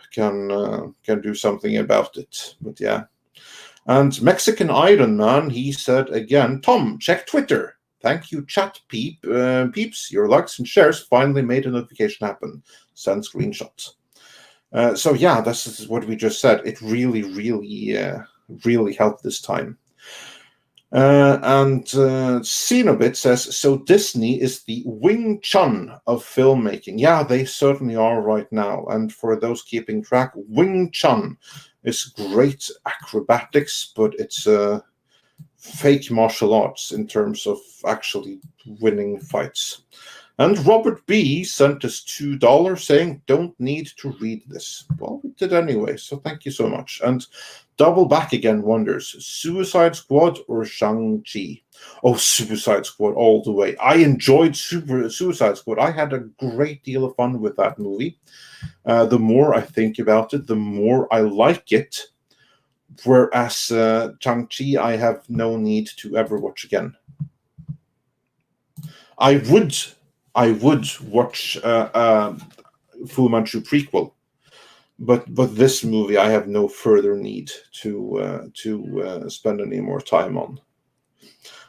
do something about it. But yeah. And Mexican Iron Man, he said again, Tom, check Twitter. Thank you, peeps. Your likes and shares finally made a notification happen. Send screenshots. So yeah, this is what we just said. It really, really helped this time. And Cenobit says, so Disney is the Wing Chun of filmmaking. Yeah, they certainly are right now. And for those keeping track, Wing Chun is great acrobatics, but it's fake martial arts in terms of actually winning fights. And Robert B. sent us $2 saying, don't need to read this. Well, we did anyway, so thank you so much. And Double Back Again wonders, Suicide Squad or Shang-Chi? Oh, Suicide Squad all the way. I enjoyed Suicide Squad. I had a great deal of fun with that movie. The more I think about it, the more I like it. Whereas Shang-Chi, I have no need to ever watch again. I would watch Fu Manchu prequel, but this movie I have no further need to spend any more time on.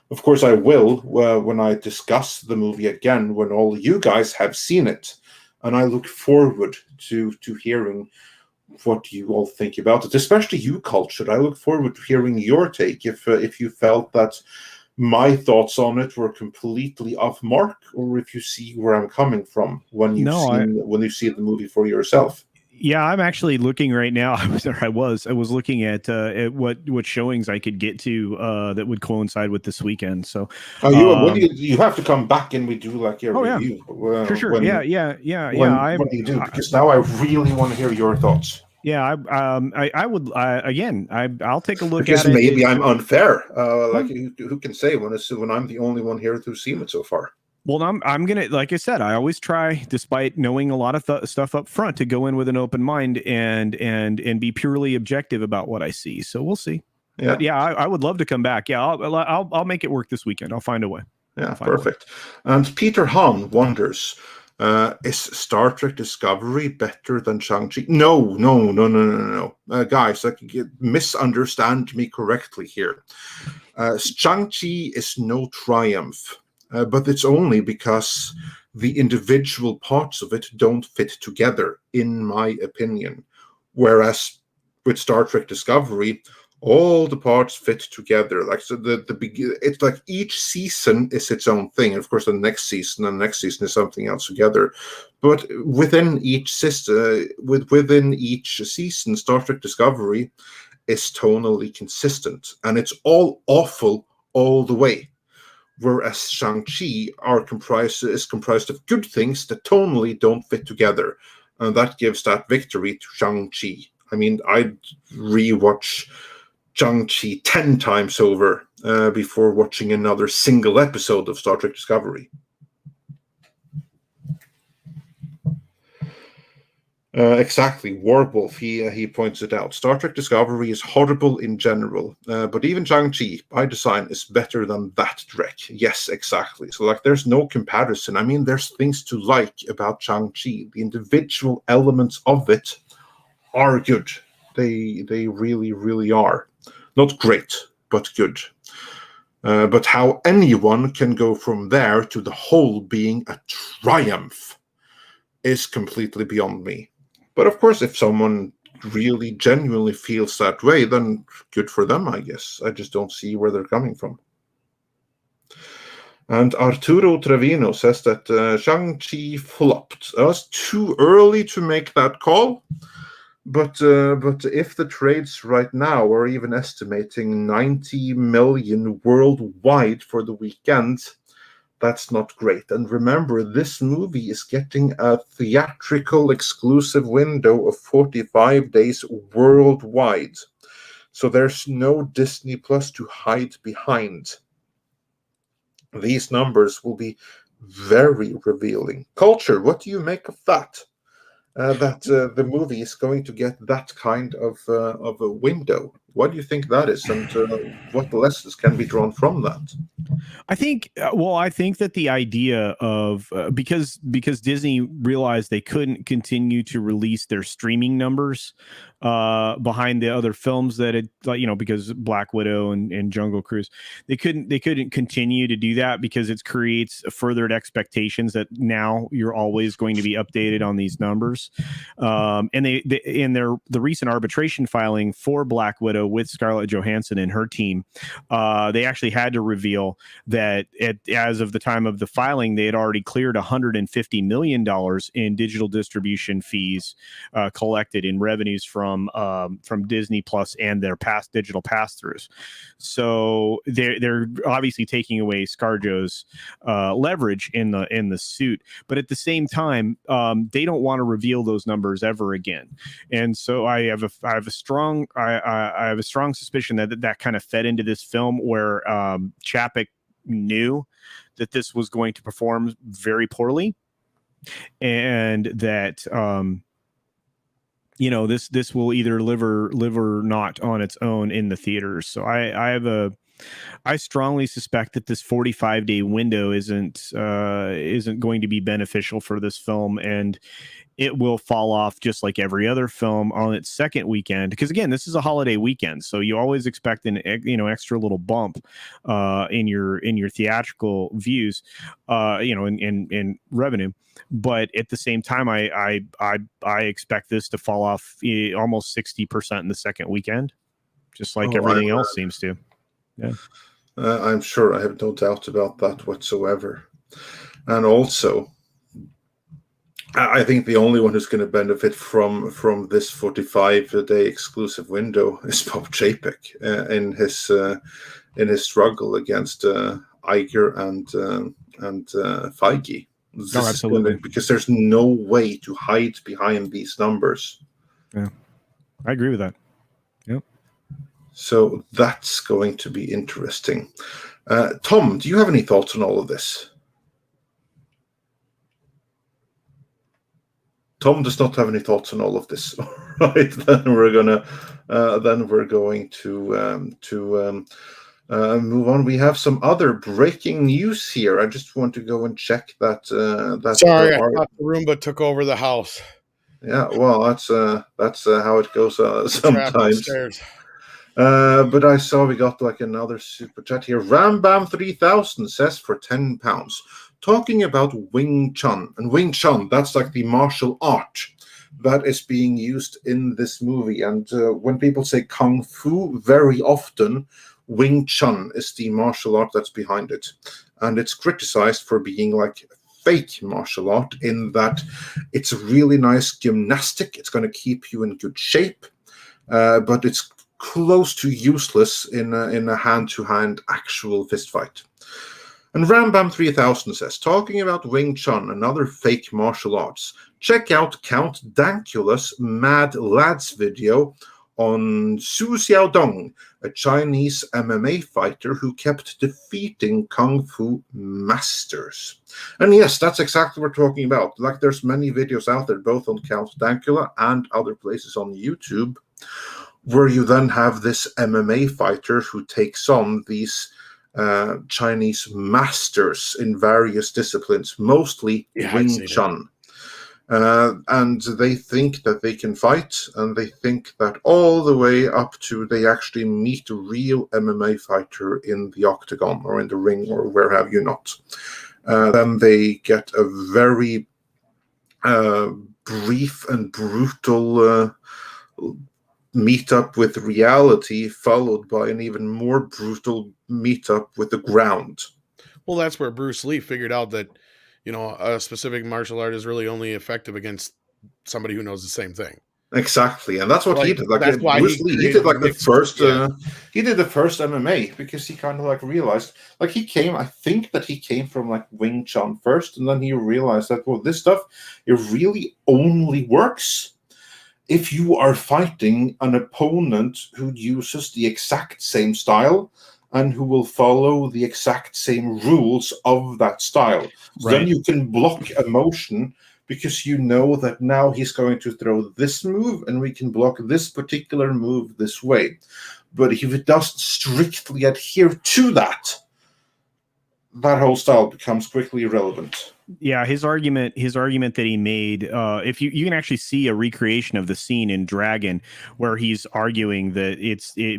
Of course, I will when I discuss the movie again, when all you guys have seen it, and I look forward to hearing what you all think about it, especially you, Cultured. I look forward to hearing your take if you felt that my thoughts on it were completely off mark, or if you see where I'm coming from when you see the movie for yourself. Yeah, I'm actually looking right now. I was looking at what showings I could get to that would coincide with this weekend. So, you have to come back and we do like a review. Yeah. Sure. When do you do? Because now I really want to hear your thoughts. Yeah, I would again. I'll take a look because at it. Maybe I'm unfair. Who can say when I'm the only one here who's seen it so far? Well, I'm gonna, like I said, I always try, despite knowing a lot of stuff up front, to go in with an open mind and be purely objective about what I see. So we'll see. Yeah, but yeah, I would love to come back. Yeah, I'll make it work this weekend. I'll find a way. Yeah, perfect. And Peter Hahn wonders, is Star Trek Discovery better than Shang-Chi? No. Guys, misunderstand me correctly here. Shang-Chi is no triumph, but it's only because the individual parts of it don't fit together, in my opinion. Whereas with Star Trek Discovery, all the parts fit together. Like, so it's like each season is its own thing. And of course, the next season is something else together. But within each season, Star Trek Discovery is tonally consistent, and it's all awful all the way. Whereas Shang-Chi is comprised of good things that tonally don't fit together, and that gives that victory to Shang-Chi. I mean, I'd rewatch Shang-Chi 10 times over before watching another single episode of Star Trek Discovery. Exactly, Warwolf, he points it out. Star Trek Discovery is horrible in general, but even Shang-Chi, by design, is better than that Trek. Yes, exactly. So, there's no comparison. I mean, there's things to like about Shang-Chi. The individual elements of it are good. They really, really are. Not great, but good. But how anyone can go from there to the whole being a triumph is completely beyond me. But of course, if someone really genuinely feels that way, then good for them, I guess. I just don't see where they're coming from. And Arturo Trevino says that Shang-Chi flopped. It's too early to make that call. But if the trades right now are even estimating 90 million worldwide for the weekend, that's not great. And remember, this movie is getting a theatrical exclusive window of 45 days worldwide. So there's no Disney Plus to hide behind. These numbers will be very revealing. Culture, what do you make of that? That the movie is going to get that kind of a window? Why do you think that is, and what lessons can be drawn from that? I think, I think that the idea of because Disney realized they couldn't continue to release their streaming numbers behind the other films that had, because Black Widow and Jungle Cruise, they couldn't continue to do that because it creates furthered expectations that now you're always going to be updated on these numbers. And they in the recent arbitration filing for Black Widow with Scarlett Johansson and her team, they actually had to reveal that as of the time of the filing, they had already cleared $150 million in digital distribution fees collected in revenues from Disney Plus and their past digital pass-throughs. So they're obviously taking away ScarJo's leverage in the suit, but at the same time, they don't want to reveal those numbers ever again. And so I have a strong suspicion that kind of fed into this film where Chapek knew that this was going to perform very poorly, and that this will either live or not on its own in the theaters. So I strongly suspect that this 45-day window isn't going to be beneficial for this film, and it will fall off just like every other film on its second weekend. Because again, this is a holiday weekend, so you always expect an extra little bump in your theatrical views, in revenue. But at the same time, I expect this to fall off almost 60% in the second weekend, just like everything else seems to. Yeah, I'm sure. I have no doubt about that whatsoever. And also, I think the only one who's going to benefit from this 45-day exclusive window is Bob Chapek in his struggle against Iger and Feige. Absolutely, because there's no way to hide behind these numbers. Yeah, I agree with that. Yep. So that's going to be interesting. Tom, do you have any thoughts on all of this? Tom does not have any thoughts on all of this. Right, then we're going to move on. We have some other breaking news here. I just want to go and check that. Sorry, I thought the Roomba took over the house. Yeah, well, that's how it goes sometimes. But I saw we got like another super chat here. Rambam 3000 says for £10, talking about Wing Chun. And Wing Chun, that's like the martial art that is being used in this movie. And when people say Kung Fu, very often Wing Chun is the martial art that's behind it. And it's criticized for being like fake martial art in that it's really nice gymnastic. It's going to keep you in good shape, but it's close to useless in a hand-to-hand actual fist fight. And Rambam 3000 says, talking about Wing Chun and other fake martial arts, check out Count Dankula's Mad Lads video on Su Xiaodong, a Chinese MMA fighter who kept defeating Kung Fu masters. And yes, that's exactly what we're talking about. Like, there's many videos out there, both on Count Dankula and other places on YouTube, where you then have this MMA fighter who takes on these Chinese masters in various disciplines, mostly Wing Chun. And they think that they can fight, and they think that all the way up to they actually meet a real MMA fighter in the octagon or in the ring or where have you not. Then they get a very brief and brutal meetup with reality, followed by an even more brutal meetup with the ground. Well, that's where Bruce Lee figured out that, a specific martial art is really only effective against somebody who knows the same thing. Exactly, and that's what he did. Like, that's why Bruce Lee, he did like the first. Yeah. He did the first MMA because he kind of like realized, like, I think that he came from like Wing Chun first, and then he realized that, well, this stuff, it really only works if you are fighting an opponent who uses the exact same style and who will follow the exact same rules of that style. So then you can block a motion because you know that now he's going to throw this move and we can block this particular move this way. But if it doesn't strictly adhere to that whole style becomes quickly irrelevant. Yeah, his argument that he made, if you can actually see a recreation of the scene in Dragon where he's arguing that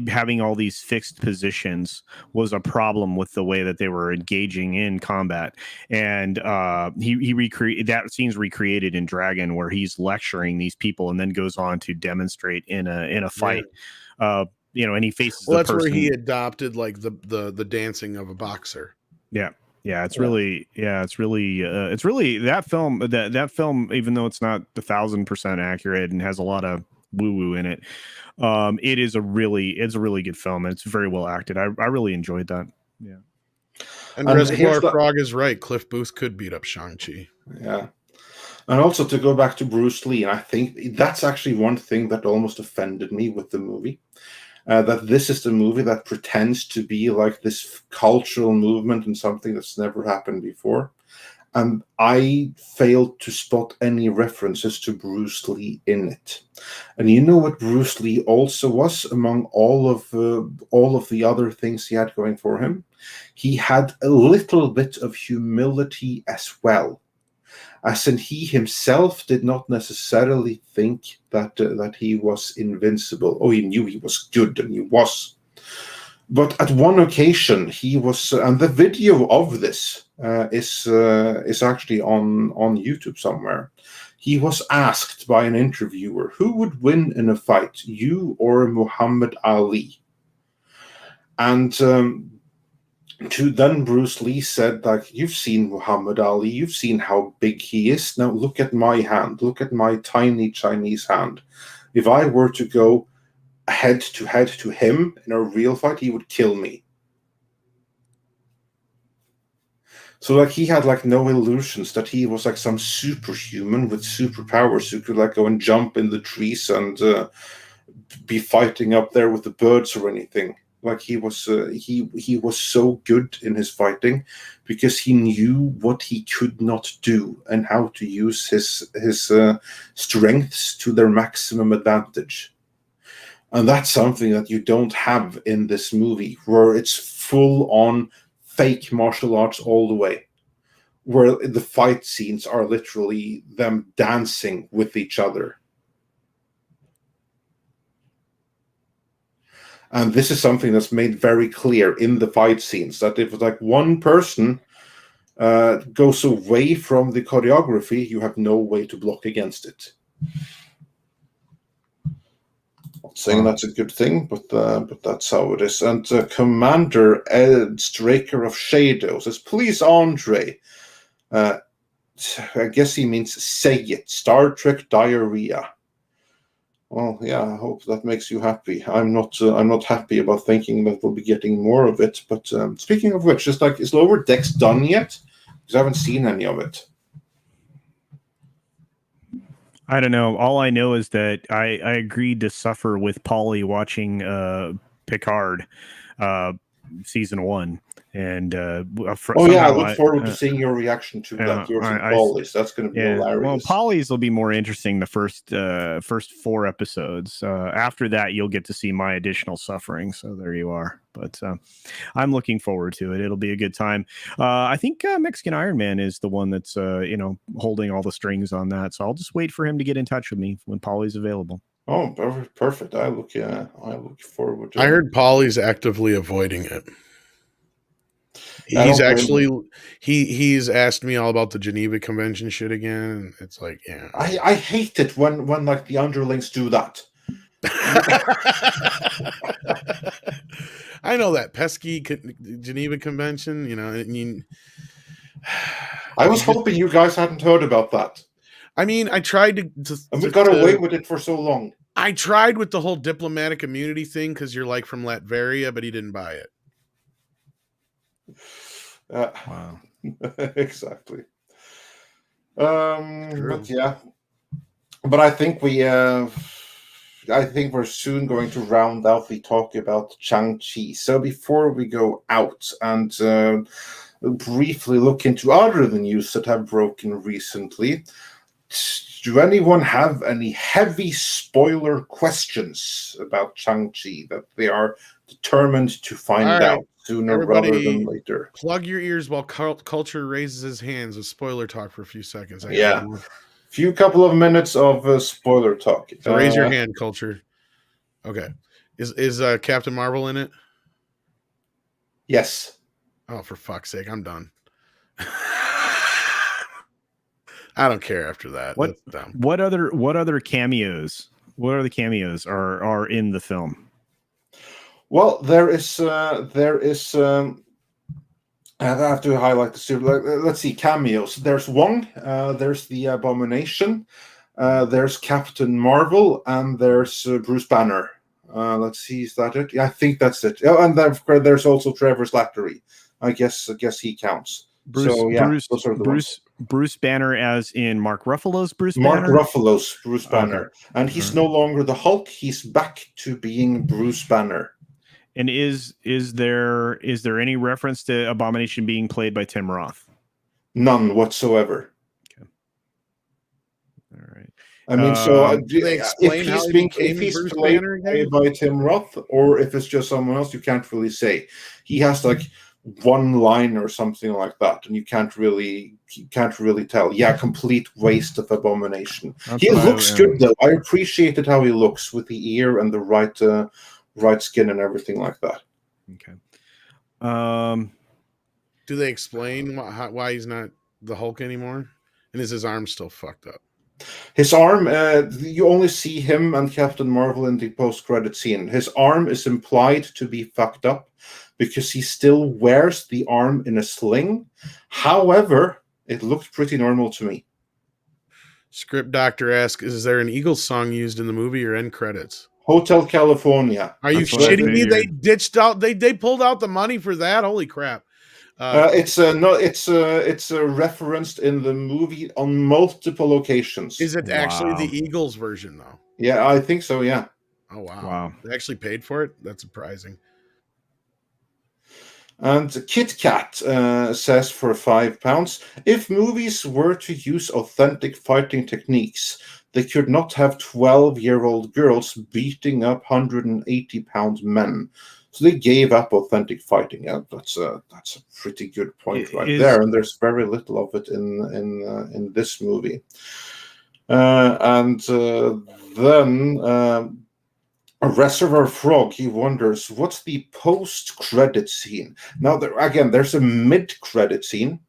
having all these fixed positions was a problem with the way that they were engaging in combat, and he recreate that scene's recreated in Dragon where he's lecturing these people and then goes on to demonstrate in a fight. And he faces the that's person. where he adopted like the dancing of a boxer. It's really that film, that film, even though it's not 1,000% accurate and has a lot of woo-woo in it, it's a really good film, and it's very well acted. I really enjoyed that. Yeah. And Reservoir Frog is right. Cliff Booth could beat up Shang-Chi. Yeah. And also, to go back to Bruce Lee, I think that's actually one thing that almost offended me with the movie. That this is the movie that pretends to be like this cultural movement and something that's never happened before. And I failed to spot any references to Bruce Lee in it. And you know what Bruce Lee also was among all of the other things he had going for him? He had a little bit of humility as well. As in, he himself did not necessarily think that he was invincible. Oh, he knew he was good, and he was. But at one occasion, he was, and the video of this is actually on YouTube somewhere. He was asked by an interviewer, who would win in a fight, you or Muhammad Ali? And then Bruce Lee said, like, you've seen Muhammad Ali, you've seen how big he is. Now look at my hand, look at my tiny Chinese hand. If I were to go head to him in a real fight, he would kill me. So like he had like no illusions that he was like some superhuman with superpowers who could like go and jump in the trees and be fighting up there with the birds or anything. Like he was so good in his fighting because he knew what he could not do and how to use his strengths to their maximum advantage. And that's something that you don't have in this movie, where it's full on fake martial arts all the way, where the fight scenes are literally them dancing with each other. And this is something that's made very clear in the fight scenes, that if like one person goes away from the choreography, you have no way to block against it. Not saying that's a good thing, but that's how it is. And Commander Ed Straker of Shadow says, please, Andre. I guess he means say it. Star Trek diarrhea. Well, yeah, I hope that makes you happy. I'm not happy about thinking that we'll be getting more of it. But speaking of which, just like, is Lower Decks done yet? Because I haven't seen any of it. I don't know. All I know is that I agreed to suffer with Polly watching Picard season 1. And I look forward to seeing your reaction to that. Yours and Polly's. That's going to be hilarious. Well, Polly's will be more interesting the first 4 episodes. After that, you'll get to see my additional suffering. So there you are. But I'm looking forward to it. It'll be a good time. I think Mexican Iron Man is the one that's holding all the strings on that. So I'll just wait for him to get in touch with me when Polly's available. Oh, perfect. I look forward to it. I heard Polly's actively avoiding it. He's actually he's asked me all about the Geneva Convention shit again, and it's like, yeah. I hate it when like the underlings do that. I know that pesky Geneva Convention, I was hoping you guys hadn't heard about that. I mean, I tried to and we got away with it for so long. I tried with the whole diplomatic immunity thing because you're like from Latveria, but he didn't buy it. Wow. Exactly. But yeah. But I think we're soon going to round out the talk about Shang-Chi. So before we go out and briefly look into other news that have broken recently, do anyone have any heavy spoiler questions about Shang-Chi that they are determined to find All right, out sooner rather everybody, than later? plug your ears while Culture raises his hands with spoiler talk for a few seconds. I got Yeah. one. Couple of minutes of spoiler talk. So raise your hand, Culture. Okay. Is Captain Marvel in it? Yes. Oh, for fuck's sake, I'm done. I don't care after that. What That's dumb. what other cameos? What other cameos are in the film? Well, there is. I have to highlight the series. Let's see, cameos. There's Wong. There's the Abomination. There's Captain Marvel, and there's Bruce Banner. Let's see, is that it? Yeah, I think that's it. Oh, and there's also Trevor Slattery. I guess he counts. Those are the ones. Bruce Banner, as in Mark Ruffalo's Bruce Mark Banner. Ruffalo's Bruce Banner, Okay. and he's no longer the Hulk. He's back to being Bruce Banner. And is there any reference to Abomination being played by Tim Roth? None whatsoever. Okay. All right. I mean, do they explain how he became Bruce Banner again? By Tim Roth, or if it's just someone else, you can't really say. He has like one line or something like that, and you can't really tell. Yeah, complete waste of Abomination. He looks good though. I appreciated how he looks with the ear and the right skin and everything like that. Okay. Do they explain why he's not the Hulk anymore? And is his arm still fucked up? His arm, you only see him and Captain Marvel in the post-credit scene. His arm is implied to be fucked up because he still wears the arm in a sling. However, it looked pretty normal to me. Script Doctor asks, is there an Eagles song used in the movie or end credits? Hotel California. Are you shitting me? They ditched out. They pulled out the money for that. Holy crap! It's referenced in the movie on multiple occasions. Is it actually the Eagles version though? Yeah, I think so. Yeah. Oh wow! They actually paid for it. That's surprising. And Kit Kat says for £5, if movies were to use authentic fighting techniques, they could not have 12-year-old girls beating up 180-pound men. So they gave up authentic fighting. Yeah, that's a pretty good point there. And there's very little of it in this movie. Then a Reservoir Frog, he wonders, what's the post-credit scene? Now, there's a mid-credit scene.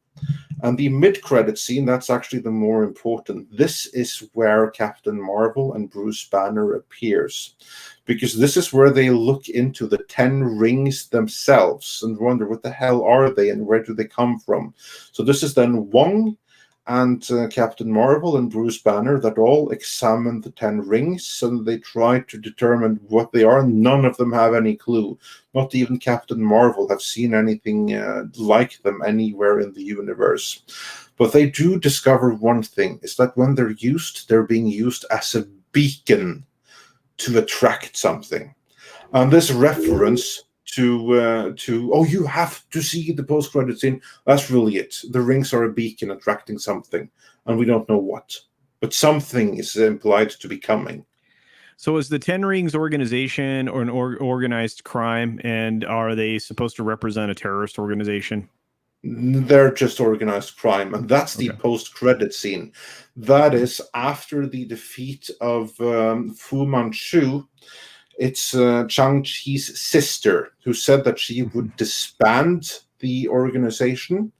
And the mid-credit scene, that's actually the more important. This is where Captain Marvel and Bruce Banner appears. Because this is where they look into the 10 rings themselves and wonder what the hell are they and where do they come from. So this is then Wong and Captain Marvel and Bruce Banner that all examine the 10 rings, and they try to determine what they are. None of them have any clue. Not even Captain Marvel have seen anything like them anywhere in the universe. But they do discover one thing, is that when they're being used as a beacon to attract something. And this reference to you have to see the post-credit scene. That's really it. The rings are a beacon attracting something, and we don't know what, but something is implied to be coming. So is the 10 Rings organization or an organized crime, and are they supposed to represent a terrorist organization? They're just organized crime, and that's the post-credit scene. That is after the defeat of Fu Manchu. It's Shang-Chi's sister who said that she would disband the organization.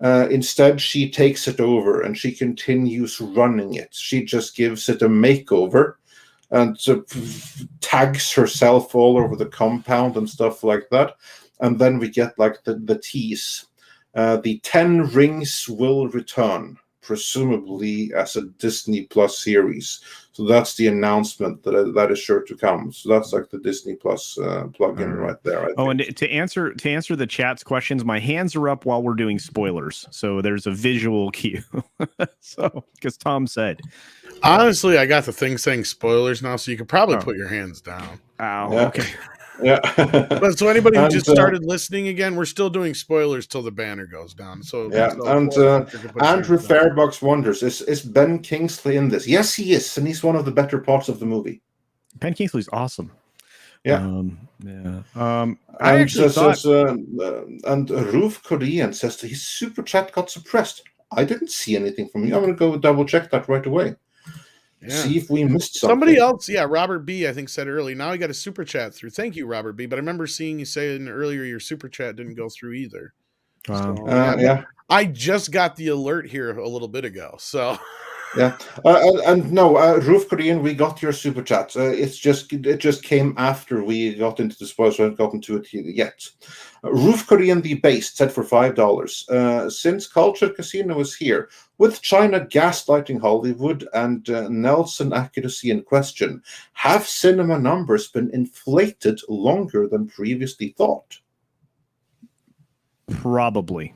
Instead, she takes it over and she continues running it. She just gives it a makeover and tags herself all over the compound and stuff like that. And then we get like the tease. The 10 Rings will return, presumably as a Disney Plus series. So that's the announcement that is sure to come. So that's like the Disney Plus plugin right there. I think. And to answer the chat's questions, my hands are up while we're doing spoilers. So there's a visual cue. So because Tom said, honestly, I got the thing saying spoilers now, so you could probably put your hands down. Oh, yeah. Okay. Yeah. But so anybody who And just started listening again, we're still doing spoilers till the banner goes down. So, yeah, so and Forrest Hunter can put his Andrew hands down. Fairbox wonders, is Ben Kingsley in this? Yes, he is, and he's one of the better parts of the movie. Ben Kingsley's awesome. Yeah. Yeah. I And actually thought and Roof Korean says that his super chat got suppressed. I didn't see anything from you. I'm going to go double check that right away. Yeah. See if we missed something. Somebody else, yeah, Robert B, I think said early. Now he got a super chat through. Thank you, Robert B. But I remember seeing you saying earlier your super chat didn't go through either. So, yeah. I just got the alert here a little bit ago. So Yeah, and no, Roof Korean, we got your super chat. It just came after we got into the spoilers. So I haven't gotten to it yet. Roof Korean the Based said for $5. Since Culture Casino is here, with China gaslighting Hollywood and Nelson accuracy in question, have cinema numbers been inflated longer than previously thought? probably.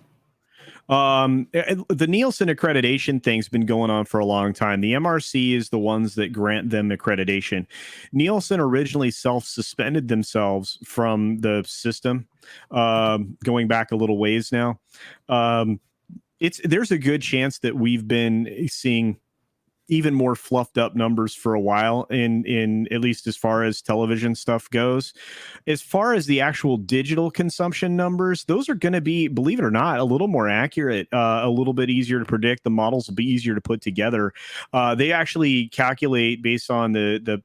The Nielsen accreditation thing's been going on for a long time. The MRC is the ones that grant them accreditation. Nielsen originally self-suspended themselves from the system, going back a little ways now. There's a good chance that we've been seeing even more fluffed up numbers for a while in at least as far as television stuff goes. As far as the actual digital consumption numbers, those are going to be, believe it or not, a little more accurate, a little bit easier to predict. The models will be easier to put together. They actually calculate based on the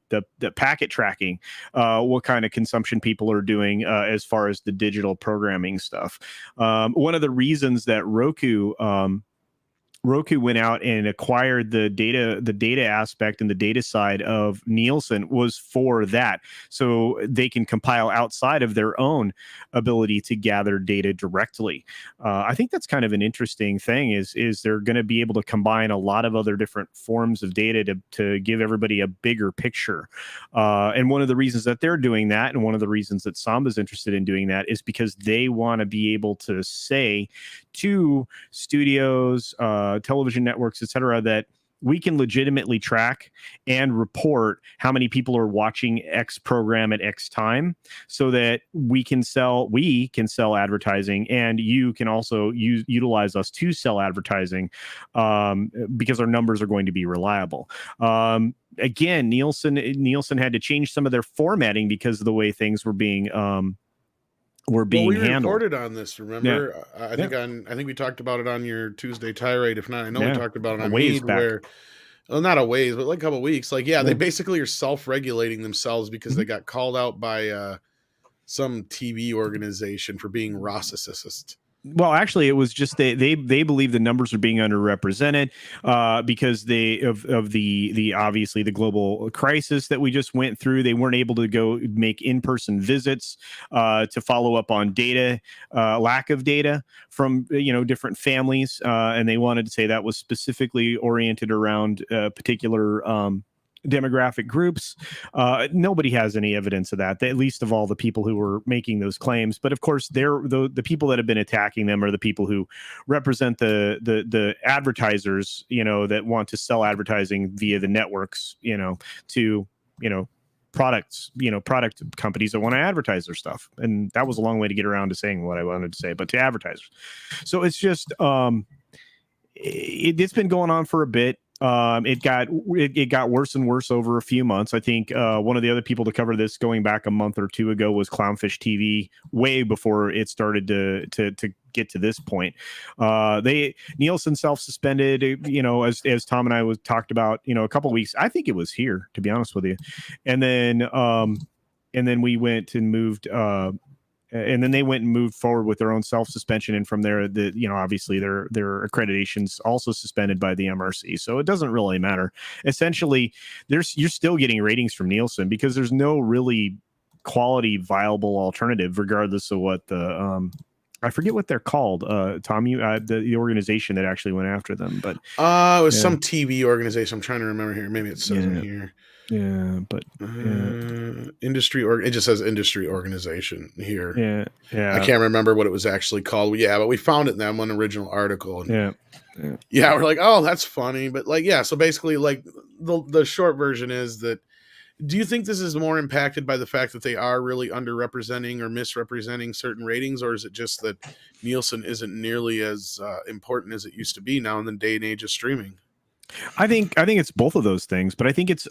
packet tracking, what kind of consumption people are doing as far as the digital programming stuff. One of the reasons that Roku went out and acquired the data aspect and the data side of Nielsen was for that. So they can compile outside of their own ability to gather data directly. I think that's kind of an interesting thing is they're going to be able to combine a lot of other different forms of data to give everybody a bigger picture. And one of the reasons that they're doing that, and one of the reasons that Samba's interested in doing that, is because they want to be able to say to studios, television networks, etc., that we can legitimately track and report how many people are watching X program at X time, so that we can sell advertising, and you can also utilize us to sell advertising, because our numbers are going to be reliable. Again, Nielsen had to change some of their formatting because of the way things were being we handled. Reported on this, remember? Yeah. I think we talked about it on your Tuesday tirade. If not, I know we talked about it on Mead, where, well, not a ways, but like a couple of weeks. Like, they basically are self-regulating themselves because they got called out by some TV organization for being racist. Well, actually, it was just they believe the numbers are being underrepresented because of the obviously the global crisis that we just went through. They weren't able to go make in-person visits to follow up on data, lack of data from different families, and they wanted to say that was specifically oriented around particular demographic groups. Nobody has any evidence of that, at least of all the people who were making those claims. But of course, the people that have been attacking them are the people who represent the advertisers, that want to sell advertising via the networks, to products, product companies that want to advertise their stuff. And that was a long way to get around to saying what I wanted to say, but to advertisers. So it's just it's been going on for a bit. It got worse and worse over a few months. I think one of the other people to cover this going back a month or two ago was Clownfish TV, way before it started to get to this point. Nielsen self-suspended, as Tom and I talked about, a couple of weeks. I think it was here, to be honest with you. And then we went and moved. And then they went and moved forward with their own self-suspension, and from there, obviously their accreditation's also suspended by the MRC. So it doesn't really matter. Essentially, you're still getting ratings from Nielsen because there's no really quality, viable alternative, regardless of what the I forget what they're called. Tom, the organization that actually went after them, but it was some TV organization. I'm trying to remember here. Maybe it says in here. Yeah, but industry it just says industry organization here. Yeah. I can't remember what it was actually called. Yeah, but we found it in that one original article. And we're like, oh, that's funny. But so basically, like the short version is that do you think this is more impacted by the fact that they are really underrepresenting or misrepresenting certain ratings, or is it just that Nielsen isn't nearly as important as it used to be now in the day and age of streaming? I think it's both of those things, but I think it's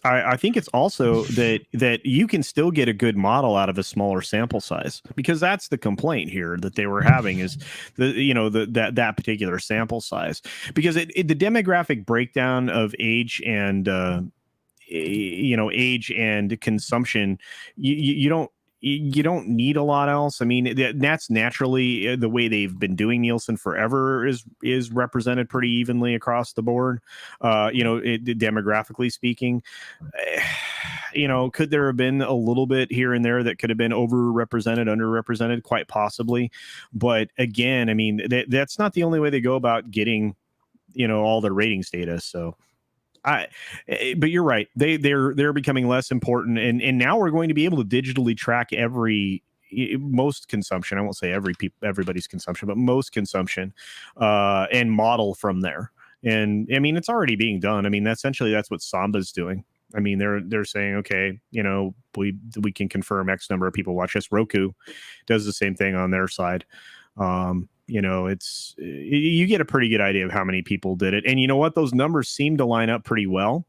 also that you can still get a good model out of a smaller sample size, because that's the complaint here that they were having, is that particular sample size, because the demographic breakdown of age and age and consumption, you don't need a lot else. I mean, that's naturally the way they've been doing Nielsen forever, is represented pretty evenly across the board. Demographically speaking, could there have been a little bit here and there that could have been overrepresented, underrepresented? Quite possibly. But again, I mean, that's not the only way they go about getting, all their ratings data. So but you're right. They're becoming less important, and now we're going to be able to digitally track most consumption. I won't say everybody's consumption, but most consumption, and model from there. And I mean, it's already being done. I mean, that's what Samba's doing. I mean, they're saying, okay, we can confirm X number of people watch this. Roku does the same thing on their side. You get a pretty good idea of how many people did it. And you know what? Those numbers seem to line up pretty well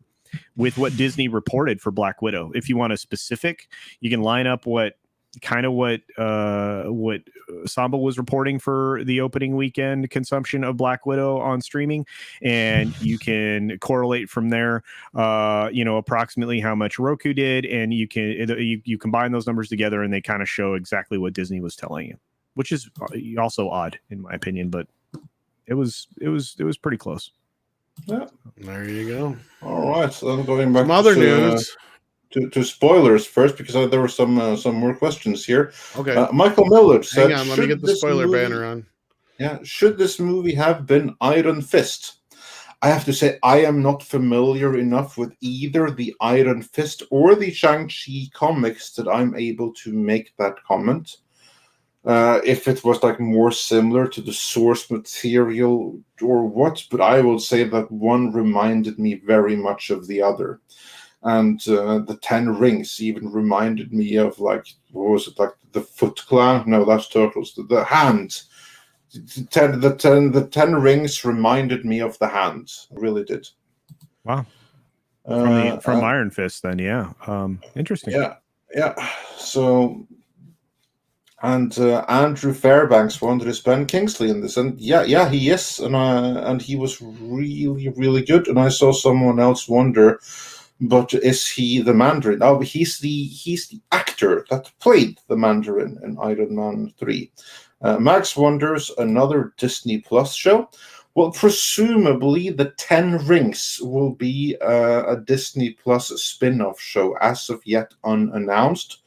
with what Disney reported for Black Widow. If you want a specific, you can line up what Samba was reporting for the opening weekend consumption of Black Widow on streaming, and you can correlate from there approximately how much Roku did, and you combine those numbers together and they kind of show exactly what Disney was telling you, which is also odd in my opinion, but it was pretty close. Yeah, there you go. All right, so then going back Some other news. To spoilers first, because there were some more questions here. Okay, Michael Miller said, hang on, let me get the spoiler banner on. Yeah, should this movie have been Iron Fist? I have to say, I am not familiar enough with either the Iron Fist or the Shang-Chi comics that I'm able to make that comment. If it was like more similar to the source material or what, but I will say that one reminded me very much of the other. And the 10 Rings even reminded me of, like, what was it, like the Foot Clan? No, that's Turtles. The Hand. The 10 Rings reminded me of the Hand. Really did. Wow. From Iron Fist, then, yeah. Interesting. Yeah. So, and Andrew Fairbanks wondered, is Ben Kingsley in this? And yeah, he is, and he was really, really good. And I saw someone else wonder, but is he the Mandarin? Oh, he's the actor that played the Mandarin in Iron Man 3. Max wonders, another Disney Plus show? Well, presumably the 10 Rings will be a Disney Plus spin-off show, as of yet unannounced.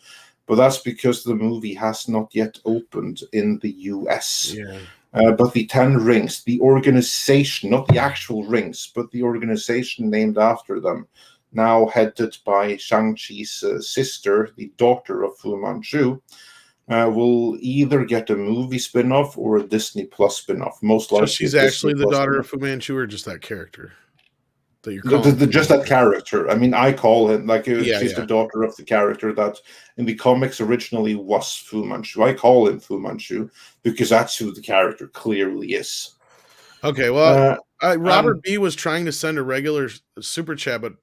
But that's because the movie has not yet opened in the US. Yeah. But the 10 Rings, the organization, not the actual rings, but the organization named after them, now headed by Shang-Chi's sister, the daughter of Fu Manchu, will either get a movie spin-off or a Disney Plus spin-off. Most likely, so she's actually the daughter of Fu Manchu, or just that character that you're calling? Just that character. I mean, I call him she's the daughter of the character that in the comics originally was Fu Manchu. I call him Fu Manchu because that's who the character clearly is. Okay, well, Robert B was trying to send a regular super chat, but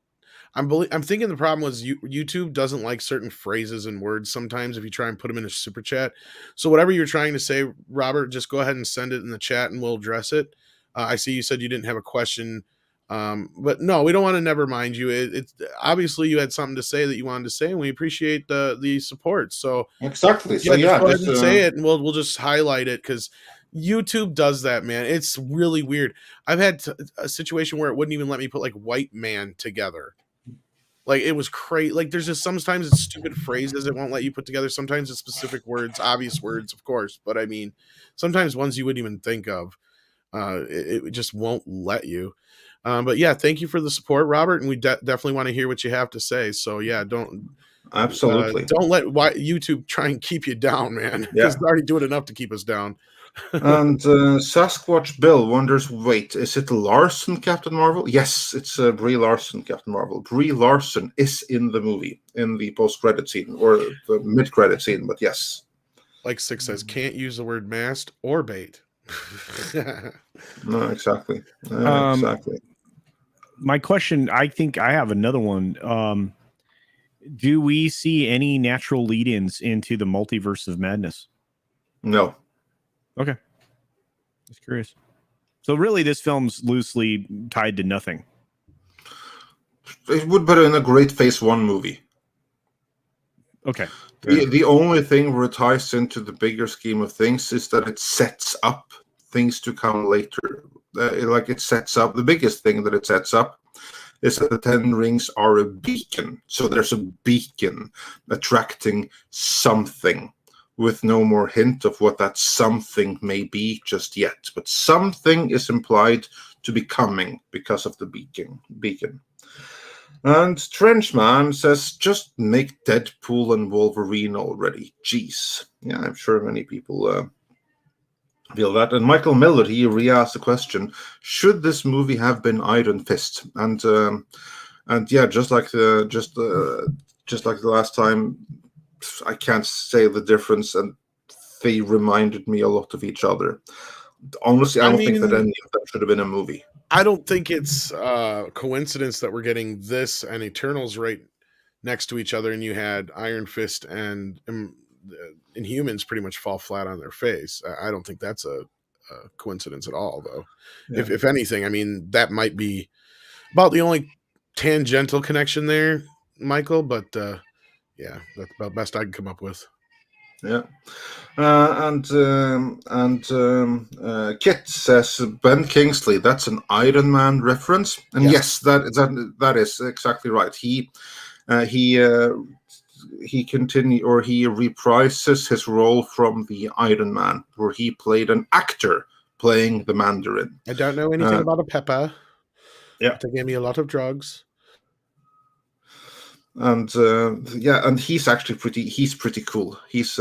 I'm thinking the problem was YouTube doesn't like certain phrases and words sometimes if you try and put them in a super chat. So whatever you're trying to say, Robert, just go ahead and send it in the chat and we'll address it. I see you said you didn't have a question, but no, we don't want to never mind you. It's obviously you had something to say that you wanted to say, and we appreciate the support. So exactly. So yeah, go ahead and say it, and we'll just highlight it because YouTube does that, man. It's really weird. I've had a situation where it wouldn't even let me put like white man together. Like, it was crazy. Like, there's just sometimes it's stupid phrases it won't let you put together. Sometimes it's specific words, obvious words, of course. But I mean, sometimes ones you wouldn't even think of. It just won't let you. But yeah, thank you for the support, Robert. And we definitely want to hear what you have to say. So yeah, don't let YouTube try and keep you down, man. Because they're already doing enough to keep us down. And Sasquatch Bill wonders, wait, is it Larson Captain Marvel? Yes, it's Brie Larson Captain Marvel. Brie Larson is in the movie, in the post-credit scene, or the mid-credit scene, but yes. Like Six says, can't use the word mast or bait. No, exactly. Um, Exactly. My question, I think I have another one. Do we see any natural lead-ins into the multiverse of madness? No. Okay. Just curious. So really, this film's loosely tied to nothing. It would be in a great Phase 1 movie. Okay. The only thing where it ties into the bigger scheme of things is that it sets up things to come later. It sets up, the biggest thing that it sets up is that the Ten Rings are a beacon. So there's a beacon attracting something, with no more hint of what that something may be just yet. But something is implied to be coming because of the beacon. And Trenchman says, just make Deadpool and Wolverine already. Jeez. Yeah, I'm sure many people feel that. And Michael Miller, he re-asked the question, should this movie have been Iron Fist? And yeah, just like the last time, I can't say the difference, and they reminded me a lot of each other. Honestly, I don't think that any of that should have been a movie. I don't think it's coincidence that we're getting this and Eternals right next to each other, and you had Iron Fist and Inhumans pretty much fall flat on their face. I don't think that's a coincidence at all, though. Yeah. If anything, I mean, that might be about the only tangential connection there, Michael. But yeah, that's about best I can come up with. Yeah. Kit says Ben Kingsley, that's an Iron Man reference, and yes, that is exactly right. He reprises his role from the Iron Man, where he played an actor playing the Mandarin. I don't know anything about a Peppa. Yeah, they gave me a lot of drugs. And and he's actually pretty cool. He's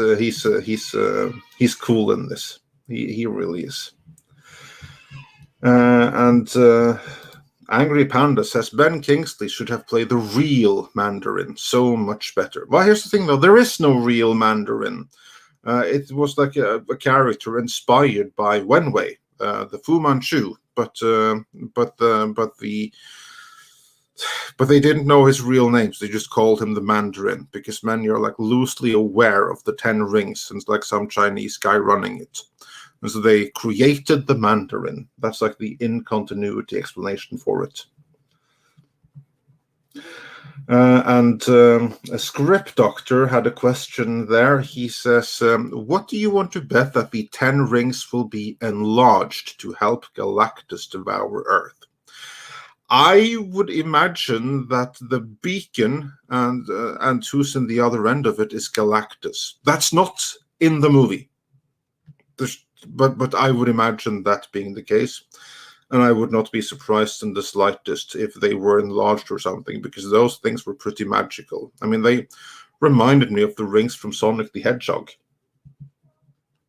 cool in this. He really is. Angry Panda says Ben Kingsley should have played the real Mandarin so much better. Well, here's the thing though, there is no real Mandarin. It was like a character inspired by Wenwei, the Fu Manchu, but they didn't know his real name, so they just called him the Mandarin, because many are like loosely aware of the Ten Rings, and it's like some Chinese guy running it. And so they created the Mandarin. That's like the in-continuity explanation for it. A script doctor had a question there. He says, what do you want to bet that the Ten Rings will be enlarged to help Galactus devour Earth? I would imagine that the beacon and who's in the other end of it is Galactus. That's not in the movie. But I would imagine that being the case. And I would not be surprised in the slightest if they were enlarged or something, because those things were pretty magical. I mean, they reminded me of the rings from Sonic the Hedgehog.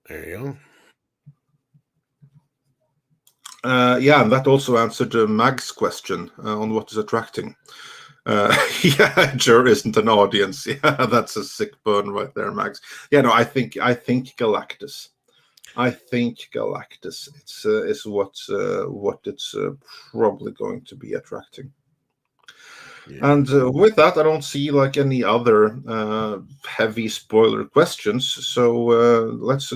There you go. Yeah, and that also answered Mag's question on what is attracting. Yeah, sure isn't an audience. Yeah, that's a sick burn right there, Mags. Yeah, no, I think Galactus. I think Galactus is what it's probably going to be attracting. Yeah. And with that, I don't see like any other heavy spoiler questions. So let's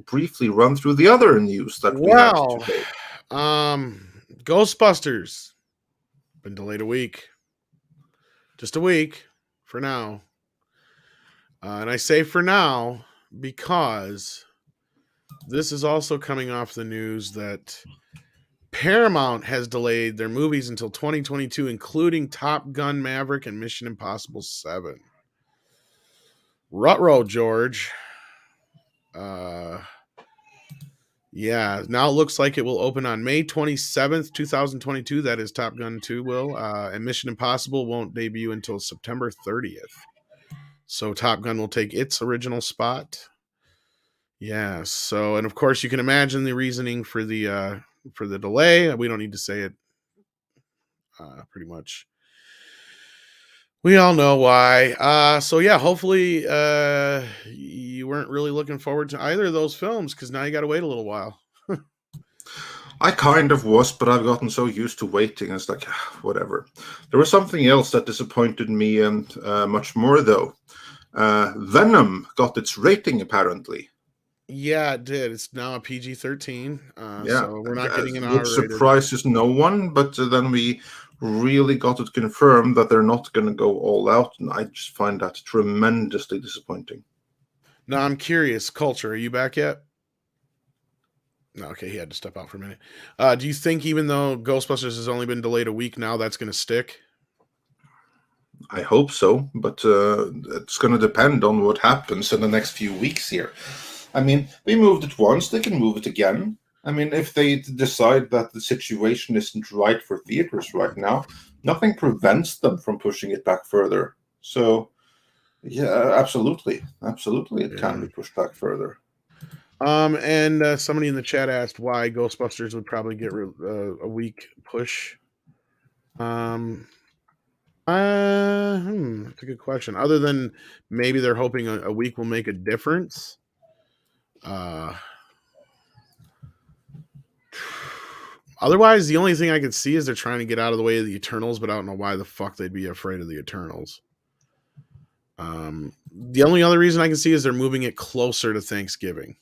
briefly run through the other news that we had today. Ghostbusters been delayed a week, just a week for now. And I say for now because this is also coming off the news that Paramount has delayed their movies until 2022, including Top Gun Maverick and Mission Impossible 7. Ruh-roh, George. Yeah, now it looks like it will open on May 27th, 2022. That is Top Gun 2 will. And Mission Impossible won't debut until September 30th. So Top Gun will take its original spot. Yeah. So, and of course, you can imagine the reasoning for the delay. We don't need to say it. Pretty much, we all know why. So yeah, hopefully, you weren't really looking forward to either of those films because now you got to wait a little while. I kind of was, but I've gotten so used to waiting. It's like, whatever. There was something else that disappointed me and much more, though. Venom got its rating, apparently. Yeah, it did. It's now a PG-13, Yeah, so we're not getting an which R-rated. surprises no one, but then we really got it confirmed that they're not going to go all out, and I just find that tremendously disappointing. Now I'm curious, Culture, are you back yet? No, okay, he had to step out for a minute. Do you think even though Ghostbusters has only been delayed a week now, that's going to stick? I hope so, but it's going to depend on what happens in the next few weeks here. I mean, they moved it once, they can move it again. I mean, if they decide that the situation isn't right for theaters right now, nothing prevents them from pushing it back further. So, yeah, absolutely. Absolutely, it can be pushed back further. And somebody in the chat asked why Ghostbusters would probably get a week push. That's a good question. Other than maybe they're hoping a week will make a difference. Otherwise, the only thing I could see is they're trying to get out of the way of the Eternals, but I don't know why the fuck they'd be afraid of the Eternals. The only other reason I can see is they're moving it closer to Thanksgiving.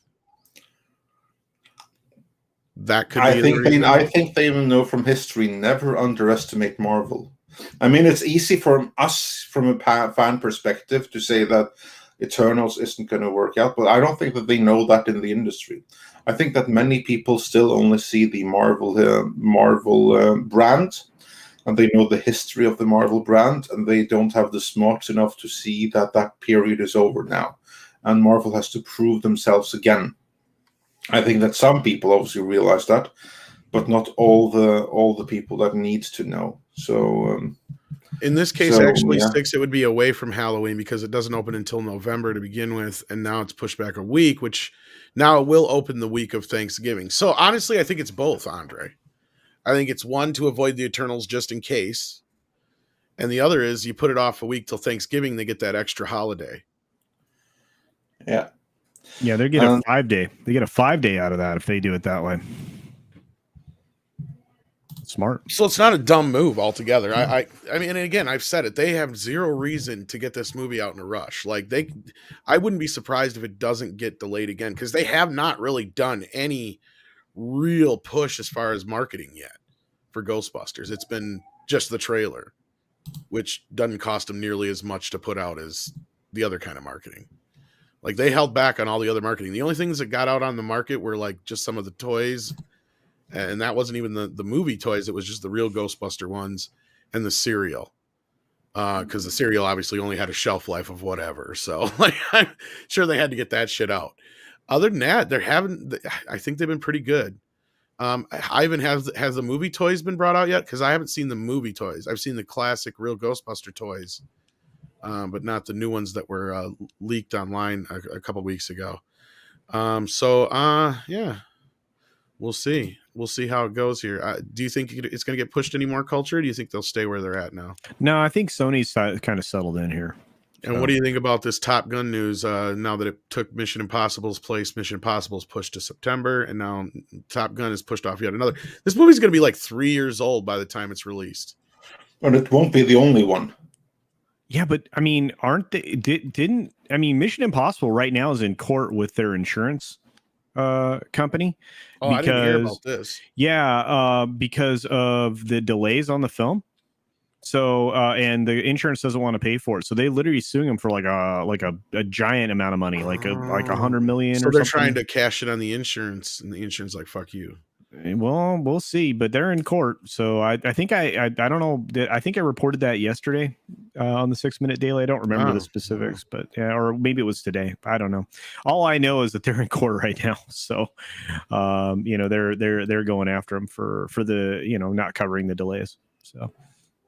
That could be I think the reason. I think they even know from history, never underestimate Marvel. I mean, it's easy for us from a fan perspective to say that Eternals isn't going to work out, but I don't think that they know that in the industry. I think that many people still only see the Marvel brand, and they know the history of the Marvel brand, and they don't have the smarts enough to see that that period is over now, and Marvel has to prove themselves again. I think that some people obviously realize that, but not all the people that need to know. So in this case, actually, 6, it would be away from Halloween because it doesn't open until November to begin with, and now it's pushed back a week, which now it will open the week of Thanksgiving. So honestly, I think it's both, Andre. I think it's one to avoid the Eternals just in case, and the other is you put it off a week till Thanksgiving, they get that extra holiday. Yeah. Yeah, they get a 5-day. They get a 5-day out of that if they do it that way. Smart. So it's not a dumb move altogether. I mean, and again, I've said it. They have zero reason to get this movie out in a rush. Like I wouldn't be surprised if it doesn't get delayed again because they have not really done any real push as far as marketing yet for Ghostbusters. It's been just the trailer, which doesn't cost them nearly as much to put out as the other kind of marketing. Like they held back on all the other marketing. The only things that got out on the market were like just some of the toys, and that wasn't even the movie toys. It was just the real Ghostbuster ones and the cereal. Because the cereal obviously only had a shelf life of whatever. So like, I'm sure they had to get that shit out. Other than that, I think they've been pretty good. Ivan, has the movie toys been brought out yet? Because I haven't seen the movie toys. I've seen the classic real Ghostbuster toys. But not the new ones that were leaked online a couple weeks ago. Yeah, we'll see. We'll see how it goes here. Do you think it's going to get pushed any more, Culture? Or do you think they'll stay where they're at now? No, I think Sony's kind of settled in here. And what do you think about this Top Gun news? Now that it took Mission Impossible's place, Mission Impossible's pushed to September, and now Top Gun is pushed off yet another. This movie's going to be like 3 years old by the time it's released. And it won't be the only one. Yeah, but I mean, aren't they? Mission Impossible right now is in court with their insurance company. Oh, I didn't hear about this. Yeah, because of the delays on the film. So and the insurance doesn't want to pay for it, so they literally suing them for like a giant amount of money, like $100 million. So they're trying to cash it on the insurance, and the insurance like fuck you. Well, we'll see, but they're in court. So I think I don't know. I think I reported that yesterday on the 6 Minute Daily. I don't remember the specifics, but yeah, or maybe it was today. I don't know. All I know is that they're in court right now. So, they're going after them for the not covering the delays. So,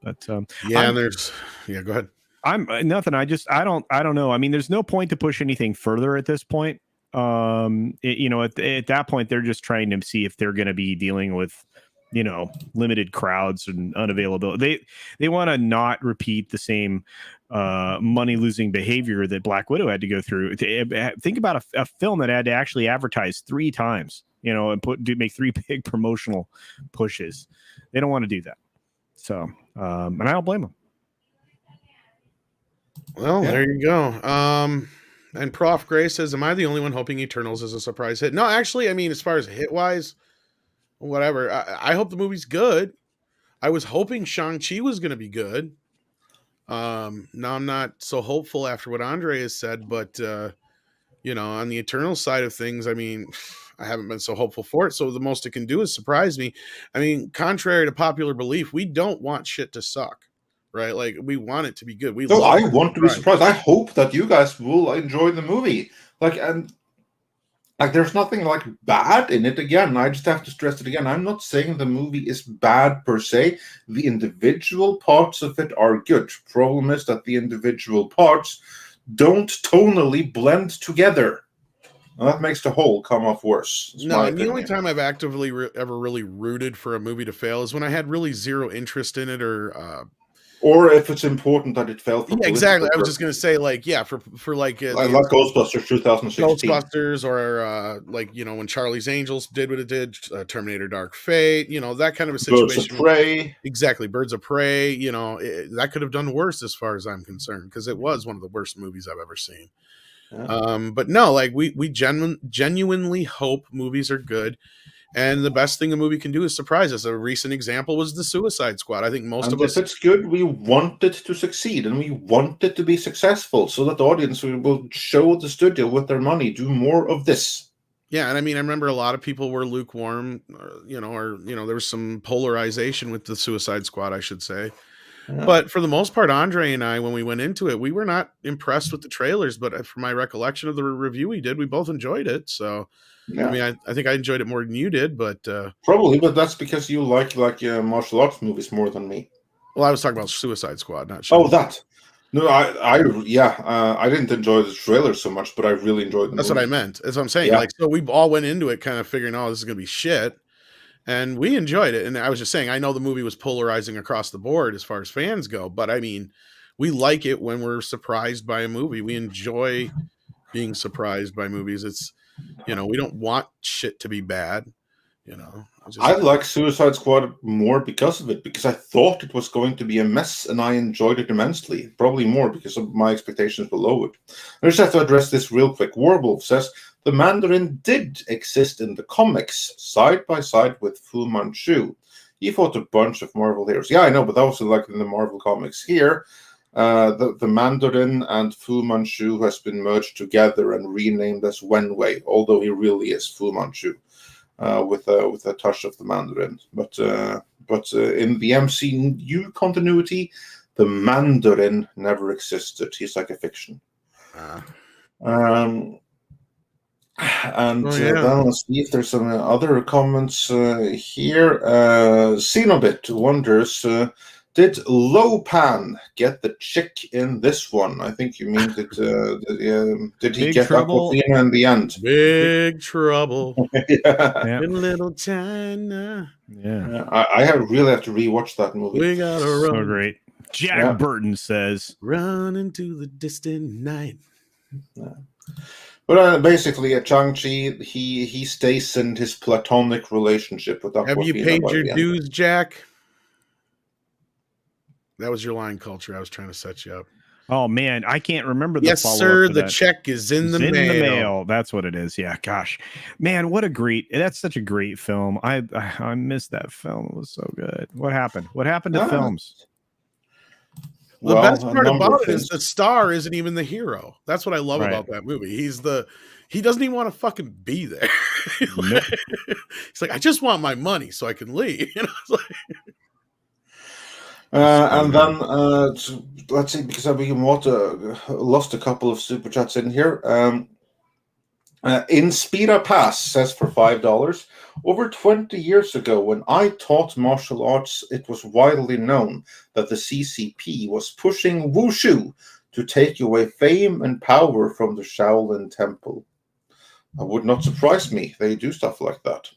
but go ahead. I'm nothing. I don't know. I mean, there's no point to push anything further at this point. At that point, they're just trying to see if they're going to be dealing with, limited crowds and unavailability. They want to not repeat the same money losing behavior that Black Widow had to go through. Think about a film that had to actually advertise 3 times, and make 3 big promotional pushes. They don't want to do that. So, and I don't blame them. Well, there you go. And Prof. Gray says, am I the only one hoping Eternals is a surprise hit? No, actually, I mean, as far as hit-wise, whatever. I hope the movie's good. I was hoping Shang-Chi was going to be good. Now I'm not so hopeful after what Andre has said, but, on the Eternals side of things, I mean, I haven't been so hopeful for it. So the most it can do is surprise me. I mean, contrary to popular belief, we don't want shit to suck. Right, like we want it to be good. I want to be surprised. I hope that you guys will enjoy the movie. There's nothing bad in it. Again, I just have to stress it again. I'm not saying the movie is bad per se. The individual parts of it are good. Problem is that the individual parts don't tonally blend together. And that makes the whole come off worse. No, and the only time I've actively ever really rooted for a movie to fail is when I had really zero interest in it, or if it's important that it fell for exactly. I was just going to say, for Ghostbusters 2016. Ghostbusters, or when Charlie's Angels did what it did, Terminator Dark Fate, that kind of a situation. Birds of Prey. Exactly. Birds of Prey, that could have done worse as far as I'm concerned, because it was one of the worst movies I've ever seen. Yeah. But no, we genuinely hope movies are good. And the best thing a movie can do is surprise us. A recent example was The Suicide Squad. I think most of us... if it's good, we want it to succeed, and we want it to be successful, so that the audience will show the studio with their money, do more of this. Yeah, and I mean, I remember a lot of people were lukewarm, there was some polarization with The Suicide Squad, I should say. Yeah. But for the most part, Andre and I, when we went into it, we were not impressed with the trailers, but from my recollection of the review we did, we both enjoyed it, so... Yeah. I mean, I think I enjoyed it more than you did, but probably. But that's because you like martial arts movies more than me. Well, I was talking about Suicide Squad, not Shang-Chi. Oh, that. No, I didn't enjoy the trailer so much, but I really enjoyed the That's movie. What I meant. That's what I'm saying. Yeah. So we all went into it kind of figuring, oh, this is going to be shit, and we enjoyed it. And I was just saying, I know the movie was polarizing across the board as far as fans go, but I mean, we like it when we're surprised by a movie. We enjoy being surprised by movies. It's we don't want shit to be bad. I like Suicide Squad more because of it, because I thought it was going to be a mess, and I enjoyed it immensely. Probably more because of my expectations below it. I just have to address this real quick. Warwolf says the Mandarin did exist in the comics, side by side with Fu Manchu. He fought a bunch of Marvel heroes. Yeah, I know, but that was in the Marvel comics. Here, the Mandarin and Fu Manchu has been merged together and renamed as Wenwei, although he really is Fu Manchu, with a touch of the Mandarin. But in the MCU continuity, the Mandarin never existed. He's like a fiction. Then let's see if there's some other comments here. Xenobit wonders, did Lopan get the chick in this one? I think you mean did he get Aquafina in the end? Big trouble. Yeah. In Little China. Yeah. I really have to rewatch that movie. We gotta run. So great. Jack Burton says, run into the distant night. Yeah. But basically, Shang-Chi, he stays in his platonic relationship with Aquafina. Have you paid your dues, Jack? That was your line, Culture. I was trying to set you up. Oh, man. I can't remember the Yes, sir. The check is in the mail. That's what it is. Yeah. Gosh. Man, that's such a great film. I missed that film. It was so good. What happened? What happened to films? The best part about it is the star isn't even the hero. That's what I love about that movie. He doesn't even want to fucking be there. Nope. He's like, I just want my money so I can leave. And then let's see, because we lost a couple of super chats in here. Inspira Pass says for $5. Over 20 years ago, when I taught martial arts, it was widely known that the CCP was pushing wushu to take away fame and power from the Shaolin Temple. That would not surprise me. They do stuff like that.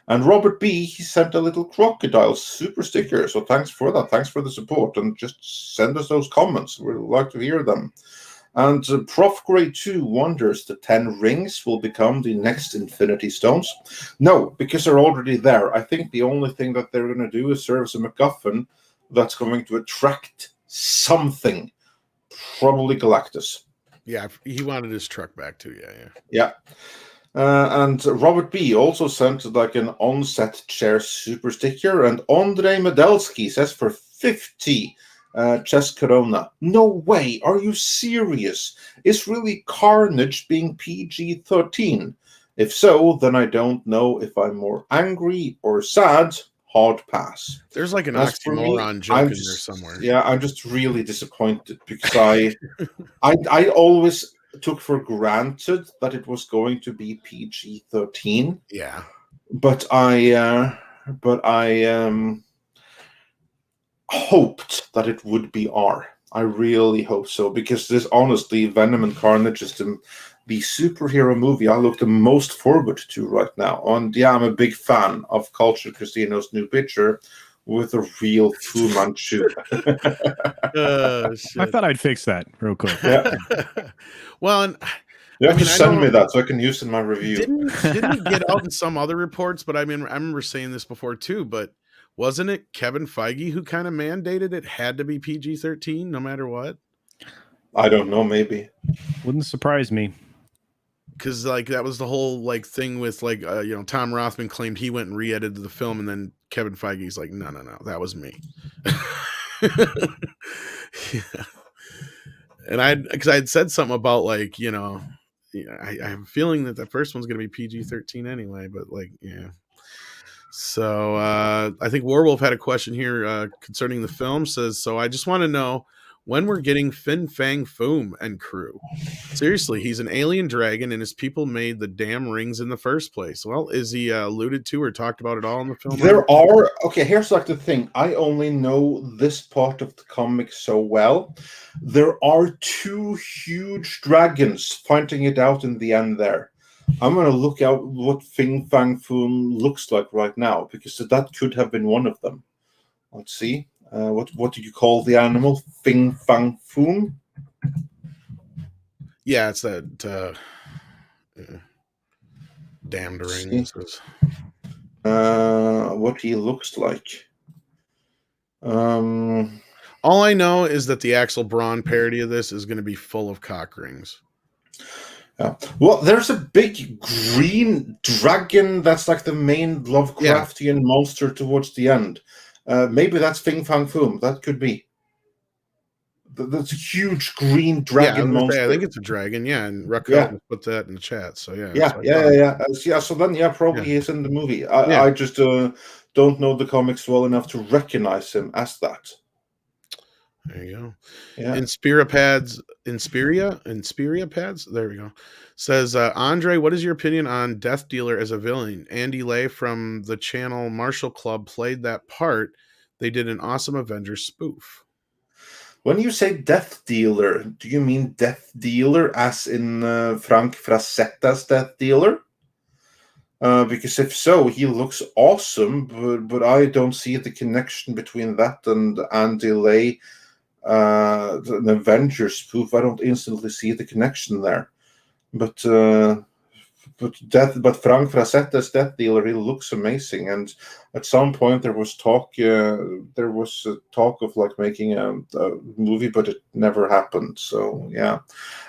And Robert B, he sent a little crocodile super sticker. So thanks for that. Thanks for the support. And just send us those comments. We'd like to hear them. And Prof. Grade 2 wonders the 10 rings will become the next Infinity Stones. No, because they're already there. I think the only thing that they're going to do is serve as a MacGuffin that's going to attract something. Probably Galactus. Yeah, he wanted his truck back too. Yeah. Yeah. And Robert B also sent like an on-set chair super sticker. And Andre Medelsky says for 50 chess Corona. No way. Are you serious? Is really Carnage being PG-13? If so, then I don't know if I'm more angry or sad. Hard pass. There's like an As for me, oxymoron joke in there somewhere. Yeah, I'm just really disappointed because I always took for granted that it was going to be PG-13. Yeah. But I hoped that it would be R. I really hope so, because this, honestly, Venom and Carnage is the superhero movie I look the most forward to right now. And yeah, I'm a big fan of Culture Cristino's new picture with a real Fu Manchu. I thought I'd fix that real quick. Yeah. Well, and You have to send me that so I can use it in my review. Didn't it get out in some other reports? But I mean, I remember saying this before too, but wasn't it Kevin Feige who kind of mandated it had to be PG-13 no matter what? I don't know, maybe. Wouldn't surprise me. Because like that was the whole like thing with like Tom Rothman claimed he went and re-edited the film, and then Kevin Feige's like, no, that was me. Yeah. And because I had said something about like I have a feeling that the first one's going to be PG-13 anyway, but like yeah. So I think Warwolf had a question here concerning the film. Says, so I just want to know when we're getting Fin Fang Foom and crew. Seriously, he's an alien dragon, and his people made the damn rings in the first place. Well, is he alluded to or talked about at all in the film? There are, okay, here's like the thing. I only know this part of the comic so well. There are 2 huge dragons fighting it out in the end there. I'm going to look out what Fin Fang Foom looks like right now, because that could have been one of them. Let's see. What do you call the animal? Fin Fang Foom? Yeah, it's that damned rings. What he looks like. All I know is that the Axel Braun parody of this is going to be full of cock rings. Yeah. Well, there's a big green dragon that's like the main Lovecraftian monster towards the end. Maybe that's Fin Fang Foom. That could be. That's a huge green dragon monster. I think it's a dragon. Yeah, and Rucko put that in the chat. So yeah. Yeah. So then, probably he's in the movie. I just don't know the comics well enough to recognize him as that. There you go. Yeah. Inspiria Pads. There we go. Says Andre, what is your opinion on Death Dealer as a villain? Andy Lay from the channel Marshall Club played that part. They did an awesome Avengers spoof. When you say Death Dealer, do you mean Death Dealer as in Frank Frazetta's Death Dealer? Because if so, he looks awesome, but I don't see the connection between that and Andy Lay. An Avengers spoof, I don't instantly see the connection there. But Frank Frazetta's Death Dealer, he looks amazing. And at some point there was talk of like making a movie, but it never happened. So yeah.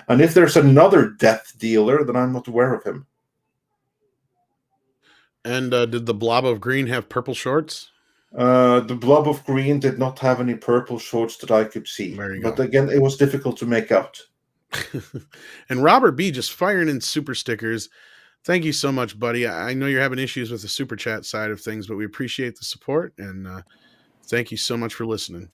And if there's another Death Dealer, then I'm not aware of him. And did the Blob of Green have purple shorts? The Blob of Green did not have any purple shorts that I could see. But again, it was difficult to make out. And Robert B just firing in super stickers. Thank you so much, buddy. I know you're having issues with the super chat side of things, but we appreciate the support, and thank you so much for listening.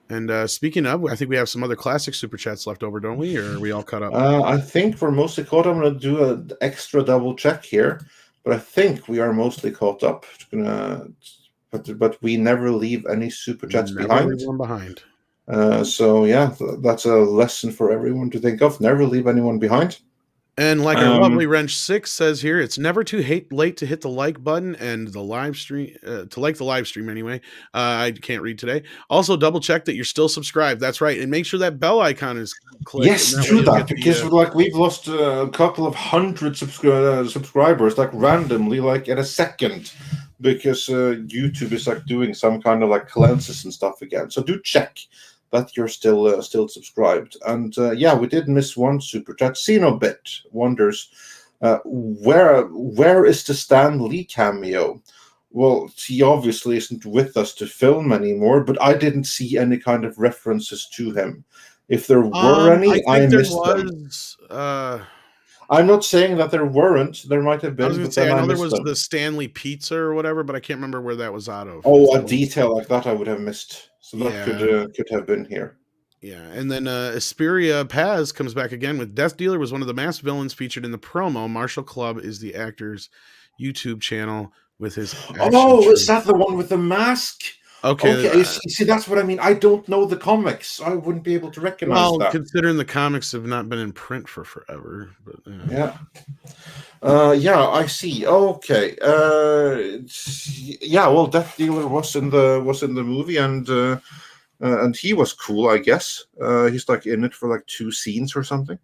And speaking of, I think we have some other classic super chats left over, don't we? Or are we all caught up? I think we're mostly caught up. I'm going to do an extra double check here, but I think we are mostly caught up. But we never leave any super chats behind. So yeah, that's a lesson for everyone to think of. Never leave anyone behind. And like our Um, lovely Wrench 6 says here, it's never too late to hit the like button and the live stream, to like the live stream anyway. I can't read today. Also, double check that you're still subscribed. That's right. And make sure that bell icon is clicked. yes, And that way do you'll that get because the. like we've lost a couple of hundred subscribers like randomly, like in a second, because YouTube is like doing some kind of like cleanses and stuff again. So do check that you're still subscribed. And yeah, we did miss one super chat. Xenobit wonders where is the Stan Lee cameo? Well, he obviously isn't with us to film anymore, but I didn't see any kind of references to him. If there were I any, I think there missed them. was. I'm not saying that there weren't. There might have I was been, going to but say, then I I know there missed was them. the Stanley Pizza or whatever, but I can't remember where that was out of. If Oh, a that was, detail like that I would have missed. So that yeah. could have been here. Yeah, and then Asperia Paz comes back again with Death Dealer was one of the masked villains featured in the promo. Marshall Club is the actor's YouTube channel with his action Oh, is troupe. that the one with the mask? Okay, Okay, see, that's what I mean. I don't know the comics. I wouldn't be able to recognize well, that. considering the comics have not been in print for forever, but Yeah. Yeah, I see. Okay. Yeah. Well, Death Dealer was in the movie, and he was cool, I guess. He's like in it for like 2 scenes or something.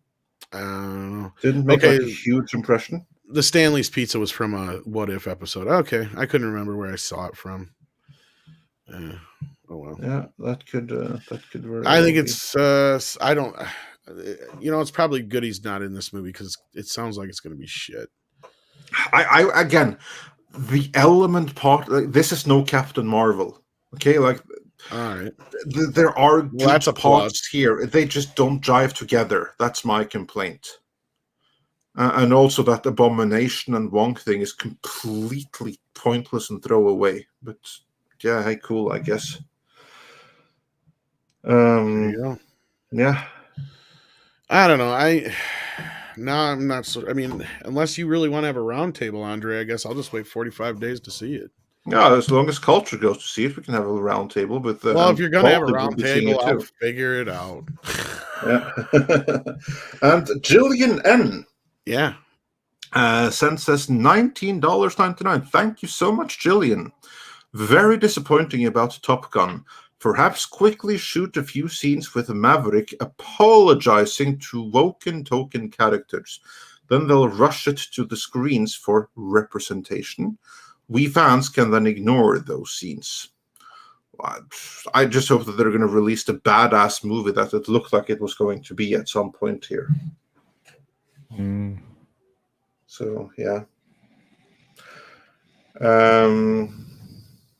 Didn't make okay, like a huge impression. the Stanley's Pizza was from a What If episode. Okay, I couldn't remember where I saw it from. Oh well. Yeah, that could very I well think be. it's I don't it's probably good he's not in this movie because it sounds like it's going to be shit. I again, the element part. Like, this is no Captain Marvel. Okay, like All right. there are Well, that's a good plus. parts here. They just don't jive together. That's my complaint. And also that Abomination and Wong thing is completely pointless and throwaway. But yeah, hey, cool, I guess. There you go. Yeah. I don't know. I'm not so. I mean, unless you really want to have a round table, Andre, I guess I'll just wait 45 days to see it. Yeah, as long as culture goes to see it, we can have a round table. But Well, if you're gonna have a Baltic will round be seeing table, it I'll too. figure it out. Yeah. And Jillian N. Yeah. Sends us $19.99. Thank you so much, Jillian. Very disappointing about Top Gun. Perhaps quickly shoot a few scenes with Maverick apologizing to Woken token characters. Then they'll rush it to the screens for representation. We fans can then ignore those scenes. I just hope that they're going to release the badass movie that it looked like it was going to be at some point here. So, yeah.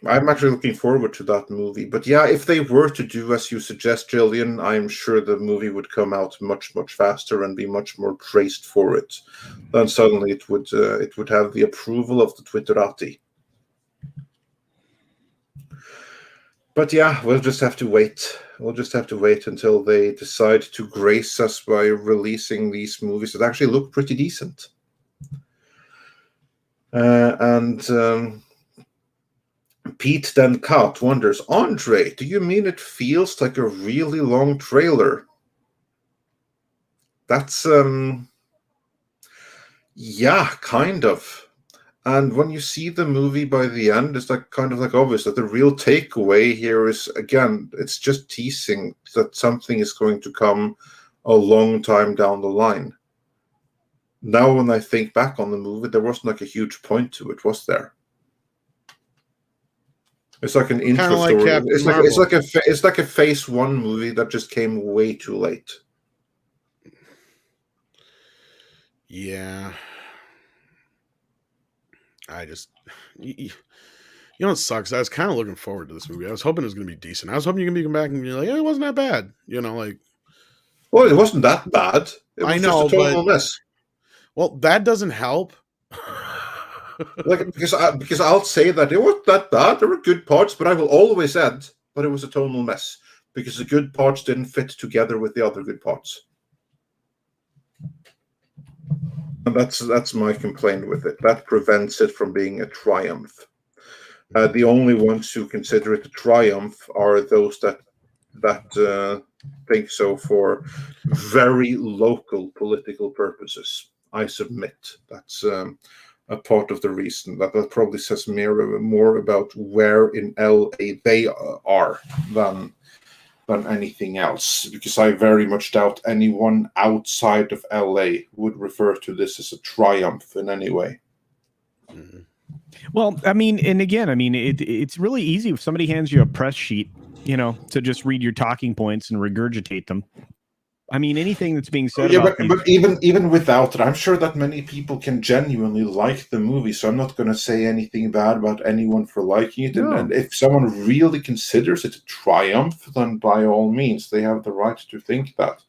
I'm actually looking forward to that movie. But yeah, if they were to do as you suggest, Jillian, I'm sure the movie would come out much, much faster and be much more praised for it. Then suddenly it would have the approval of the Twitterati. But yeah, we'll just have to wait. We'll just have to wait until they decide to grace us by releasing these movies that actually look pretty decent. Pete then Cut wonders, Andre, do you mean it feels like a really long trailer? That's yeah, kind of. And when you see the movie by the end, it's like kind of like obvious that the real takeaway here is, again, it's just teasing that something is going to come a long time down the line. Now, when I think back on the movie, there wasn't like a huge point to it, was there? It's like an intro like story. Captain It's like a Phase 1 movie that just came way too late. Yeah. I just, you know, what sucks. I was kind of looking forward to this movie. I was hoping it was going to be decent. I was hoping you can come back and be like, yeah, it wasn't that bad. You know, like. Well, it wasn't that bad. It was just a total mess. Well, that doesn't help. Like because I'll say that it wasn't that bad. There were good parts, but I will always add, but it was a total mess because the good parts didn't fit together with the other good parts. And that's my complaint with it. That prevents it from being a triumph. The only ones who consider it a triumph are those that think so for very local political purposes. I submit. That's a part of the reason. That probably says more about where in LA they are than anything else, because I very much doubt anyone outside of LA would refer to this as a triumph in any way. Mm-hmm. Well, I mean, and again, I mean, it's really easy if somebody hands you a press sheet, to just read your talking points and regurgitate them. I mean, anything that's being said about these... but even without it, I'm sure that many people can genuinely like the movie. So I'm not going to say anything bad about anyone for liking it. No. And if someone really considers it a triumph, then by all means, they have the right to think that.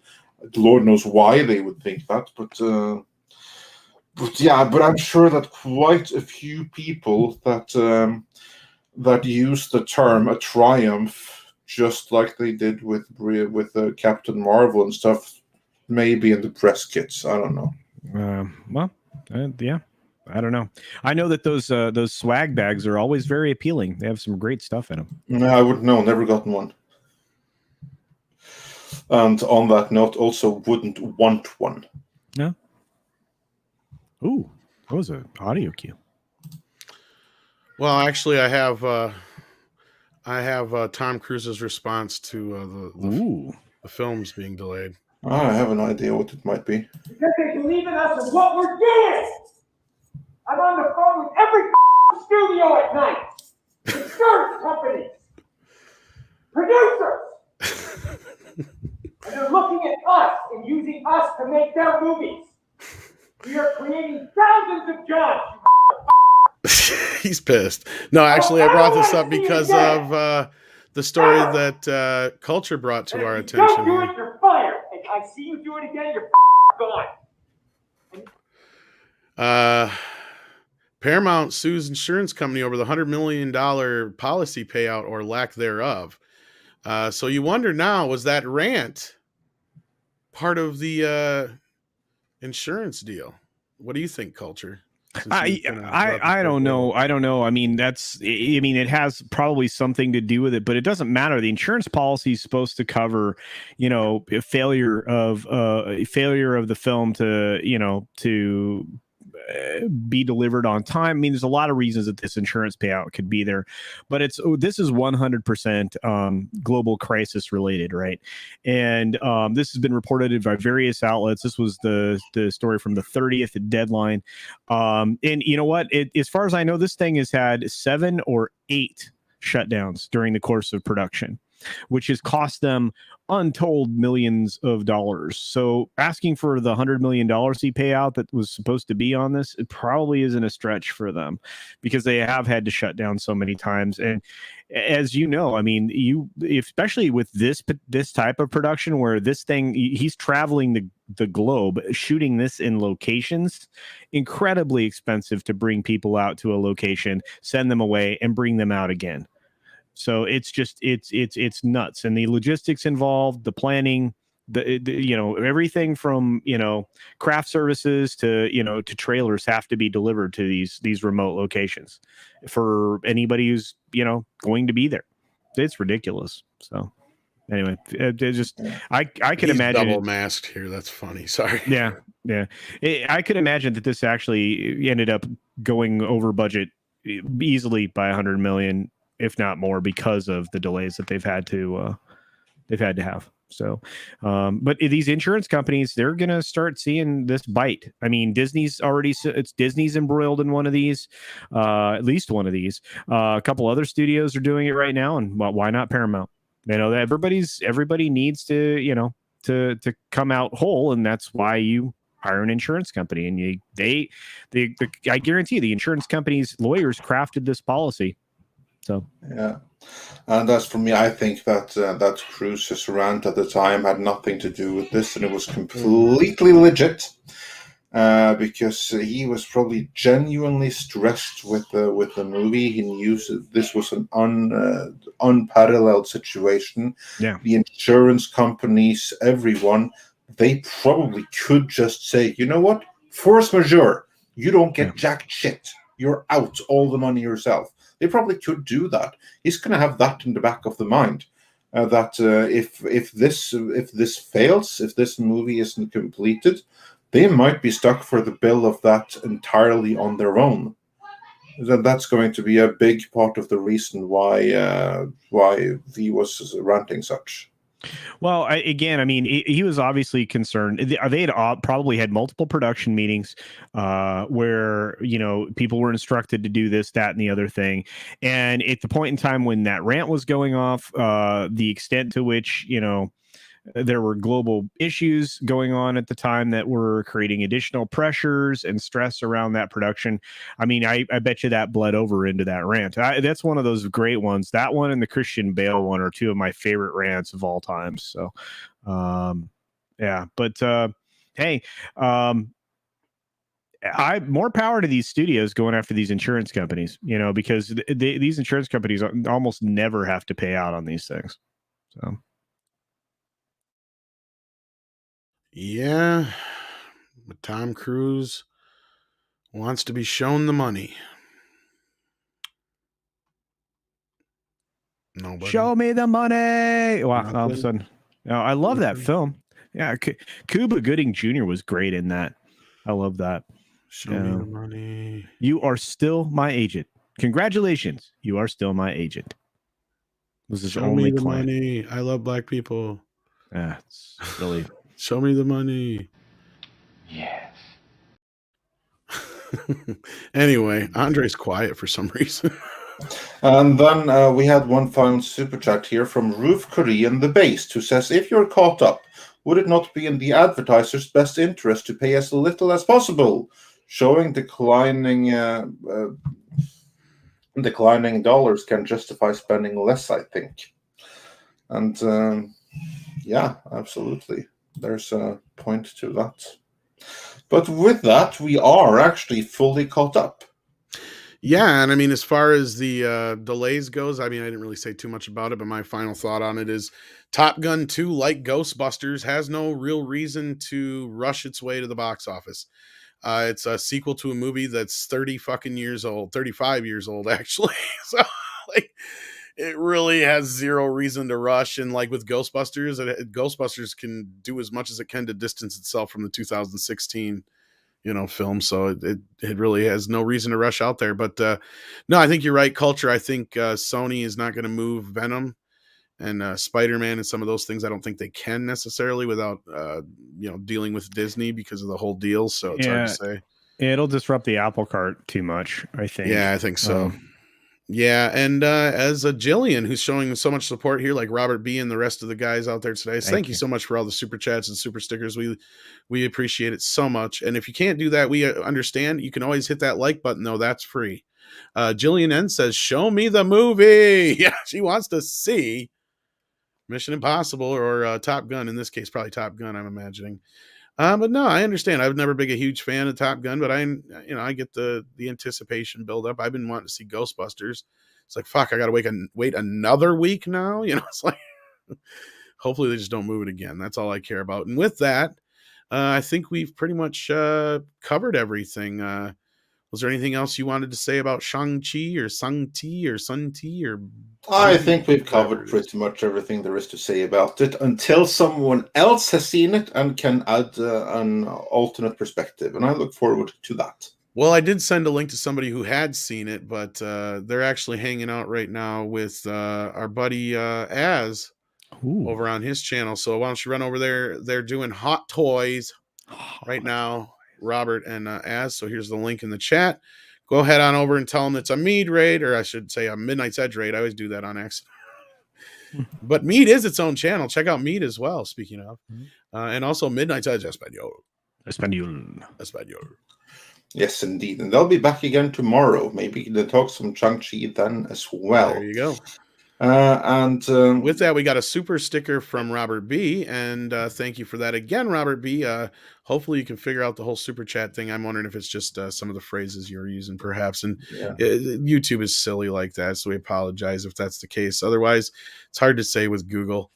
Lord knows why they would think that, but I'm sure that quite a few people that use the term a triumph, just like they did with Captain Marvel and stuff, maybe in the press kits. I don't know. Yeah, I don't know. I know that those swag bags are always very appealing. They have some great stuff in them. No, I wouldn't know. Never gotten one. And on that note, also wouldn't want one. No. Ooh, that was an audio cue. Well, actually, I have Tom Cruise's response to the films being delayed. I have an idea what it might be. Because they believe in us and what we're doing. I'm on the phone with every studio at night. Insurance companies. Producers. And they're looking at us and using us to make their movies. We are creating thousands of jobs. He's pissed. No, actually, I brought this up because of the story that Culture brought to our attention. Don't do it, you're fired. And I see you do it again, you're gone. Paramount sues insurance company over the $100 million policy payout or lack thereof. So you wonder now, was that rant part of the insurance deal? What do you think, Culture? I don't know. I don't know. I mean, it has probably something to do with it, but it doesn't matter. The insurance policy is supposed to cover, a failure of the film to be delivered on time. I mean, there's a lot of reasons that this insurance payout could be there, but this is 100% global crisis related, right? And this has been reported by various outlets. This was the story from the 30th at Deadline. And you know what? As far as I know, this thing has had 7 or 8 shutdowns during the course of production, which has cost them untold millions of dollars. So asking for the $100 million payout that was supposed to be on this, it probably isn't a stretch for them, because they have had to shut down so many times. And as you know, I mean, especially with this type of production where this thing, he's traveling the globe, shooting this in locations, incredibly expensive to bring people out to a location, send them away, and bring them out again. So it's just it's nuts, and the logistics involved, the planning, the everything from craft services to trailers have to be delivered to these remote locations for anybody who's going to be there. It's ridiculous. So anyway, it just I could imagine double masked here. That's funny. Sorry. Yeah. I could imagine that this actually ended up going over budget easily by $100 million. If not more, because of the delays that they've had to have. So, but these insurance companies, they're going to start seeing this bite. I mean, Disney's embroiled in one of these, at least one of these. A couple other studios are doing it right now, and why not Paramount? Everybody needs to to come out whole, and that's why you hire an insurance company. And I guarantee you, the insurance company's lawyers crafted this policy. So yeah, and as for me, I think that Cruise's rant at the time had nothing to do with this, and it was completely legit, because he was probably genuinely stressed with the movie. He knew this was an unparalleled situation. Yeah, the insurance companies, everyone, they probably could just say, you know what, force majeure, you don't get jack shit, you're out, all the money yourself. They probably could do that. He's going to have that in the back of the mind, that if this fails, if this movie isn't completed, they might be stuck for the bill of that entirely on their own. That's going to be a big part of the reason why V was ranting such. Well, I mean, he was obviously concerned. They had probably had multiple production meetings where, people were instructed to do this, that, and the other thing. And at the point in time when that rant was going off, the extent to which, there were global issues going on at the time that were creating additional pressures and stress around that production. I mean, I bet you that bled over into that rant. That's one of those great ones. That one and the Christian Bale one are two of my favorite rants of all time. So, yeah, but hey, I more power to these studios going after these insurance companies, because these insurance companies almost never have to pay out on these things. So. Yeah, but Tom Cruise wants to be shown the money. Nobody. Show me the money. Wow, all of a Nothing. sudden. I love that Nothing. film. Yeah, Cuba Gooding Jr. was great in that. I love that. Show me the money. You are still my agent. Congratulations. You are still my agent. Was his Show only me the client. money. I love black people. Yeah, it's really. Show me the money. Yes. Anyway, Andre's quiet for some reason. And then we had one final super chat here from Roof Korean the Based, who says, if you're caught up, would it not be in the advertiser's best interest to pay as little as possible? Showing declining dollars can justify spending less, I think. And yeah, absolutely. There's a point to that. But with that, we are actually fully caught up. Yeah, and I mean, as far as the delays goes, I mean, I didn't really say too much about it, but my final thought on it is Top Gun 2, like Ghostbusters, has no real reason to rush its way to the box office. It's a sequel to a movie that's 30 fucking years old, 35 years old, actually. So, like, it really has zero reason to rush. And like with Ghostbusters, Ghostbusters can do as much as it can to distance itself from the 2016 film, so it really has no reason to rush out there. But no, I think you're right, Culture. I think Sony is not going to move Venom and Spider-Man and some of those things. I don't think they can necessarily without dealing with Disney because of the whole deal, so it's hard to say. It'll disrupt the apple cart too much, I think. Yeah, I think so. Yeah, and as a Jillian, who's showing so much support here, like Robert B. and the rest of the guys out there today, thank you so much for all the super chats and super stickers. We appreciate it so much. And if you can't do that, we understand. You can always hit that like button, though. That's free. Jillian N says, show me the movie. Yeah, she wants to see Mission Impossible or Top Gun. In this case, probably Top Gun, I'm imagining. But no, I understand. I've never been a huge fan of Top Gun, but I get the anticipation build up. I've been wanting to see Ghostbusters. It's like, fuck, I got to wait another week now. It's like, hopefully they just don't move it again. That's all I care about. And with that, I think we've pretty much covered everything. Was there anything else you wanted to say about Shang-Chi or Sun-Ti or Sun-Ti or? I think we've covered pretty much everything there is to say about it until someone else has seen it and can add an alternate perspective. And I look forward to that. Well, I did send a link to somebody who had seen it, but they're actually hanging out right now with our buddy Az over on his channel. So why don't you run over there? They're doing Hot Toys right now, Robert and Az. So here's the link in the chat. Go ahead on over and tell them it's a Mead raid, or I should say a Midnight's Edge raid. I always do that on accident. But Mead is its own channel. Check out Mead as well, speaking of. And also Midnight's Edge Espanol. Yes, indeed. And they'll be back again tomorrow. Maybe they'll talk some Shang-Chi then as well. There you go. And with that, we got a super sticker from Robert B. And thank you for that again, Robert B. Hopefully you can figure out the whole super chat thing. I'm wondering if it's just some of the phrases you're using, perhaps. And YouTube is silly like that, so we apologize if that's the case. Otherwise, it's hard to say with Google.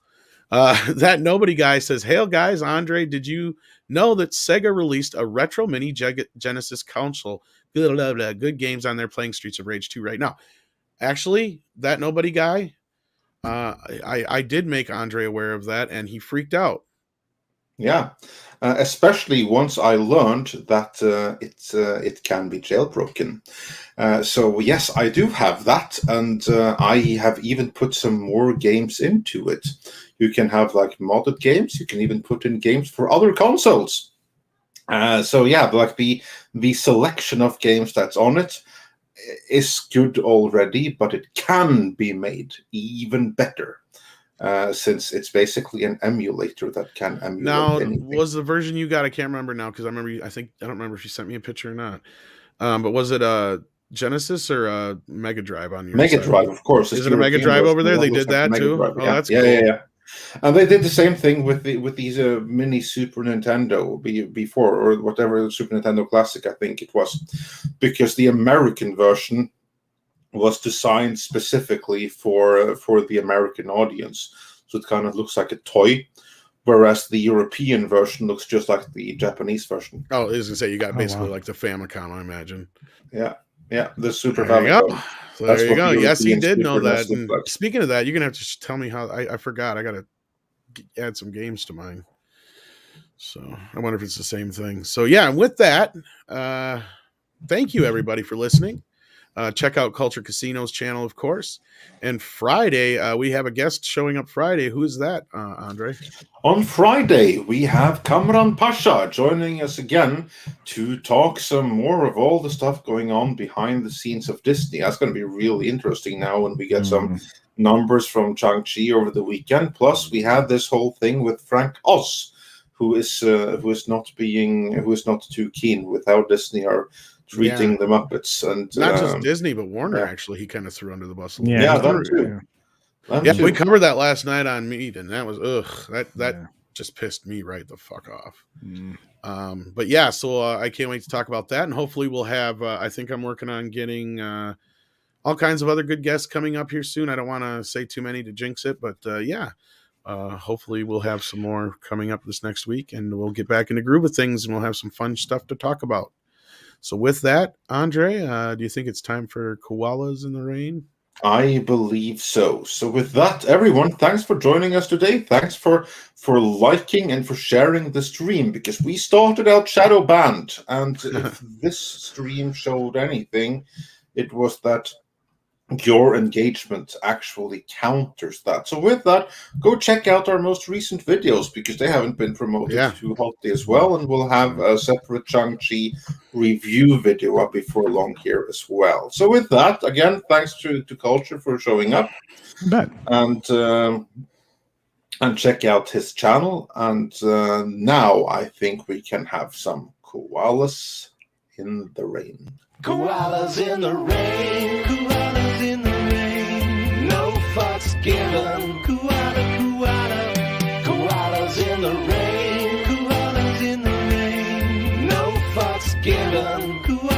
That Nobody guy says, "Hail guys, Andre, did you know that Sega released a retro mini Genesis console? Good games on there, playing Streets of Rage 2 right now." Actually, that Nobody guy, I did make Andre aware of that, and he freaked out. Yeah, especially once I learned that it can be jailbroken. So yes, I do have that, and I have even put some more games into it. You can have like modded games. You can even put in games for other consoles. So yeah, like the selection of games that's on it is good already, but it can be made even better. Since it's basically an emulator that can emulate Now, anything. was the version you got? I can't remember now because I remember. I don't remember if you sent me a picture or not. But was it a Genesis or a Mega Drive on your Mega side? Drive, of course. Is it a Mega Drive over there? They did that Mega too. Drive. Oh, Yeah. that's Yeah, cool. yeah. And they did the same thing with these mini Super Nintendo before, or whatever, Super Nintendo Classic, I think it was, because the American version was designed specifically for the American audience, so it kind of looks like a toy, whereas the European version looks just like the Japanese version. Oh, I was gonna say you got Oh, basically wow. like the Famicom, I imagine. Yeah, yeah, the Super There you go. Famicom. So That's there you what go. the Yes, he European did know Super NES that. looked And like. speaking of that, you're gonna have to tell me how. I forgot. I gotta add some games to mine. So I wonder if it's the same thing. So yeah, and with that, thank you everybody for listening. Check out Culture Casino's channel, of course. And Friday, we have a guest showing up Friday. Who is that, Andre? On Friday, we have Kamran Pasha joining us again to talk some more of all the stuff going on behind the scenes of Disney. That's going to be really interesting now when we get some numbers from Shang-Chi over the weekend. Plus, we have this whole thing with Frank Oz, who is not too keen with how Disney are treating the Muppets, and not just Disney, but Warner. Actually, he kind of threw under the bus a little yeah, bit. them too. Yeah, we covered that last night on Meat, and that was that just pissed me right the fuck off. But yeah, so I can't wait to talk about that, and hopefully we'll have. I think I'm working on getting all kinds of other good guests coming up here soon. I don't want to say too many to jinx it, but yeah. Hopefully we'll have some more coming up this next week, and we'll get back in the groove of things, and we'll have some fun stuff to talk about. So with that, Andre, do you think it's time for Koalas in the Rain? I believe so. So with that, everyone, thanks for joining us today. Thanks for liking and for sharing the stream, because we started out shadow banned, and if this stream showed anything, it was that your engagement actually counters that. So with that, go check out our most recent videos, because they haven't been promoted too hotly as well, and we'll have a separate Shang-Chi review video up before long here as well. So with that, again, thanks to Culture for showing up. And check out his channel. And now I think we can have some koalas in the rain. Koalas in the rain, koalas in the rain, no fucks given, koala, koala. Koalas in the rain, koalas in the rain, no fucks given, koala.